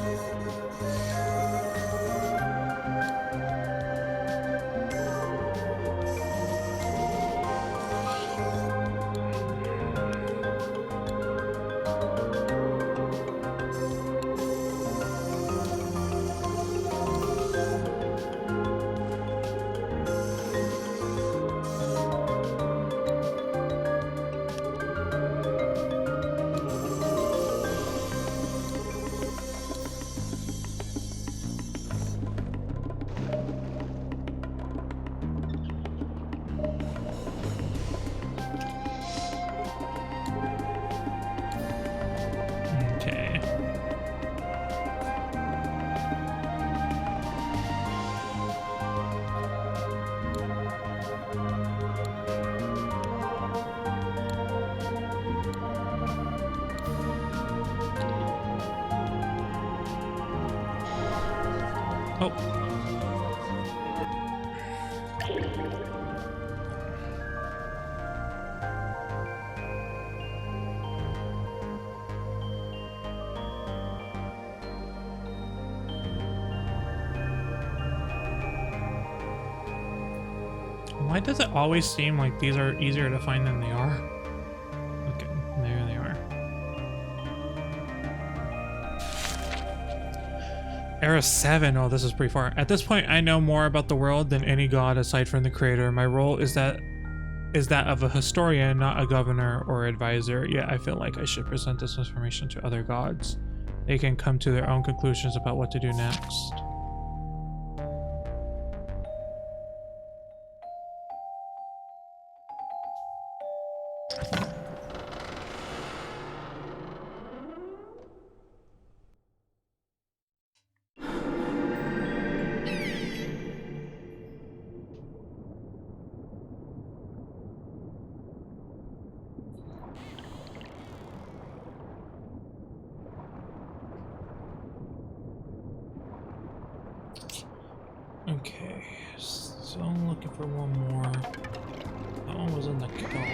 Oh. Why does it always seem like these are easier to find than they are? Okay, there they are. Era 7. Oh, this is pretty far. At this point, I know more about the world than any god aside from the creator. My role is that of a historian, not a governor or advisor. Yet I feel like I should present this information to other gods. They can come to their own conclusions about what to do next. Okay, so I'm looking for one more. That one was in the kelp.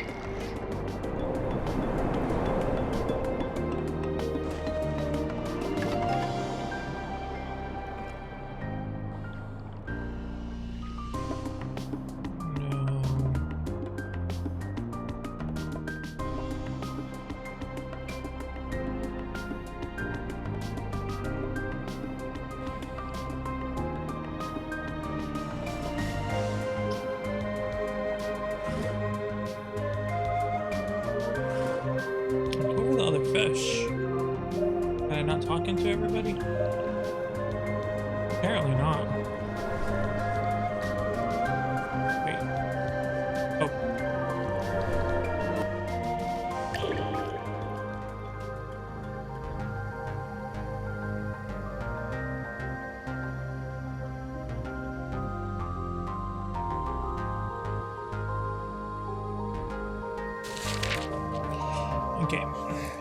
Fish. Am I not talking to everybody? Apparently not. Wait. Oh. Okay.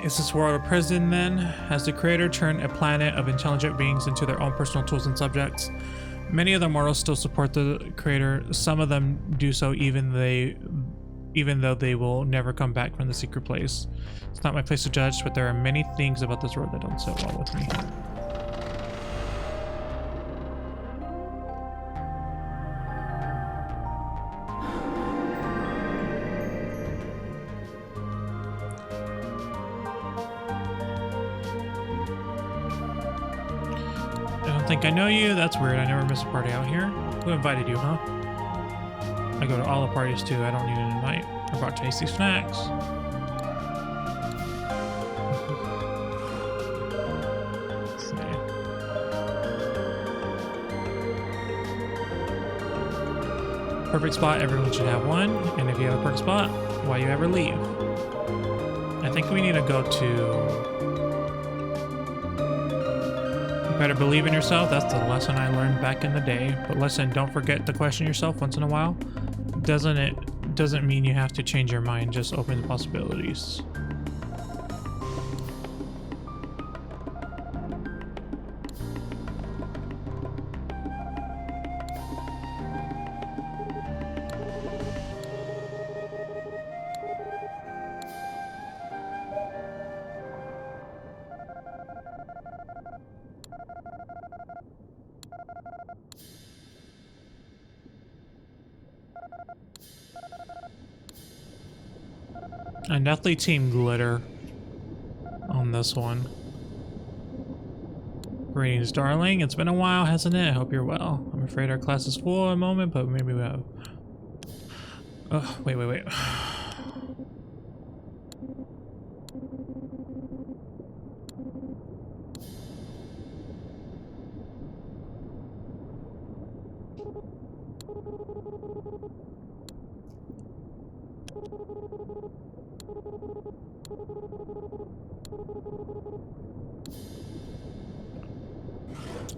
Is this world a prison then? Has the creator turned a planet of intelligent beings into their own personal tools and subjects? Many of the mortals still support the creator. Some of them do so even though they will never come back from the secret place. It's not my place to judge, but there are many things about this world that don't sit well with me. Think I know you? That's weird. I never miss a party out here. Who invited you, huh? I go to all the parties too. I don't need an invite. I brought tasty snacks. Perfect spot. Everyone should have one. And if you have a perfect spot, why you ever leave? I think we need to go to... Better believe in yourself. That's the lesson I learned back in the day. But listen, don't forget to question yourself once in a while. Doesn't mean you have to change your mind. Just open the possibilities. I definitely team glitter on this one. Greetings, darling. It's been a while, hasn't it? I hope you're well. I'm afraid our class is full at the moment, but maybe we have... Oh, wait.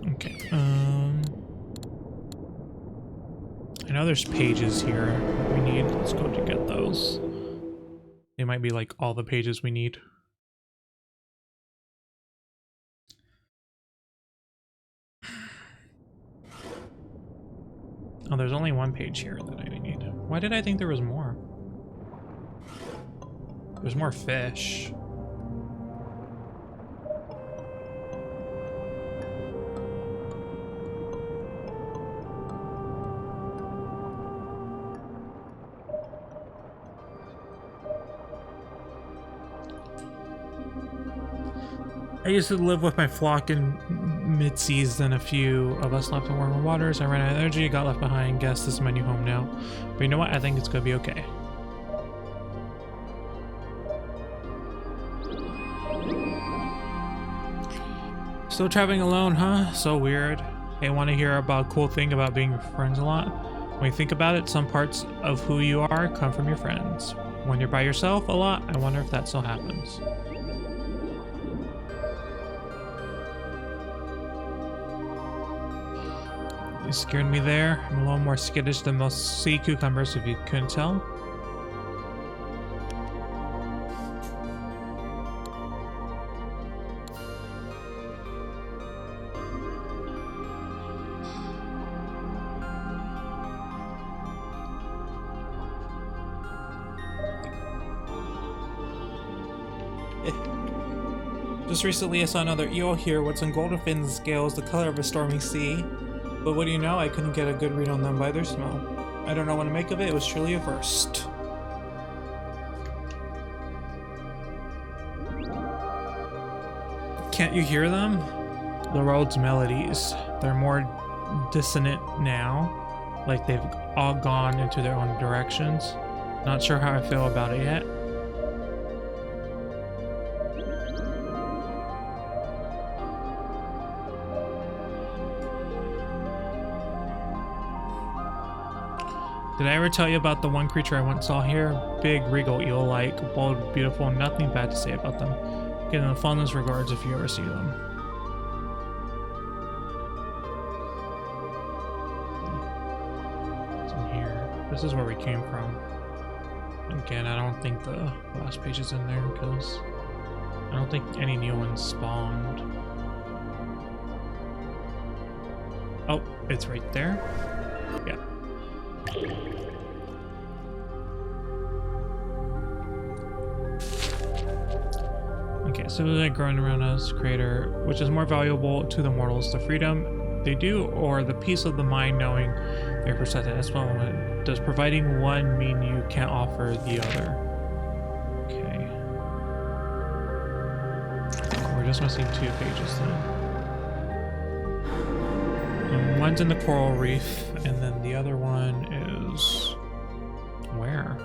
Okay, I know there's pages here we need. Let's go to get those. They might be like all the pages we need. Oh, there's only one page here that I need. Why did I think there was more? There's more fish. I used to live with my flock in mid-seas, then a few of us left in warmer waters. I ran out of energy, got left behind. Guess this is my new home now. But you know what? I think it's gonna be okay. Still traveling alone, huh? So weird. Hey, want to hear about a cool thing about being friends a lot? When you think about it, some parts of who you are come from your friends. When you're by yourself a lot, I wonder if that still happens. You scared me there. I'm a little more skittish than most sea cucumbers, if you couldn't tell. Just recently I saw another eel here with some golden fins and scales, the color of a stormy sea. But what do you know, I couldn't get a good read on them by their smell. I don't know what to make of it, it was truly a first. Can't you hear them? The road's melodies. They're more dissonant now, like they've all gone into their own directions. Not sure how I feel about it yet. Did I ever tell you about the one creature I once saw here? Big, regal eel-like, bold, beautiful, nothing bad to say about them. Give them the fondest regards if you ever see them. It's in here. This is where we came from. Again, I don't think the last page is in there because I don't think any new ones spawned. Oh, it's right there. Yeah. Okay, so they're growing around us, creator, which is more valuable to the mortals, the freedom they do, or the peace of the mind knowing they're protected as well. Does providing one mean you can't offer the other? Okay. We're just missing 2 pages then. One's in the Coral Reef, and then the other one is... where?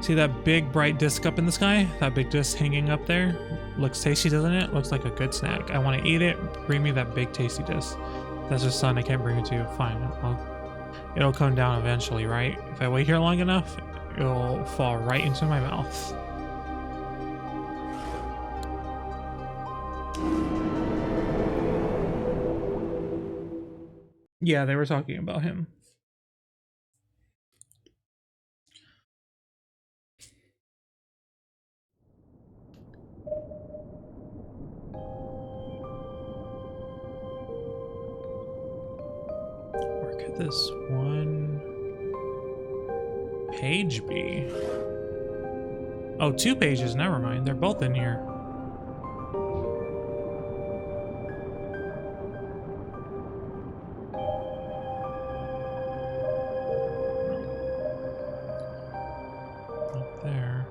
See that big bright disc up in the sky? That big disc hanging up there? Looks tasty, doesn't it? Looks like a good snack. I want to eat it. Bring me that big tasty disc. That's just sun. I can't bring it to you. Fine. It'll come down eventually, right? If I wait here long enough, it'll fall right into my mouth. Yeah, they were talking about him. Where could this one page be? Oh, 2 pages. Never mind. They're both in here. Up there.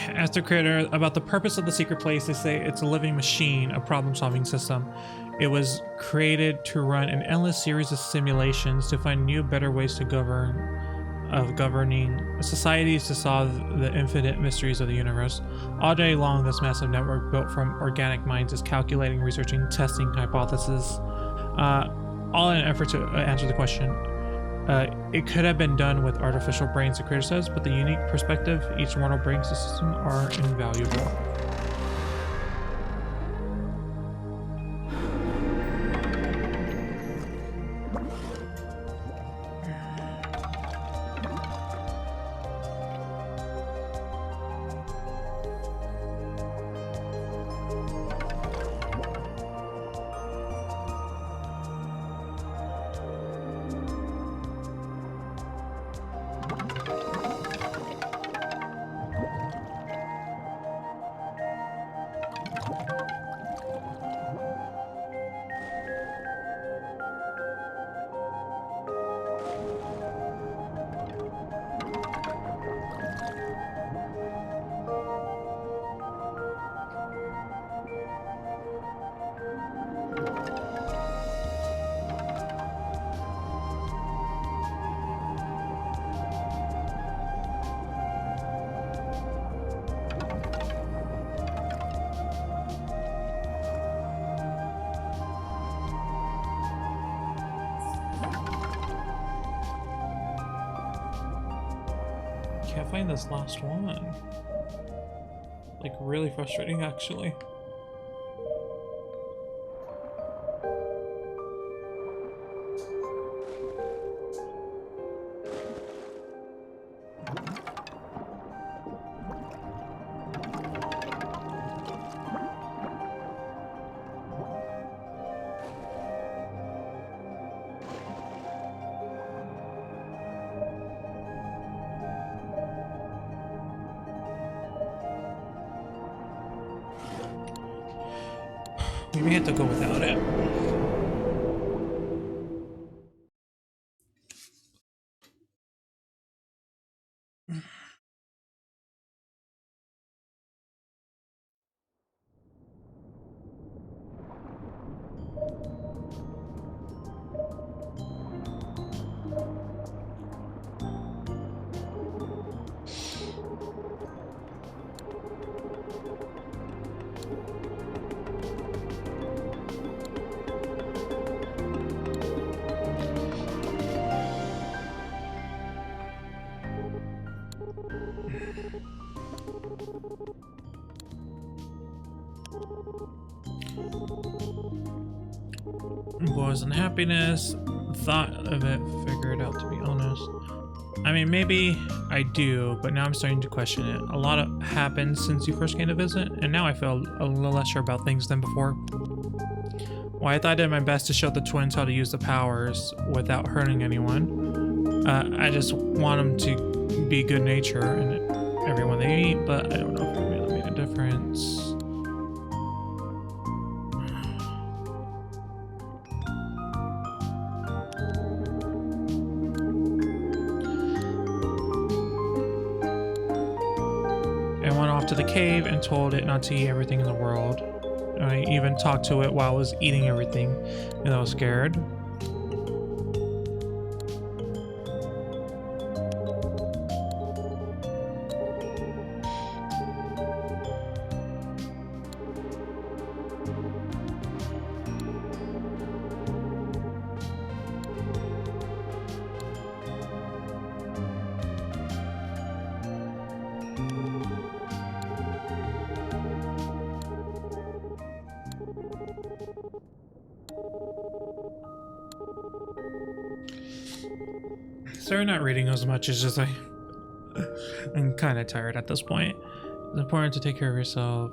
Ask the creator about the purpose of the secret place. They say it's a living machine, a problem-solving system. It was created to run an endless series of simulations to find new, better ways to governing societies, to solve the infinite mysteries of the universe. All day long, this massive network built from organic minds is calculating, researching, testing hypotheses, all in an effort to answer the question. It could have been done with artificial brains, the creator says, but the unique perspective each mortal brings to the system are invaluable. Can't find this last one. Like, really frustrating, actually. We may have to go without it. Boys and happiness. Thought of it, figured out, to be honest. I mean, maybe I do, but now I'm starting to question it. A lot of happened since you first came to visit, and now I feel a little less sure about things than before. Well, I thought I did my best to show the twins how to use the powers without hurting anyone. I just want them to be good nature and everyone they meet, but I don't know if it really made a difference. To the cave and told it not to eat everything in the world. I even talked to it while I was eating everything, and I was scared. Sorry, not reading as much. It's just I'm kind of tired at this point. It's important to take care of yourself.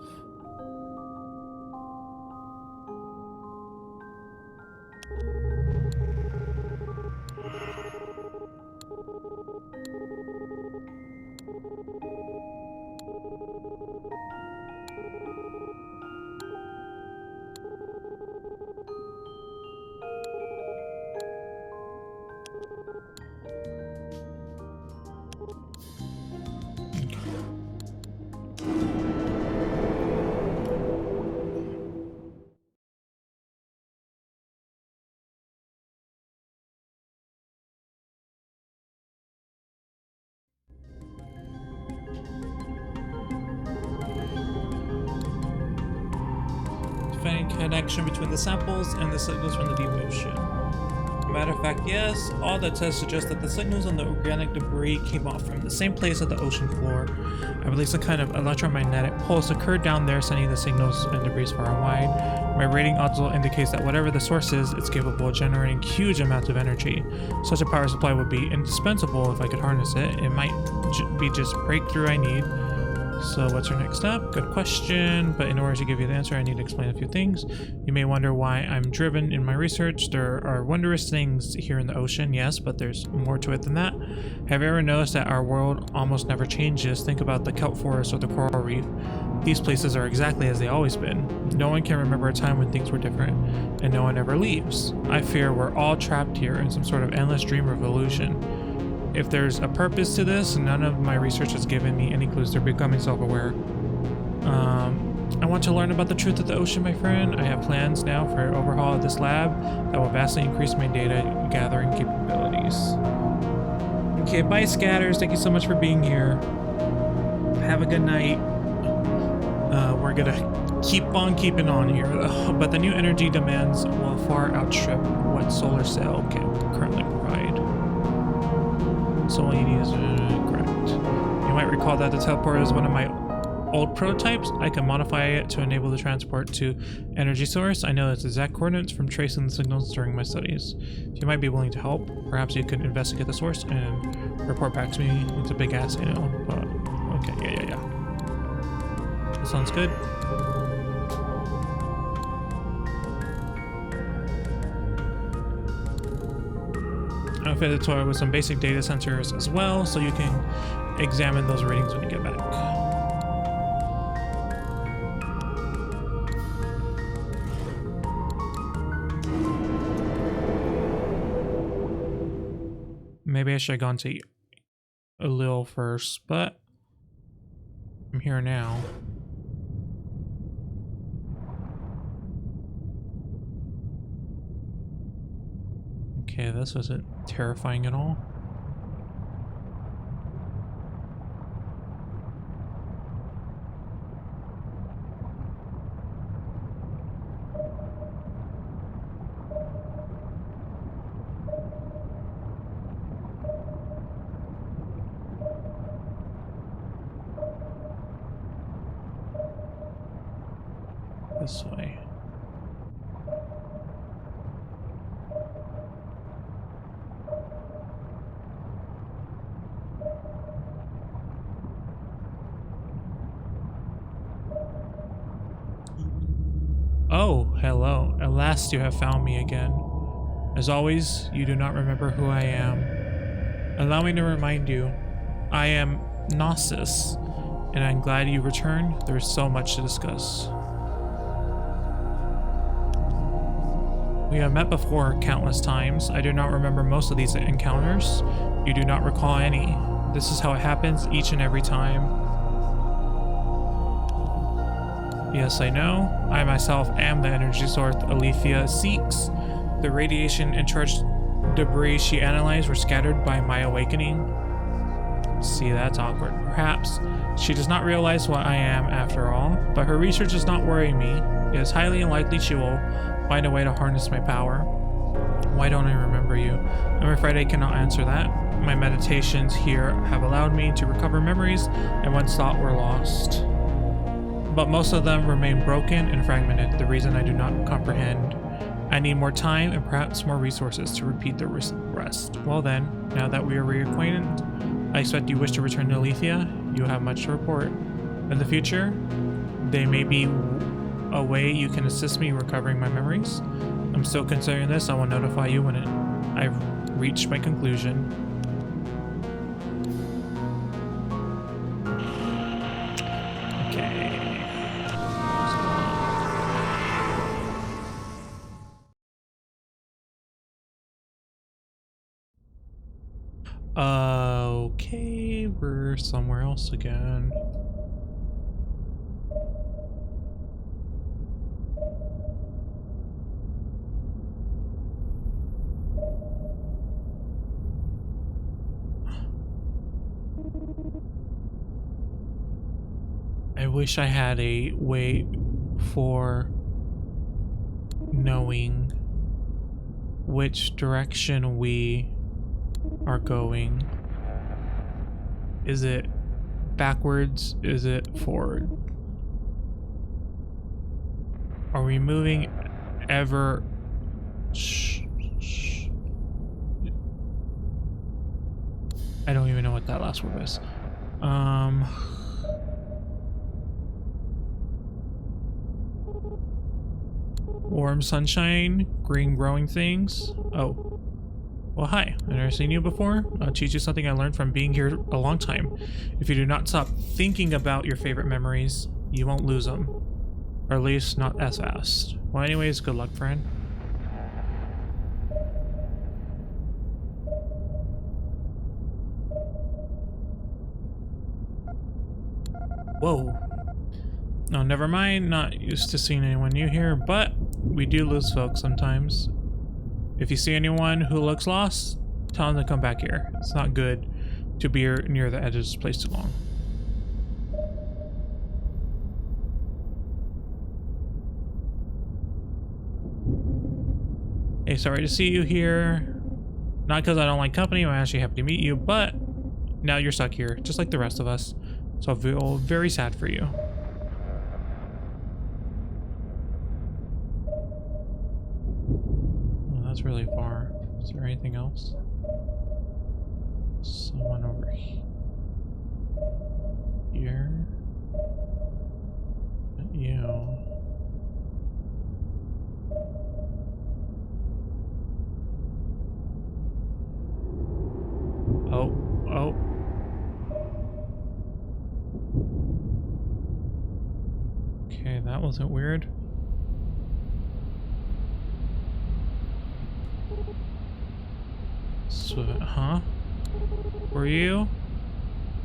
connection between the samples and the signals from the deep ocean. Matter of fact, yes, all the tests suggest that the signals and the organic debris came off from the same place at the ocean floor. I believe some kind of electromagnetic pulse occurred down there, sending the signals and debris far and wide. My rating also indicates that whatever the source is, it's capable of generating huge amounts of energy. Such a power supply would be indispensable if I could harness it. It might be just breakthrough I need. So what's your next step? Good question, but in order to give you the answer, I need to explain a few things. You may wonder why I'm driven in my research. There are wondrous things here in the ocean, yes, but there's more to it than that. Have you ever noticed that our world almost never changes? Think about the kelp forest or the coral reef. These places are exactly as they always been. No one can remember a time when things were different, and no one ever leaves. I fear we're all trapped here in some sort of endless dream of illusion. If there's a purpose to this, none of my research has given me any clues. They're becoming self-aware. I want to learn about the truth of the ocean, my friend. I have plans now for an overhaul of this lab that will vastly increase my data gathering capabilities. Okay, bye Scatters. Thank you so much for being here. Have a good night. We're gonna keep on keeping on here, but the new energy demands will far outstrip what solar cell can currently provide. So all you need is correct. You might recall that the teleporter is one of my old prototypes. I can modify it to enable the transport to energy source. I know its exact coordinates from tracing the signals during my studies. If you might be willing to help, perhaps you could investigate the source and report back to me. It's a big ask, I know, but okay, yeah. That sounds good. Outfit the toy with some basic data sensors as well, so you can examine those readings when you get back. Maybe I should have gone to Lil first, but I'm here now. Okay, this wasn't terrifying at all. This way. Oh, hello. At last you have found me again. As always, you do not remember who I am. Allow me to remind you, I am Gnosis, and I'm glad you returned. There's so much to discuss. We have met before countless times. I do not remember most of these encounters. You do not recall any. This is how it happens each and every time. Yes, I know. I myself am the energy source Alethea seeks. The radiation and charged debris she analyzed were scattered by my awakening. See, that's awkward. Perhaps she does not realize what I am after all, but her research does not worry me. It is highly unlikely she will find a way to harness my power. Why don't I remember you? I'm afraid I cannot answer that. My meditations here have allowed me to recover memories I once thought were lost, but most of them remain broken and fragmented. The reason I do not comprehend. I need more time and perhaps more resources to repeat the rest. Well then, now that we are reacquainted, I expect you wish to return to Alethea. You have much to report. In the future, there may be a way you can assist me recovering my memories. I'm still considering this. I will notify you when I've reached my conclusion. Okay. Okay, we're somewhere else again. I wish I had a way for knowing which direction we are going. Is it backwards? Is it forward? Are we moving ever? Shh. I don't even know what that last word was. Warm sunshine, green growing things. Oh. Well, hi. I've never seen you before. I'll teach you something I learned from being here a long time. If you do not stop thinking about your favorite memories, you won't lose them. Or at least not as fast. Well, anyways, good luck, friend. Whoa. No, never mind. Not used to seeing anyone new here, but we do lose folks sometimes. If you see anyone who looks lost, tell them to come back here. It's not good to be near the edge of this place too long. Hey, sorry to see you here. Not because I don't like company, I'm actually happy to meet you, but now you're stuck here, just like the rest of us. So I feel very sad for you. Oh, that's really far. Is there anything else? Someone over here. Not you. Oh. Okay, that wasn't weird. So, huh? Were you?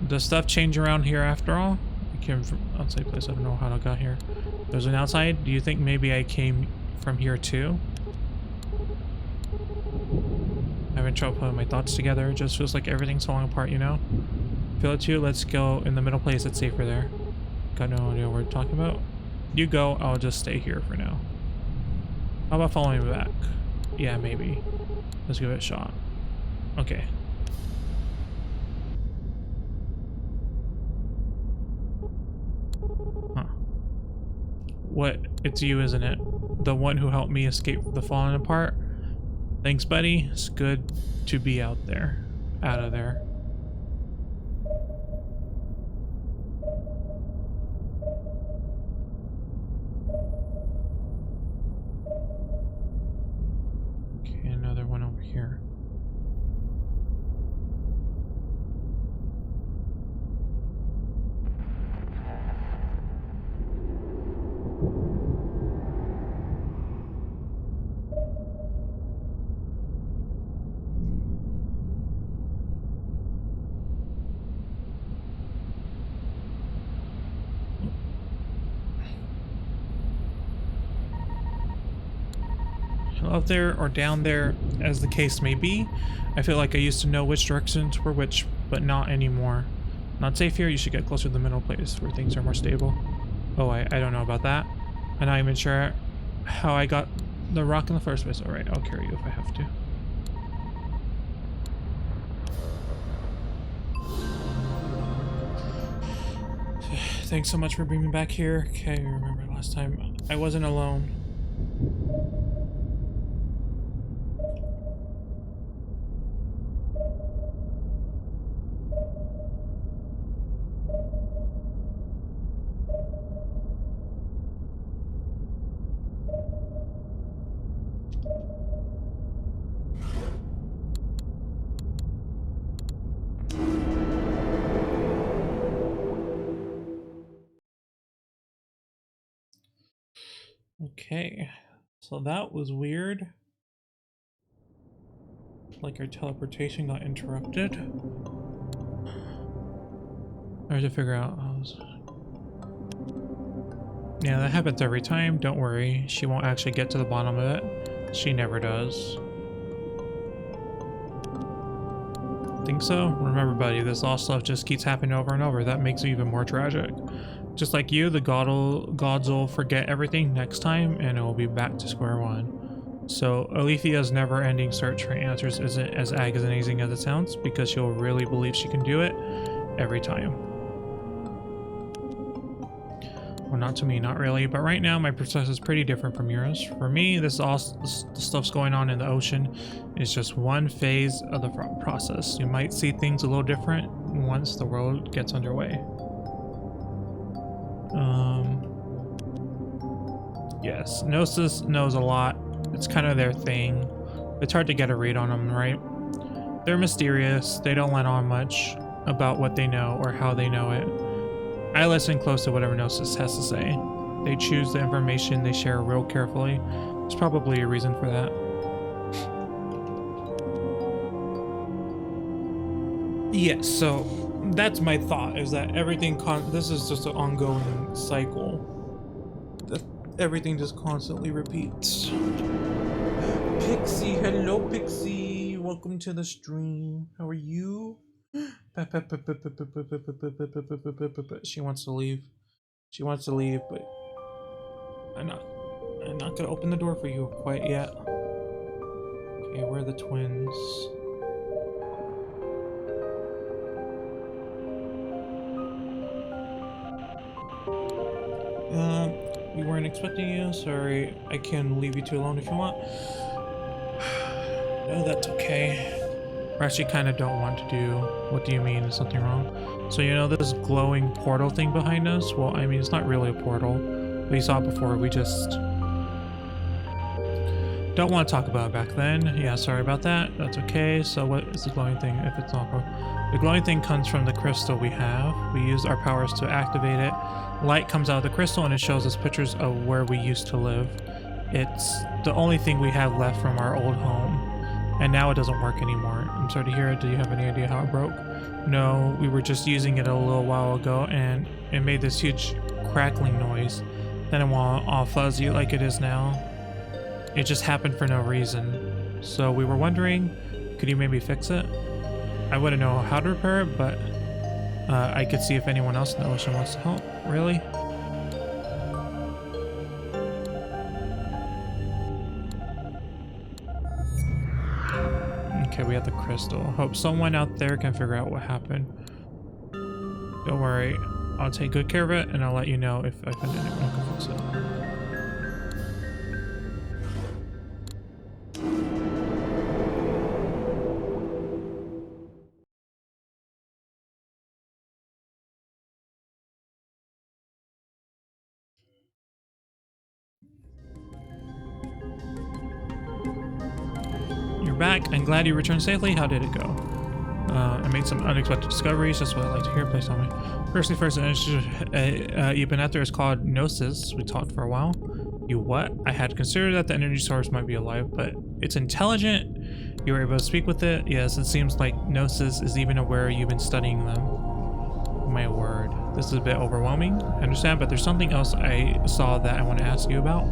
Does stuff change around here after all? I came from outside place. I don't know how I got here. There's an outside. Do you think maybe I came from here too? Having trouble putting my thoughts together. It just feels like everything's falling apart, you know? Feel it too? Let's go in the middle place. It's safer there. Got no idea what we're talking about. You go. I'll just stay here for now. How about following me back? Yeah, maybe. Let's give it a shot. Okay. Huh. What? It's you, isn't it? The one who helped me escape the falling apart? Thanks, buddy. It's good to be out there. Out of there. Okay, another one over here. Up there or down there, as the case may be. I feel like I used to know which directions were which, but not anymore. Not safe here. You should get closer to the middle place where things are more stable. Oh, I don't know about that. I'm not even sure how I got the rock in the first place. Alright, I'll carry you if I have to. Thanks so much for bringing me back here. Okay, I remember last time I wasn't alone. Okay, so that was weird. Like our teleportation got interrupted. I have to figure out how this... Yeah, that happens every time. Don't worry, she won't actually get to the bottom of it. She never does. Think so? Remember, buddy, this lost stuff just keeps happening over and over. That makes it even more tragic. Just like you, the gods will forget everything next time and it will be back to square one. So Alethea's never-ending search for answers isn't as agonizing as it sounds because she'll really believe she can do it every time. Well, not to me, not really, but right now my process is pretty different from yours. For me, this stuff's going on in the ocean is just one phase of the process. You might see things a little different once the world gets underway. Yes, Gnosis knows a lot. It's kind of their thing. It's hard to get a read on them, right? They're mysterious. They don't let on much about what they know or how they know it. I listen close to whatever Gnosis has to say. They choose the information they share real carefully. There's probably a reason for that. Yes, so that's my thought, is that everything this is just an ongoing cycle. Everything just constantly repeats. Pixie, hello Pixie, welcome to the stream. How are you? She wants to leave. She wants to leave, but I'm not gonna open the door for you quite yet. Okay, where are the twins? We weren't expecting you. Sorry, I can leave you two alone if you want. No, that's okay. I actually kind of don't want to do. What do you mean? Is something wrong? So you know this glowing portal thing behind us? Well, I mean, it's not really a portal. We saw it before. We just don't want to talk about it back then. Yeah, sorry about that. That's okay. So what is the glowing thing if it's not? The glowing thing comes from the crystal we have. We use our powers to activate it. Light comes out of the crystal and it shows us pictures of where we used to live. It's the only thing we have left from our old home. And now it doesn't work anymore. I'm sorry to hear it. Do you have any idea how it broke? No, we were just using it a little while ago and it made this huge crackling noise. Then it went all fuzzy like it is now. It just happened for no reason. So we were wondering, could you maybe fix it? I wouldn't know how to repair it, but I could see if anyone else in the ocean wants to help. Really? Okay, we have the crystal. Hope someone out there can figure out what happened. Don't worry, I'll take good care of it and I'll let you know if I find anyone who can fix it. Back. I'm glad you returned safely. How did it go? I made some unexpected discoveries. That's what I like to hear. Please tell me. First, you've been after is called Gnosis. We talked for a while. You what? I had considered that the energy source might be alive, but it's intelligent. You were able to speak with it. Yes, it seems like Gnosis is even aware you've been studying them. My word. This is a bit overwhelming. I understand, but there's something else I saw that I want to ask you about.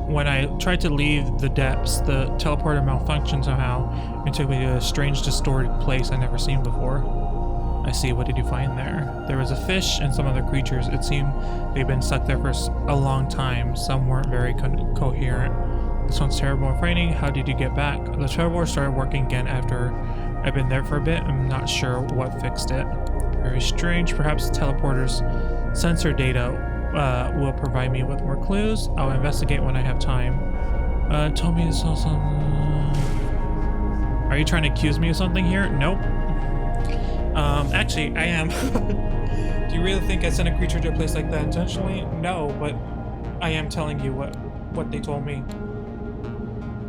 When I tried to leave the depths, the teleporter malfunctioned somehow and took me to a strange, distorted place I'd never seen before. I see. What did you find there? There was a fish and some other creatures. It seemed they'd been stuck there for a long time. Some weren't very coherent. This one's terrible and frightening. How did you get back? The teleporter started working again after I've been there for a bit. I'm not sure what fixed it. Very strange. Perhaps the teleporter's sensor data will provide me with more clues. I'll investigate when I have time. Told me to saw some. Are you trying to accuse me of something here? Nope. Actually, I am. Do you really think I sent a creature to a place like that intentionally? No, but I am telling you what they told me.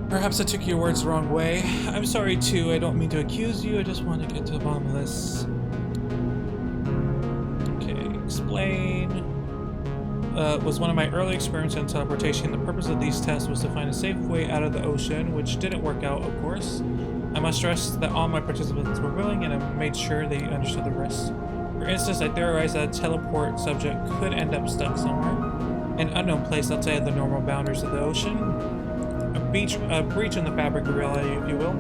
Perhaps I took your words the wrong way. I'm sorry too. I don't mean to accuse you. I just want to get to the bottom of this. Okay, explain. Was one of my early experiments in teleportation. The purpose of these tests was to find a safe way out of the ocean, which didn't work out, of course. I must stress that all my participants were willing, and I made sure they understood the risks. For instance, I theorized that a teleport subject could end up stuck somewhere, an unknown place outside the normal boundaries of the ocean, a breach in the fabric of reality, if you will.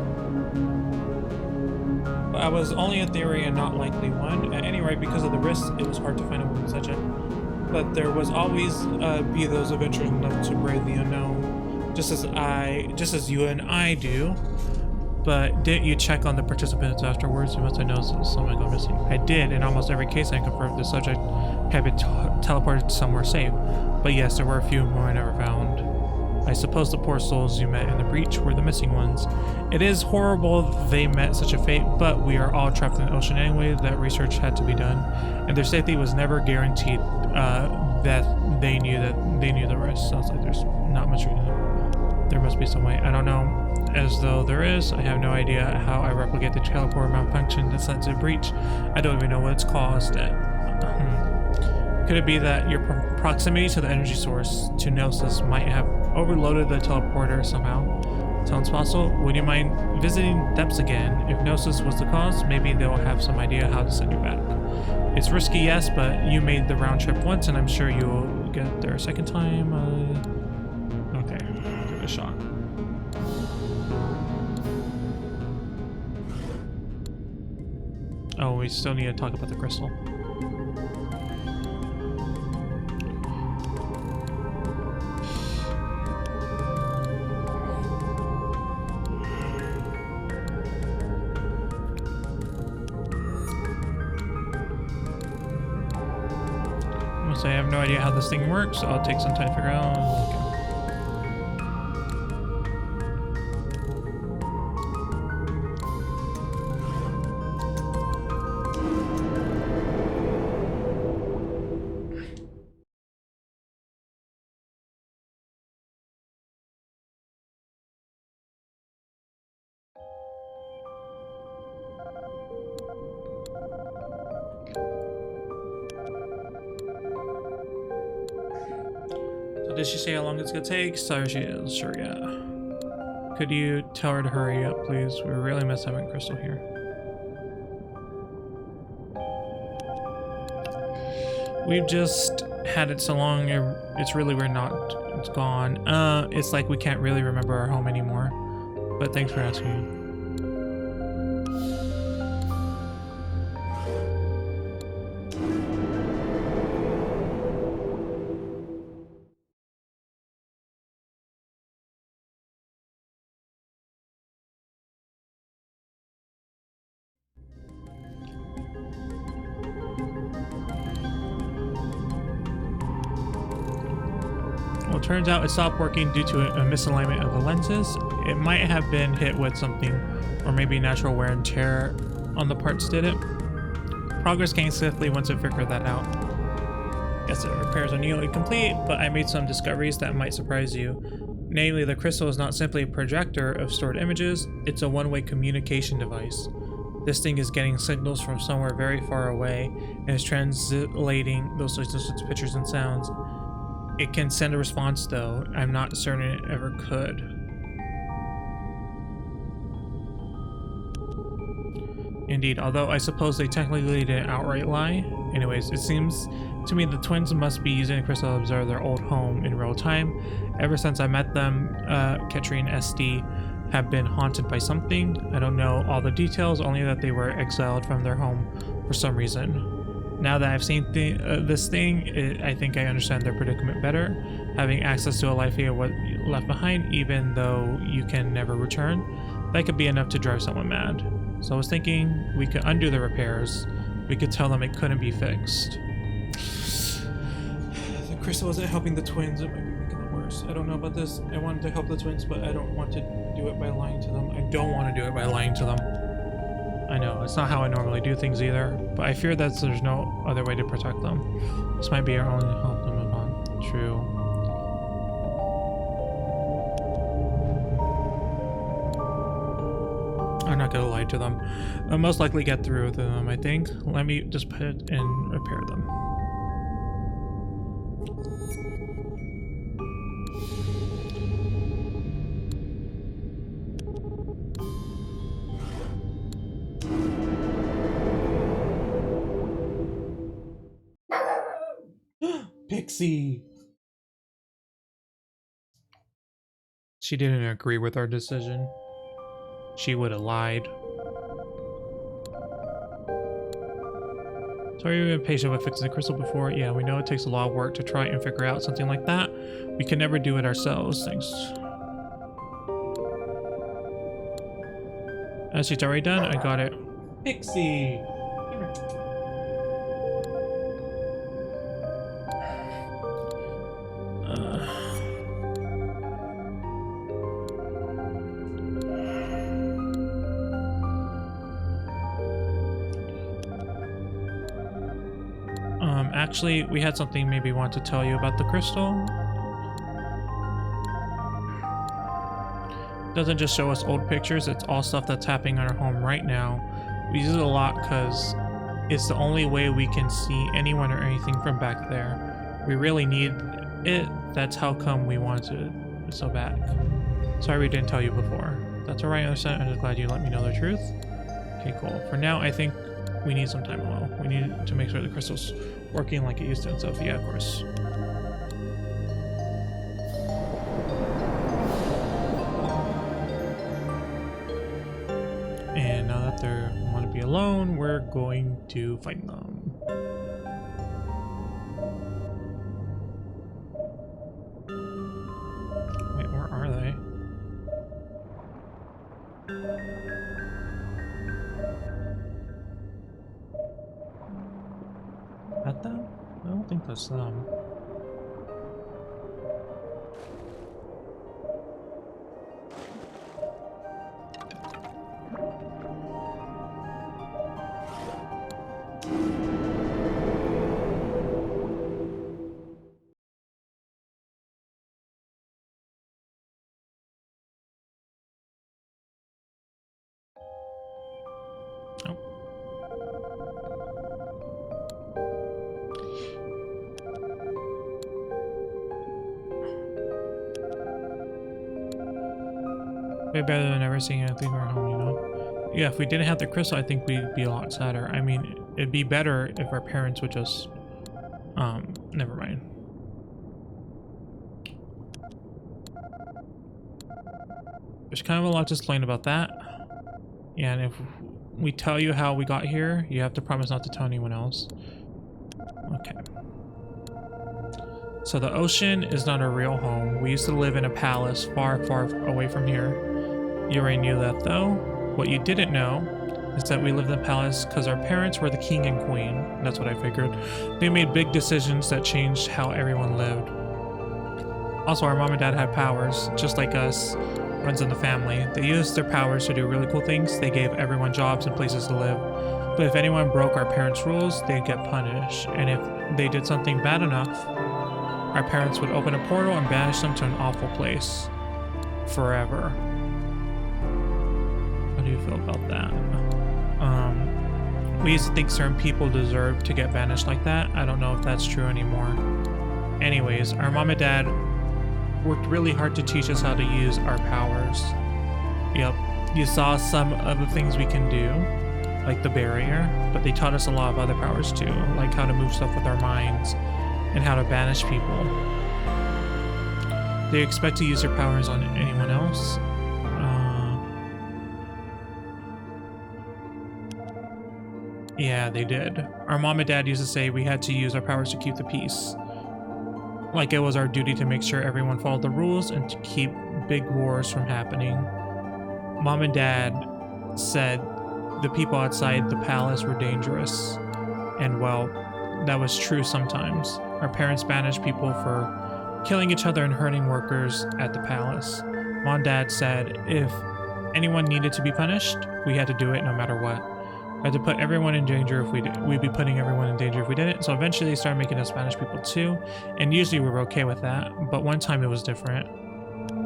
But I that was only a theory and not likely one. At any rate, because of the risks, it was hard to find a woman such a. But there was always be those adventurers enough to brave the unknown, just as you and I do. But didn't you check on the participants afterwards? You must have noticed someone go missing. I did. In almost every case, I confirmed the subject had been teleported somewhere safe. But yes, there were a few more I never found. I suppose the poor souls you met in the breach were the missing ones. It is horrible they met such a fate, but we are all trapped in the ocean anyway. That research had to be done, and their safety was never guaranteed. That they knew the rest. Sounds like there's not much we know. There must be some way. I don't know. As though there is, I have no idea how I replicate the teleport malfunction that sent to breach. I don't even know what's caused it. Could it be that your proximity to the energy source, to Gnosis, might have overloaded the teleporter somehow? Sounds possible. Would you mind visiting depths again? If Gnosis was the cause, maybe they'll have some idea how to send you back. It's risky, yes, but you made the round trip once, and I'm sure you'll get there a second time. Okay, give it a shot. Oh, we still need to talk about the crystal. So I have no idea how this thing works, so I'll take some time to figure out. Okay. Did she say how long it's gonna take? Sorry, she is. Sure, yeah. Could you tell her to hurry up, please? We really miss having Crystal here. We've just had it so long, it's really we're not, it's gone. It's like we can't really remember our home anymore. But thanks for asking. Well, it turns out it stopped working due to a misalignment of the lenses. It might have been hit with something, or maybe natural wear and tear on the parts did it. Progress came swiftly once it figured that out. Guess the repairs are nearly complete, but I made some discoveries that might surprise you. Namely, the crystal is not simply a projector of stored images, it's a one-way communication device. This thing is getting signals from somewhere very far away and is translating those signals into pictures and sounds. It can send a response though. I'm not certain it ever could. Indeed, although I suppose they technically didn't outright lie. Anyways, it seems to me the twins must be using the crystal to observe their old home in real time. Ever since I met them, Katrine and SD have been haunted by something. I don't know all the details, only that they were exiled from their home for some reason. Now that I've seen this thing, I think I understand their predicament better. Having access to a life here was left behind, even though you can never return, that could be enough to drive someone mad. So I was thinking we could undo the repairs. We could tell them it couldn't be fixed. The crystal wasn't helping the twins. It might be making it worse. I don't know about this. I wanted to help the twins, but I don't want to do it by lying to them. I don't want to do it by lying to them. I know, it's not how I normally do things either, but I fear that there's no other way to protect them. This might be our only help to move on. True. I'm not gonna lie to them. I'll most likely get through with them, I think. Let me just put it and repair them. Pixie! She didn't agree with our decision. She would have lied. Sorry we were impatient with fixing the crystal before. Yeah, we know it takes a lot of work to try and figure out something like that. We can never do it ourselves. Thanks. She's already done. I got it. Pixie! Actually, we had something maybe want to tell you about the crystal. Doesn't just show us old pictures, it's all stuff that's happening in our home right now. We use it a lot because it's the only way we can see anyone or anything from back there. We really need it. That's how come we wanted it so bad. Sorry we didn't tell you before. That's alright, I understand. I'm just glad you let me know the truth. Okay, cool. For now, I think we need some time alone. We need to make sure the crystal's working like it used to and stuff. Yeah, of course. And now that they want to be alone, we're going to find them. Wait, where are they? That them? I don't think that's them. Way better than never seeing anything from our home, you know? Yeah, if we didn't have the crystal, I think we'd be a lot sadder. I mean, it'd be better if our parents would just... never mind. There's kind of a lot to explain about that. Yeah, and if we tell you how we got here, you have to promise not to tell anyone else. Okay. So the ocean is not a real home. We used to live in a palace far, far away from here. You already knew that though. What you didn't know is that we lived in a palace because our parents were the king and queen. That's what I figured. They made big decisions that changed how everyone lived. Also, our mom and dad had powers, just like us, runs in the family. They used their powers to do really cool things. They gave everyone jobs and places to live. But if anyone broke our parents' rules, they'd get punished. And if they did something bad enough, our parents would open a portal and banish them to an awful place. Forever. How do you feel about that? We used to think certain people deserve to get banished like that. I don't know if that's true anymore. Anyways, our mom and dad worked really hard to teach us how to use our powers. Yep, you saw some of the things we can do, like the barrier, but they taught us a lot of other powers too, like how to move stuff with our minds and how to banish people. They expect to use their powers on anyone else. Yeah, they did. Our mom and dad used to say we had to use our powers to keep the peace. Like it was our duty to make sure everyone followed the rules and to keep big wars from happening. Mom and dad said the people outside the palace were dangerous. And well, that was true sometimes. Our parents banished people for killing each other and hurting workers at the palace. Mom and dad said if anyone needed to be punished, we had to do it no matter what. We had to put everyone in danger if we'd be putting everyone in danger if we didn't. So eventually they started making us Spanish people too. And usually we were okay with that. But one time it was different.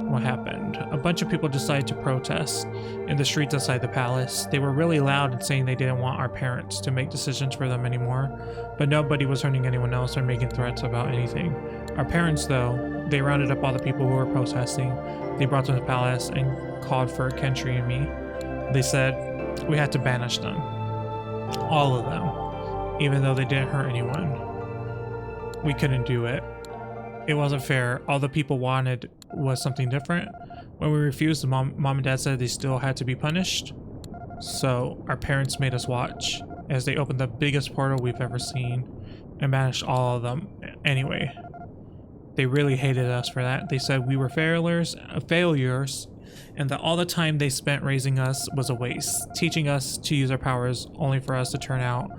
What happened? A bunch of people decided to protest in the streets outside the palace. They were really loud and saying they didn't want our parents to make decisions for them anymore. But nobody was hurting anyone else or making threats about anything. Our parents though, they rounded up all the people who were protesting. They brought them to the palace and called for Kentry and me. They said we had to banish them. All of them, even though they didn't hurt anyone. We couldn't do it. It wasn't fair. All the people wanted was something different. When we refused, the mom and dad said they still had to be punished. So our parents made us watch. as they opened the biggest portal we've ever seen and banished all of them. Anyway, they really hated us for that. They said we were failures, and that all the time they spent raising us was a waste, teaching us to use our powers only for us to turn out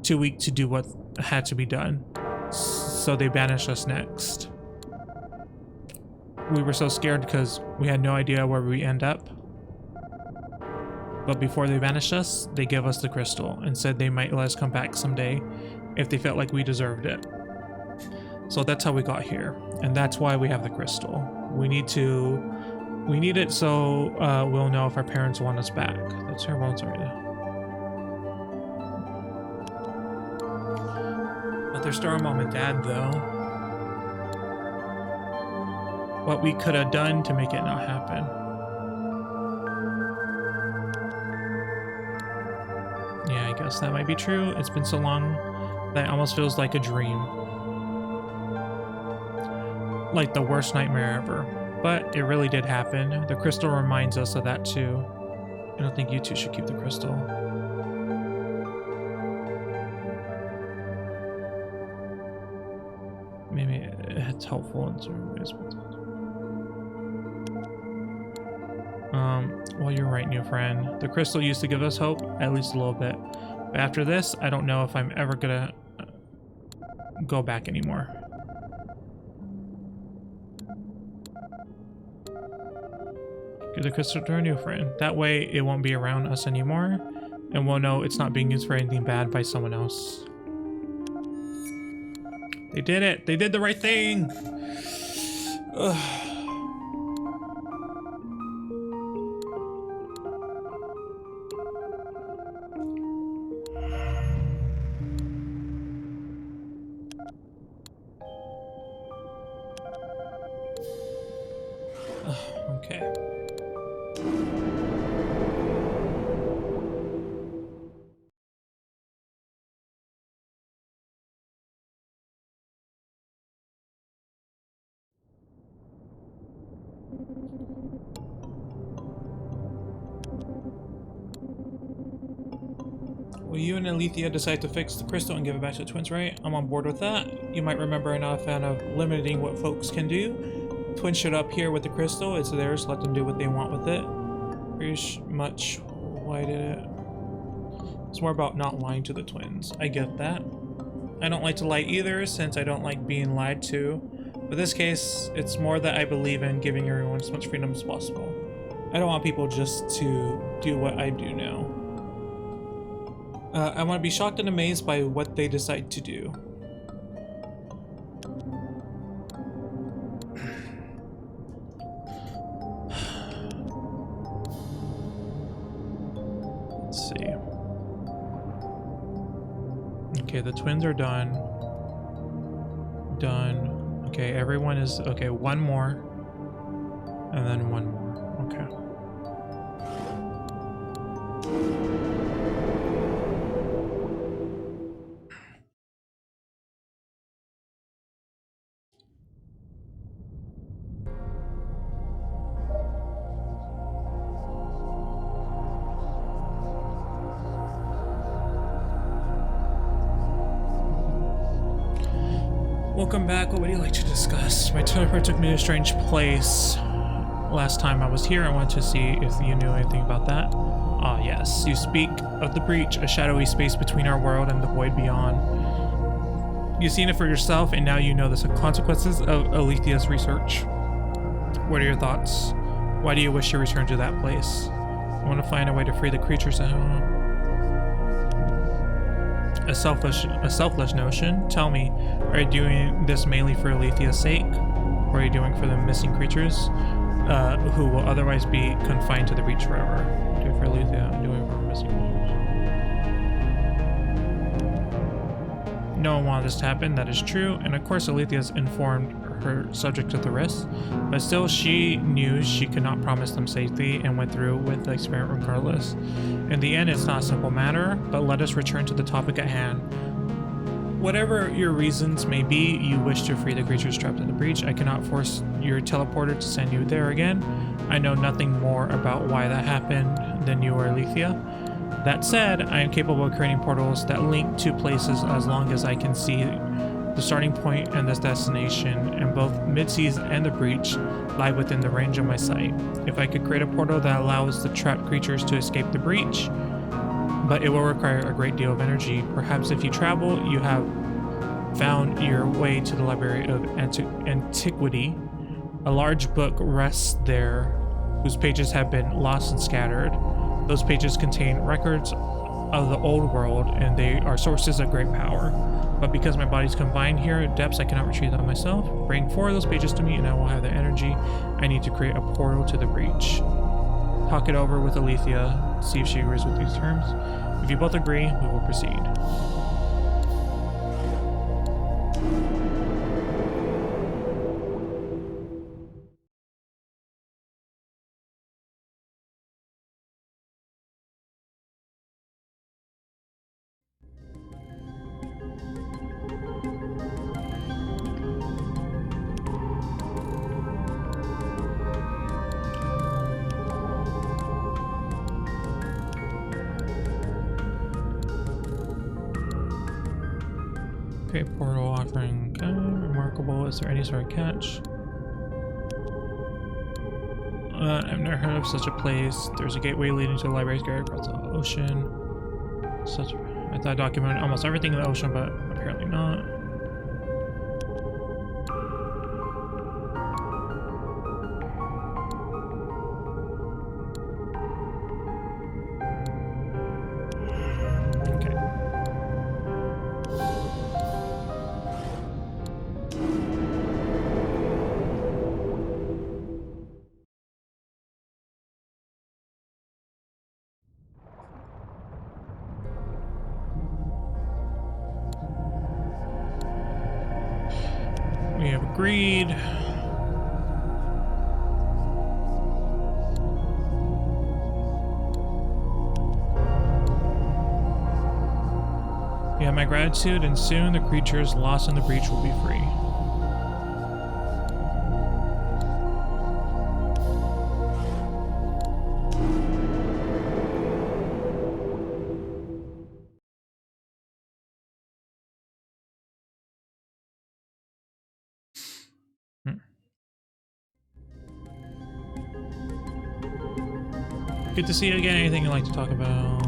too weak to do what had to be done. So they banished us next. We were so scared because we had no idea where we end up. But before they banished us, they gave us the crystal and said they might let us come back someday if they felt like we deserved it. So that's how we got here, and that's why we have the crystal. We need it so we'll know if our parents want us back. That's her bones already. But they're still our mom and dad, though. What we could have done to make it not happen. Yeah, I guess that might be true. It's been so long that it almost feels like a dream. Like the worst nightmare ever. But it really did happen. The crystal reminds us of that too. I don't think you two should keep the crystal. Maybe it's helpful in certain ways. Well, you're right, new friend. The crystal used to give us hope, at least a little bit. But after this, I don't know if I'm ever gonna go back anymore. Give the crystal to our new friend. That way, it won't be around us anymore, and we'll know it's not being used for anything bad by someone else. They did it! They did the right thing! Ugh. Okay. Well, you and Alethea decide to fix the crystal and give it back to the twins, right? I'm on board with that. You might remember I'm not a fan of limiting what folks can do. Twins showed up here with the crystal. It's theirs. Let them do what they want with it. Very much. Why did it? It's more about not lying to the twins. I get that. I don't like to lie either, since I don't like being lied to. But in this case, it's more that I believe in giving everyone as much freedom as possible. I don't want people just to do what I do now. I want to be shocked and amazed by what they decide to do. Let's see. Okay, the twins are done. Done. Okay, everyone is... Okay, one more. And then one more. Okay. Welcome back. What would you like to discuss? My teleport took me to a strange place. Last time I was here, I wanted to see if you knew anything about that. Ah, yes. You speak of the breach, a shadowy space between our world and the void beyond. You've seen it for yourself, and now you know the consequences of Alethea's research. What are your thoughts? Why do you wish to return to that place? I want to find a way to free the creatures at home. A selfless notion. Tell me, are you doing this mainly for Alethea's sake? Or are you doing for the missing creatures who will otherwise be confined to the breach forever? Do it for Alethea, do it for missing creatures. No one wanted this to happen, that is true, and of course Alethea's informed her subject of the risk, but still she knew she could not promise them safety and went through with the experiment regardless. In the end, it's not a simple matter, but let us return to the topic at hand. Whatever your reasons may be, you wish to free the creatures trapped in the breach. I cannot force your teleporter to send you there again. I know nothing more about why that happened than you or Alethea. That said, I am capable of creating portals that link two places as long as I can see the starting point and this destination, and both Midseas and the breach lie within the range of my sight. If I could create a portal that allows the trapped creatures to escape the breach, but it will require a great deal of energy. Perhaps if you travel, you have found your way to the Library of Antiquity. A large book rests there, whose pages have been lost and scattered. Those pages contain records of the old world, and they are sources of great power. But because my body's confined here at depths, I cannot retrieve them myself. Bring 4 of those pages to me, and I will have the energy I need to create a portal to the breach. Talk it over with Alethea, see if she agrees with these terms. If you both agree, we will proceed. Create portal offering. Okay, remarkable. Is there any sort of catch? I've never heard of such a place. There's a gateway leading to the library's garden across the ocean. I thought I documented almost everything in the ocean, but apparently not. We have agreed. You have my gratitude, and soon the creatures lost in the breach will be free. Good to see you again. Anything you'd like to talk about?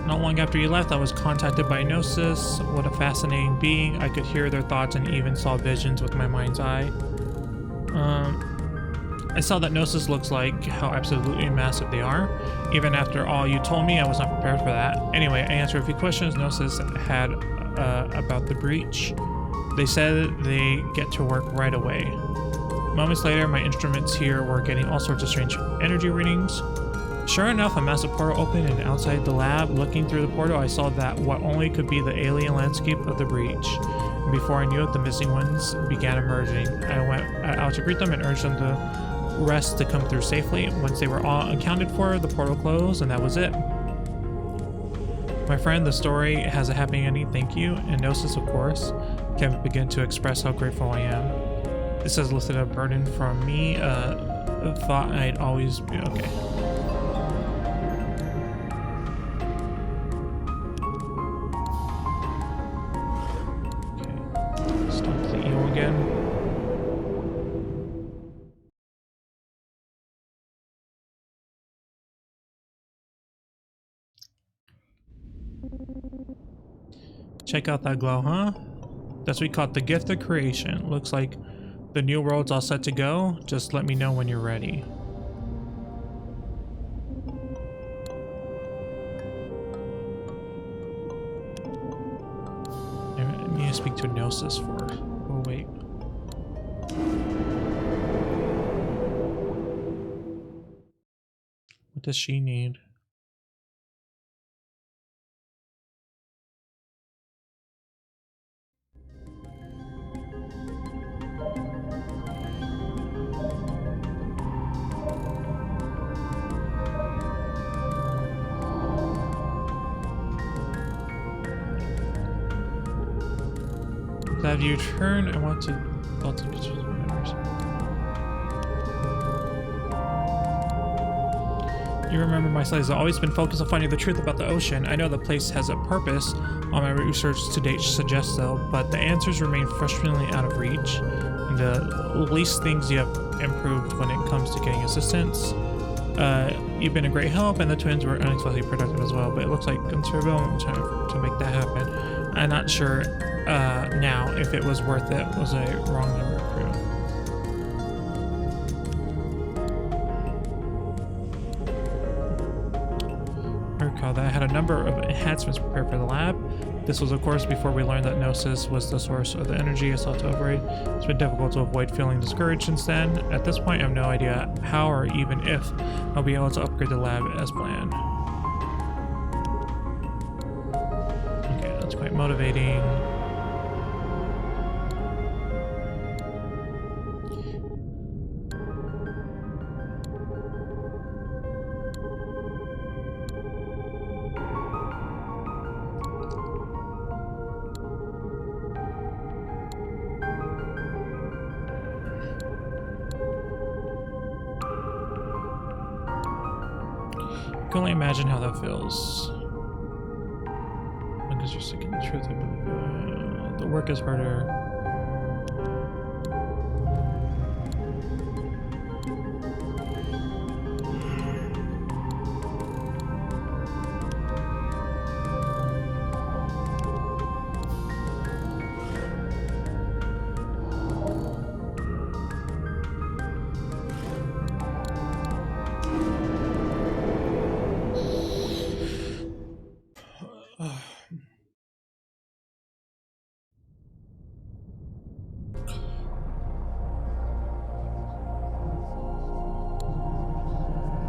Not long after you left, I was contacted by Gnosis. What a fascinating being. I could hear their thoughts and even saw visions with my mind's eye. I saw that Gnosis looks like how absolutely massive they are. Even after all you told me, I was not prepared for that. Anyway, I answered a few questions Gnosis had about the breach. They said they get to work right away. Moments later, my instruments here were getting all sorts of strange energy readings. Sure enough, a massive portal opened, and outside the lab, looking through the portal, I saw that what only could be the alien landscape of the breach. And before I knew it, the missing ones began emerging. I went out to greet them and urged them to rest to come through safely. Once they were all accounted for, the portal closed, and that was it. My friend, the story has a happy ending, thank you. And Gnosis, of course, can begin to express how grateful I am. This has lifted a burden from me, thought I'd always be okay. Stop the eel again. Check out that glow, huh? That's what we call it, the gift of creation. Looks like the new world's all set to go. Just let me know when you're ready. I need to speak to Gnosis for. Oh wait. What does she need? Have you turned? I want to build some pictures of memories. You remember my studies have always been focused on finding the truth about the ocean. I know the place has a purpose. All my research to date suggests so, but the answers remain frustratingly out of reach. And the least things you have improved when it comes to getting assistance. You've been a great help, and the twins were unexpectedly productive as well, but it looks like considerable time to make that happen. I'm not sure now if it was worth it. Was I wrong to recruit? I recall that I had a number of enhancements prepared for the lab. This was, of course, before we learned that Gnosis was the source of the energy I sought to avoid. It's been difficult to avoid feeling discouraged since then. At this point, I have no idea how or even if I'll be able to upgrade the lab as planned. Okay, that's quite motivating. I can only imagine how that feels. Because you're seeking the truth. The work is harder.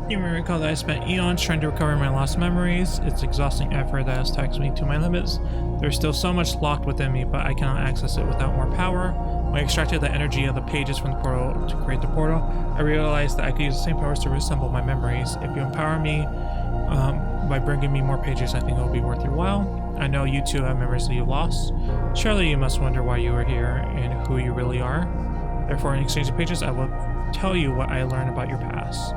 You may recall that I spent eons trying to recover my lost memories. It's exhausting effort that has taxed me to my limits. There's still so much locked within me, but I cannot access it without more power. When I extracted the energy of the pages from the portal to create the portal, I realized that I could use the same powers to reassemble my memories. If you empower me by bringing me more pages, I think it will be worth your while. I know you two have memories that you lost. Surely you must wonder why you are here and who you really are. Therefore, in exchange of pages, I will tell you what I learned about your past.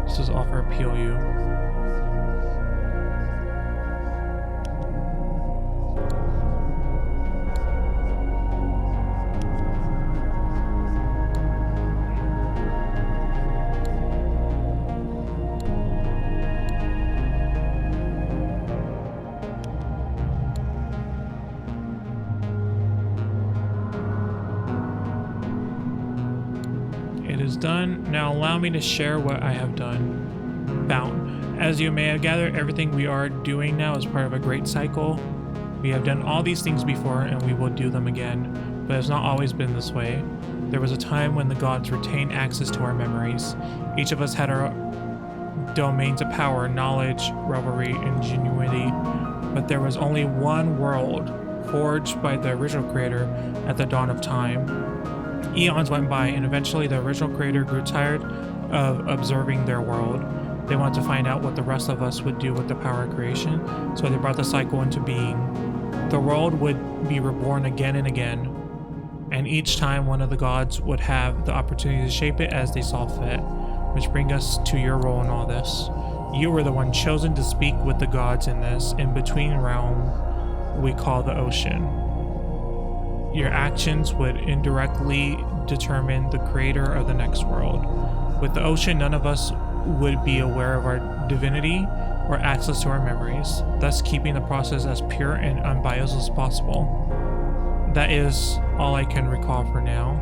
This is all for appeal you. It is done. Now allow me to share what I have done. Bound. As you may have gathered, everything we are doing now is part of a great cycle. We have done all these things before and we will do them again, but it has not always been this way. There was a time when the gods retained access to our memories. Each of us had our domains of power, knowledge, revelry, ingenuity, but there was only one world, forged by the original creator at the dawn of time. Eons went by, and eventually the original creator grew tired of observing their world. They wanted to find out what the rest of us would do with the power of creation, so they brought the cycle into being. The world would be reborn again and again, and each time one of the gods would have the opportunity to shape it as they saw fit, which brings us to your role in all this. You were the one chosen to speak with the gods in this in-between realm we call the ocean. Your actions would indirectly determine the creator of the next world. With the ocean, none of us would be aware of our divinity or access to our memories, thus keeping the process as pure and unbiased as possible. That is all I can recall for now.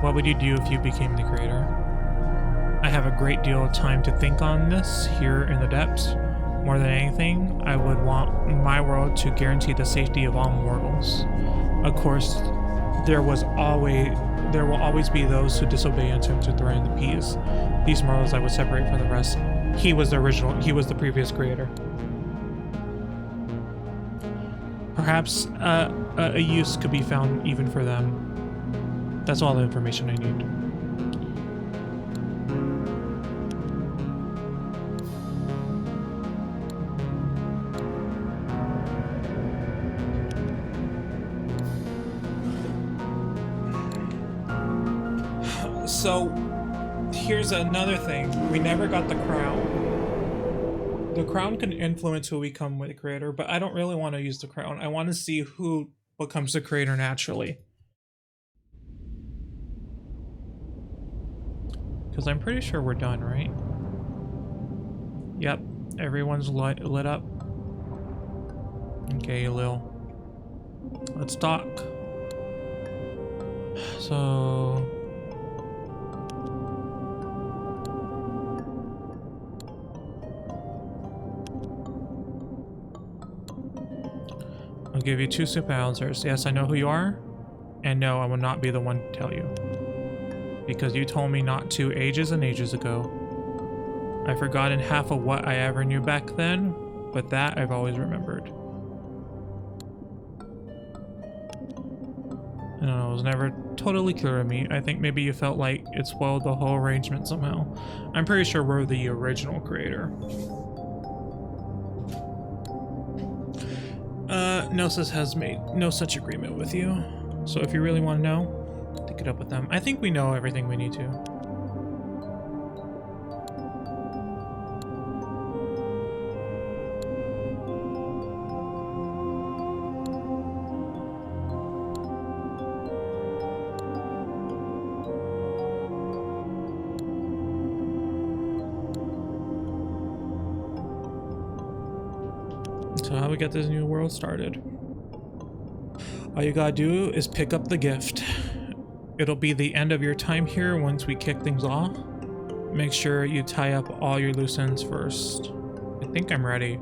What would you do if you became the creator? I have a great deal of time to think on this here in the depths. More than anything, I would want my world to guarantee the safety of all mortals. Of course, there will always be those who disobey and attempt to threaten the peace. These mortals I would separate from the rest. He was the previous creator. Perhaps a use could be found even for them. That's all the information I need. So, here's another thing. We never got the crown. The crown can influence who we become with the creator, but I don't really want to use the crown. I want to see who becomes the creator naturally. Because I'm pretty sure we're done, right? Yep, everyone's lit up. Okay, Lil. Let's talk. So... I'll give you 2 super answers. Yes, I know who you are. And no, I will not be the one to tell you. Because you told me not to ages and ages ago. I've forgotten half of what I ever knew back then, but that I've always remembered. I don't know, it was never totally clear to me. I think maybe you felt like it spoiled the whole arrangement somehow. I'm pretty sure we're the original creator. Gnosis has made no such agreement with you. So if you really want to know, take it up with them. I think we know everything we need to. So how we get this new world started? All you gotta do is pick up the gift. It'll be the end of your time here once we kick things off. Make sure you tie up all your loose ends first. I think I'm ready.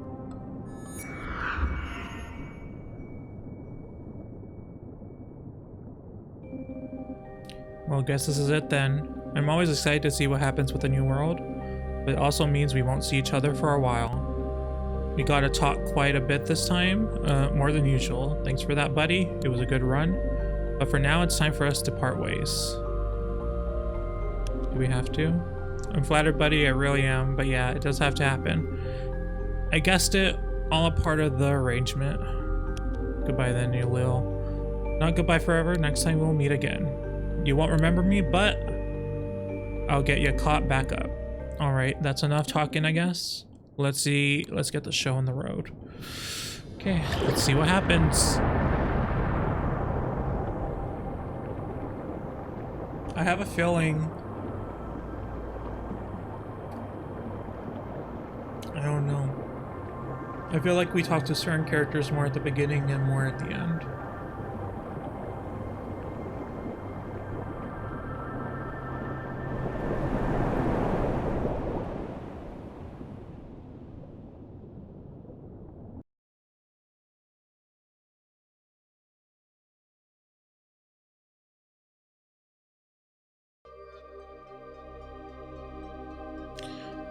Well, I guess this is it then. I'm always excited to see what happens with the new world, but it also means we won't see each other for a while. We got to talk quite a bit this time, more than usual. Thanks for that, buddy. It was a good run. But for now, it's time for us to part ways. Do we have to? I'm flattered, buddy. I really am. But yeah, it does have to happen. I guessed it. All a part of the arrangement. Goodbye then, you Lil. Not goodbye forever. Next time we'll meet again. You won't remember me, but I'll get you caught back up. All right, that's enough talking, I guess. Let's see. Let's get the show on the road. Okay, let's see what happens. I have a feeling. I don't know. I feel like we talk to certain characters more at the beginning and more at the end.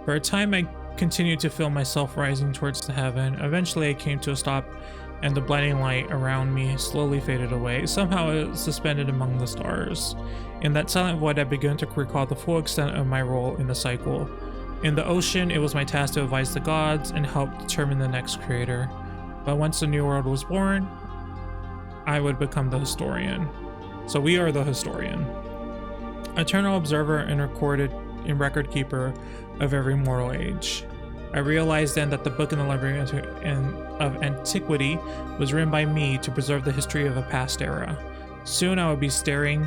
For a time, I continued to feel myself rising towards the heaven. Eventually, I came to a stop, and the blinding light around me slowly faded away. Somehow, it was suspended among the stars. In that silent void, I began to recall the full extent of my role in the cycle. In the ocean, it was my task to advise the gods and help determine the next creator. But once the new world was born, I would become the historian. So we are the historian. Eternal observer and record keeper of every mortal age. I realized then that the book in the library of antiquity was written by me to preserve the history of a past era. Soon I would be starting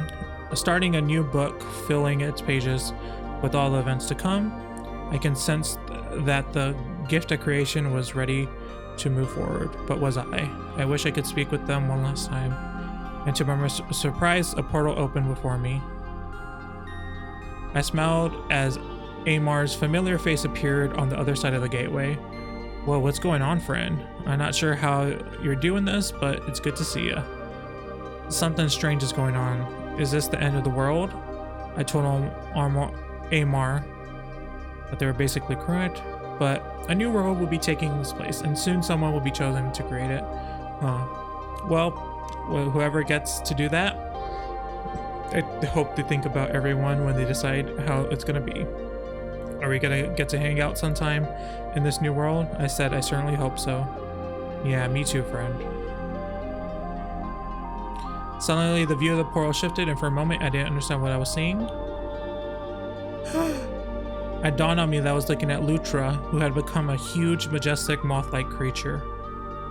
a new book, filling its pages with all the events to come. I can sense that the gift of creation was ready to move forward, but was I? I wish I could speak with them one last time. And to my surprise, a portal opened before me. I smiled as Amar's familiar face appeared on the other side of the gateway. Well, what's going on, friend? I'm not sure how you're doing this, but it's good to see you. Something strange is going on. Is this the end of the world? I told Amar that they were basically correct, but a new world will be taking this place, and soon someone will be chosen to create it. Well, whoever gets to do that, I hope they think about everyone when they decide how it's gonna be. Are we gonna get to hang out sometime in this new world? I said, I certainly hope so. Yeah, me too, friend. Suddenly, the view of the portal shifted, and for a moment, I didn't understand what I was seeing. It dawned on me that I was looking at Lutra, who had become a huge, majestic, moth-like creature.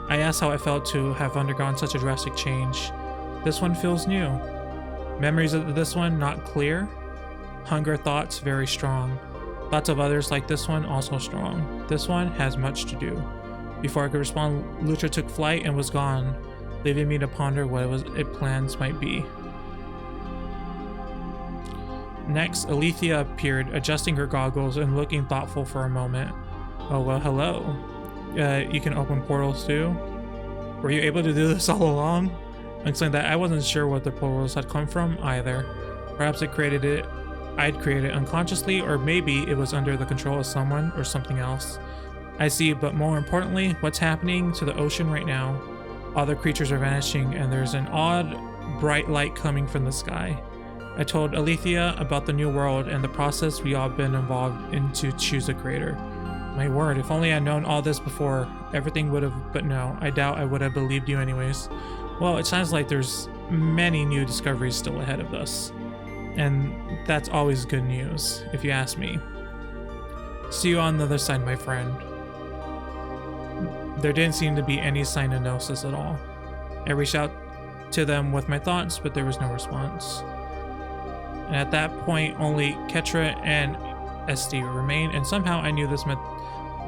I asked how it felt to have undergone such a drastic change. This one feels new. Memories of this one not clear. Hunger thoughts very strong. Thoughts of others like this one also strong. This one has much to do. Before I could respond, Lutra took flight and was gone, leaving me to ponder what its plans might be. Next, Alethea appeared, adjusting her goggles and looking thoughtful for a moment. Oh, well, hello. You can open portals too? Were you able to do this all along? I explained that I wasn't sure what the portals had come from either. Perhaps I'd created it unconsciously, or maybe it was under the control of someone or something else. I see, but more importantly, what's happening to the ocean right now. All the creatures are vanishing, and there's an odd, bright light coming from the sky. I told Alethea about the new world and the process we all been involved in to choose a creator. My word, if only I'd known all this before, everything would have, but no, I doubt I would have believed you anyways. Well, it sounds like there's many new discoveries still ahead of us. And that's always good news, if you ask me. See you on the other side, my friend. There didn't seem to be any sign of gnosis at all. I reached out to them with my thoughts, but there was no response. And at that point, only Ketra and SD remained, and somehow I knew this meant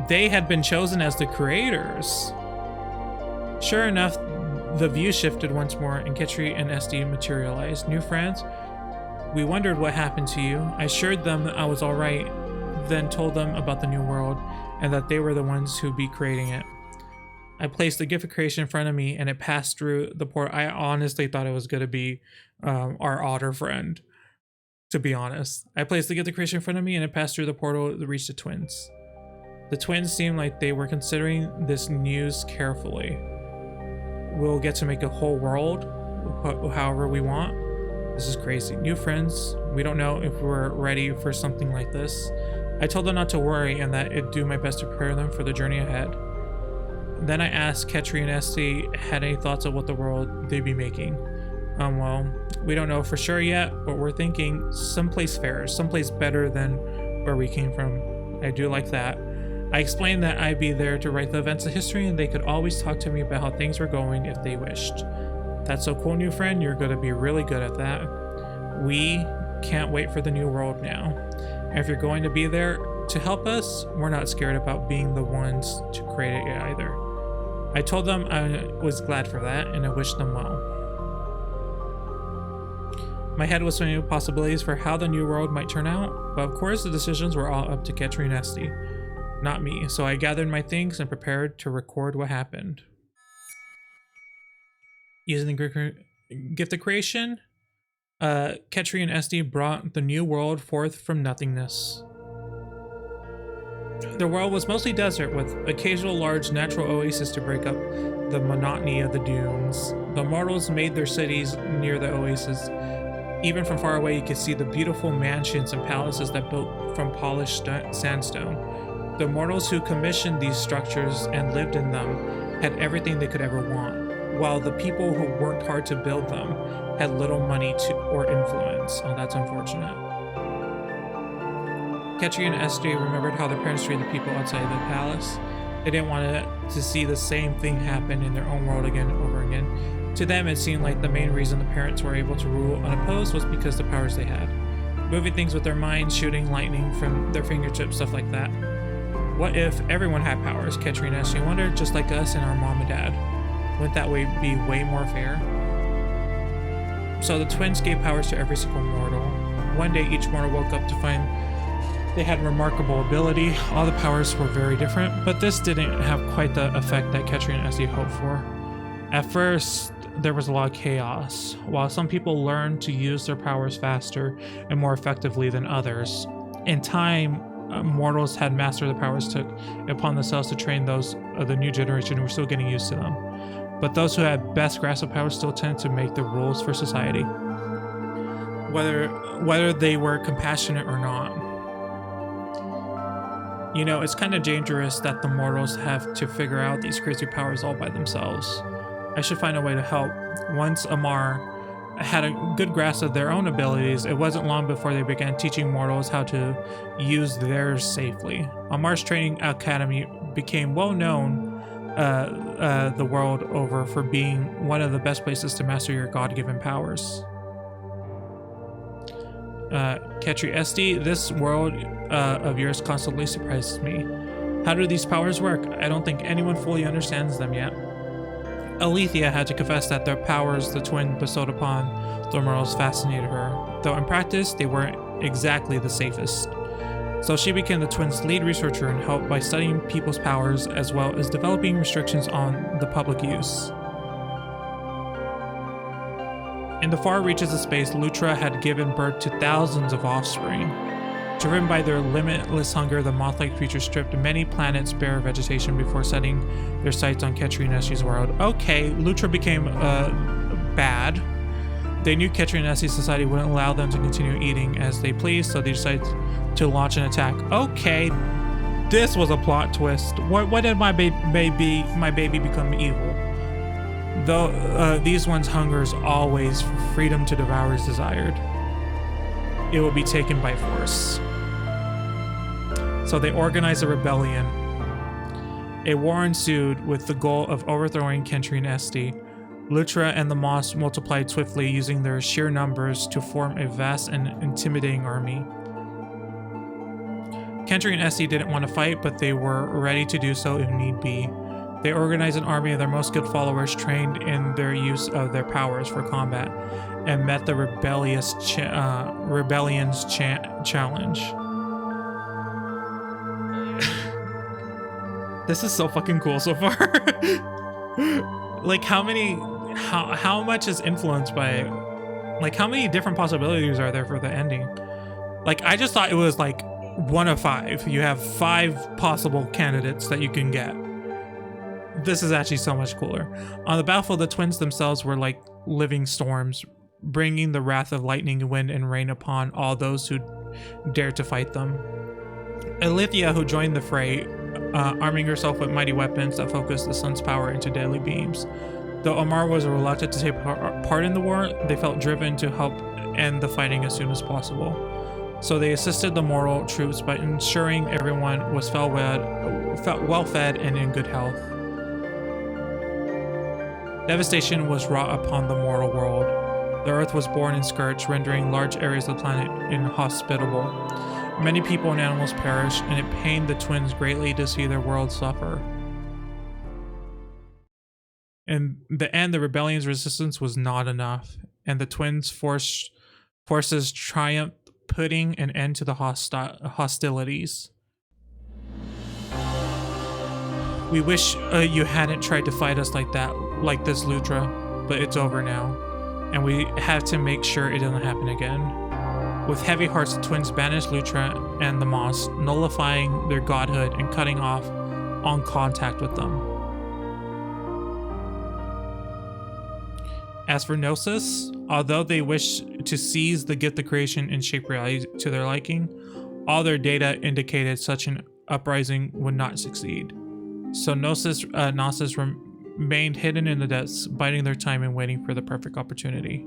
they had been chosen as the creators. Sure enough, the view shifted once more, and Ketri and SD materialized. New friends? We wondered what happened to you. I assured them that I was alright, then told them about the new world, and that they were the ones who'd be creating it. I placed the gift of creation in front of me, and it passed through the port. I honestly thought it was going to be our otter friend, to be honest. I placed the gift of creation in front of me, and it passed through the portal to reach the twins. The twins seemed like they were considering this news carefully. We'll get to make a whole world however we want. This is crazy. New friends, we don't know if we're ready for something like this. I told them not to worry and that I'd do my best to prepare them for the journey ahead. Then I asked Ketri and Esty had any thoughts of what the world they'd be making. Well, we don't know for sure yet, but we're thinking someplace fairer, someplace better than where we came from. I do like that. I explained that I'd be there to write the events of history, and they could always talk to me about how things were going if they wished. That's so cool, new friend. You're going to be really good at that. We can't wait for the new world now. And if you're going to be there to help us, we're not scared about being the ones to create it either. I told them I was glad for that, and I wished them well. My head was swimming with possibilities for how the new world might turn out, but of course the decisions were all up to Ketri and Esty, not me, so I gathered my things and prepared to record what happened. Using the gift of creation, Ketri and Esty brought the new world forth from nothingness. The world was mostly desert, with occasional large natural oases to break up the monotony of the dunes. The mortals made their cities near the oases. Even from far away, you could see the beautiful mansions and palaces that built from polished sandstone. The mortals who commissioned these structures and lived in them had everything they could ever want, while the people who worked hard to build them had little money or influence. Oh, that's unfortunate. Ketri and Esty remembered how their parents treated the people outside the palace. They didn't want to see the same thing happen in their own world again and over again. To them, it seemed like the main reason the parents were able to rule unopposed was because of the powers they had. Moving things with their minds, shooting lightning from their fingertips, stuff like that. What if everyone had powers? Ketri and Esty wondered, just like us and our mom and dad. Wouldn't that way be way more fair? So the twins gave powers to every single mortal. One day, each mortal woke up to find they had remarkable ability. All the powers were very different, but this didn't have quite the effect that Ketri and Esty hoped for. At first, there was a lot of chaos. While some people learned to use their powers faster and more effectively than others, in time, mortals had mastered the powers, took it upon themselves to train those of the new generation who were still getting used to them. But those who had best grasp of power still tended to make the rules for society, whether they were compassionate or not. You know, it's kind of dangerous that the mortals have to figure out these crazy powers all by themselves. I should find a way to help. Once Amar had a good grasp of their own abilities, it wasn't long before they began teaching mortals how to use theirs safely. Amar's training academy became well known the world over for being one of the best places to master your God-given powers. Ketri SD, this world of yours constantly surprises me. How do these powers work? I don't think anyone fully understands them yet. Alethea had to confess that the powers the twin bestowed upon the mortals fascinated her, though in practice they weren't exactly the safest. So she became the twins' lead researcher and helped by studying people's powers as well as developing restrictions on the public use. In the far reaches of space, Lutra had given birth to thousands of offspring. Driven by their limitless hunger, the moth-like creatures stripped many planets bare of vegetation before setting their sights on Ketri and Eshi's world. Okay, Lutra became bad. They knew Ketri and Eshi's society wouldn't allow them to continue eating as they pleased, so they decided to launch an attack. Okay, this was a plot twist. What did my baby become evil? Though these ones' hunger is always for freedom to devour as desired. It will be taken by force. So they organized a rebellion. A war ensued with the goal of overthrowing Ketri and Esti. Lutra and the Mosque multiplied swiftly, using their sheer numbers to form a vast and intimidating army. Ketri and Esti didn't want to fight, but they were ready to do so if need be. They organized an army of their most skilled followers trained in their use of their powers for combat and met the rebellion's challenge. This is so fucking cool so far. Like how much is influenced by, like how many different possibilities are there for the ending? Like I just thought it was like 1 of 5. You have 5 possible candidates that you can get. This is actually so much cooler. On the battlefield, the twins themselves were like living storms, bringing the wrath of lightning, wind, and rain upon all those who dared to fight them. Alethea, who joined the fray, arming herself with mighty weapons that focused the sun's power into deadly beams. Though Amar was reluctant to take part in the war, they felt driven to help end the fighting as soon as possible. So they assisted the mortal troops by ensuring everyone was well-fed and in good health. Devastation was wrought upon the mortal world. The earth was born and scourged, rendering large areas of the planet inhospitable. Many people and animals perished, and it pained the twins greatly to see their world suffer. In the end, the rebellion's resistance was not enough, and the twins' forces triumphed, putting an end to the hostilities. We wish you hadn't tried to fight us like this, Lutra, but it's over now, and we have to make sure it doesn't happen again. With heavy hearts, the twins banished Lutra and the Mosque, nullifying their godhood and cutting off all contact with them. As for Gnosis, although they wish to seize the gift of creation and shape reality to their liking, all their data indicated such an uprising would not succeed. So Gnosis remained hidden in the depths, biding their time and waiting for the perfect opportunity.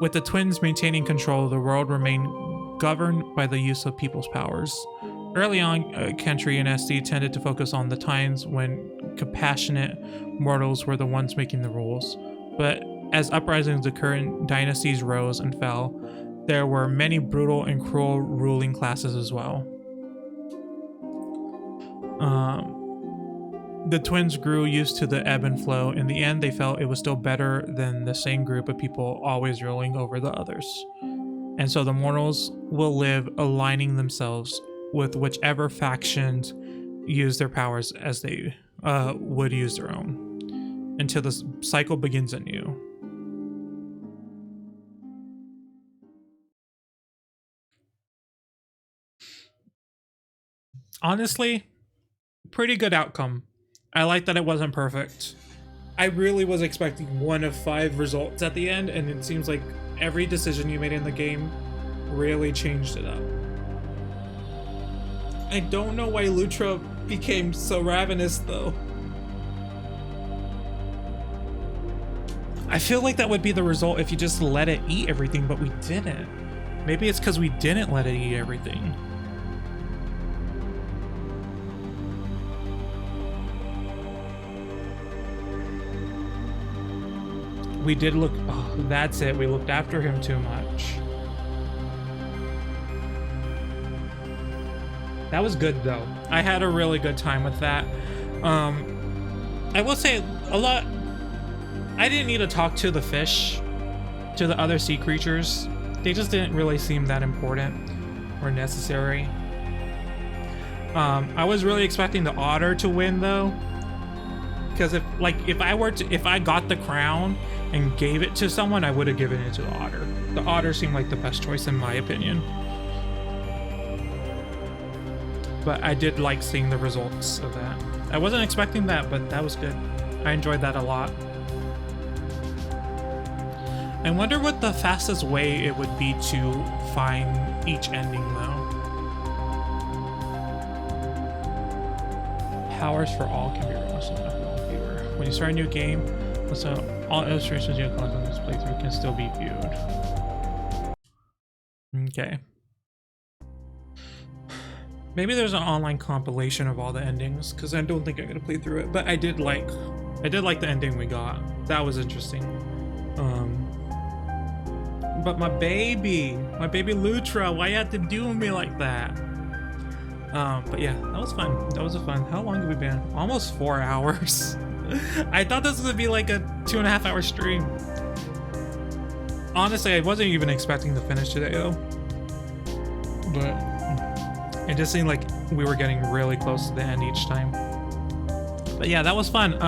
With the twins maintaining control, the world remained governed by the use of people's powers. Early on, Ketri and Esti tended to focus on the times when compassionate mortals were the ones making the rules. But as uprisings occurred and dynasties rose and fell, there were many brutal and cruel ruling classes as well. The twins grew used to the ebb and flow. In the end, they felt it was still better than the same group of people always ruling over the others. And so the mortals will live aligning themselves with whichever factions use their powers as they would use their own, until the cycle begins anew. Honestly, pretty good outcome. I like that it wasn't perfect. I really was expecting 1 of 5 results at the end, and it seems like every decision you made in the game really changed it up. I don't know why Lutra became so ravenous though. I feel like that would be the result if you just let it eat everything, but we didn't. Maybe it's because we didn't let it eat everything. We did look, oh, that's it. We looked after him too much. That was good though. I had a really good time with that. I will say a lot, I didn't need to talk to the fish, to the other sea creatures. They just didn't really seem that important or necessary. I was really expecting the otter to win though. Because if I got the crown and gave it to someone, I would have given it to the otter. The otter seemed like the best choice in my opinion. But I did like seeing the results of that. I wasn't expecting that, but that was good. I enjoyed that a lot. I wonder what the fastest way it would be to find each ending though. Powers for all can be requested. When you start a new game, so all illustrations you collect on this playthrough can still be viewed. Okay. Maybe there's an online compilation of all the endings, because I don't think I'm gonna play through it. But I did like the ending we got. That was interesting. But my baby Lutra, why you have to do me like that? But yeah, that was fun. That was fun. How long have we been? Almost 4 hours. I thought this was gonna be like a 2.5 hour stream. Honestly, I wasn't even expecting to finish today though. But it just seemed like we were getting really close to the end each time. But yeah, that was fun.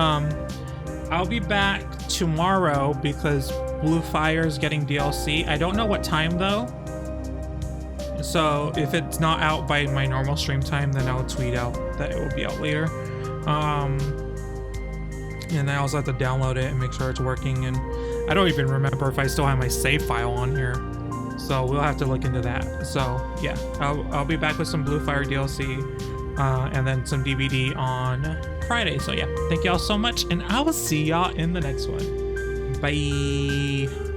I'll be back tomorrow because Blue Fire is getting DLC. I don't know what time though. So if it's not out by my normal stream time, then I'll tweet out that it will be out later. And I also have to download it and make sure it's working. And I don't even remember if I still have my save file on here. So we'll have to look into that. So yeah, I'll be back with some Blue Fire DLC and then some DVD on Friday. So yeah, thank y'all so much. And I will see y'all in the next one. Bye.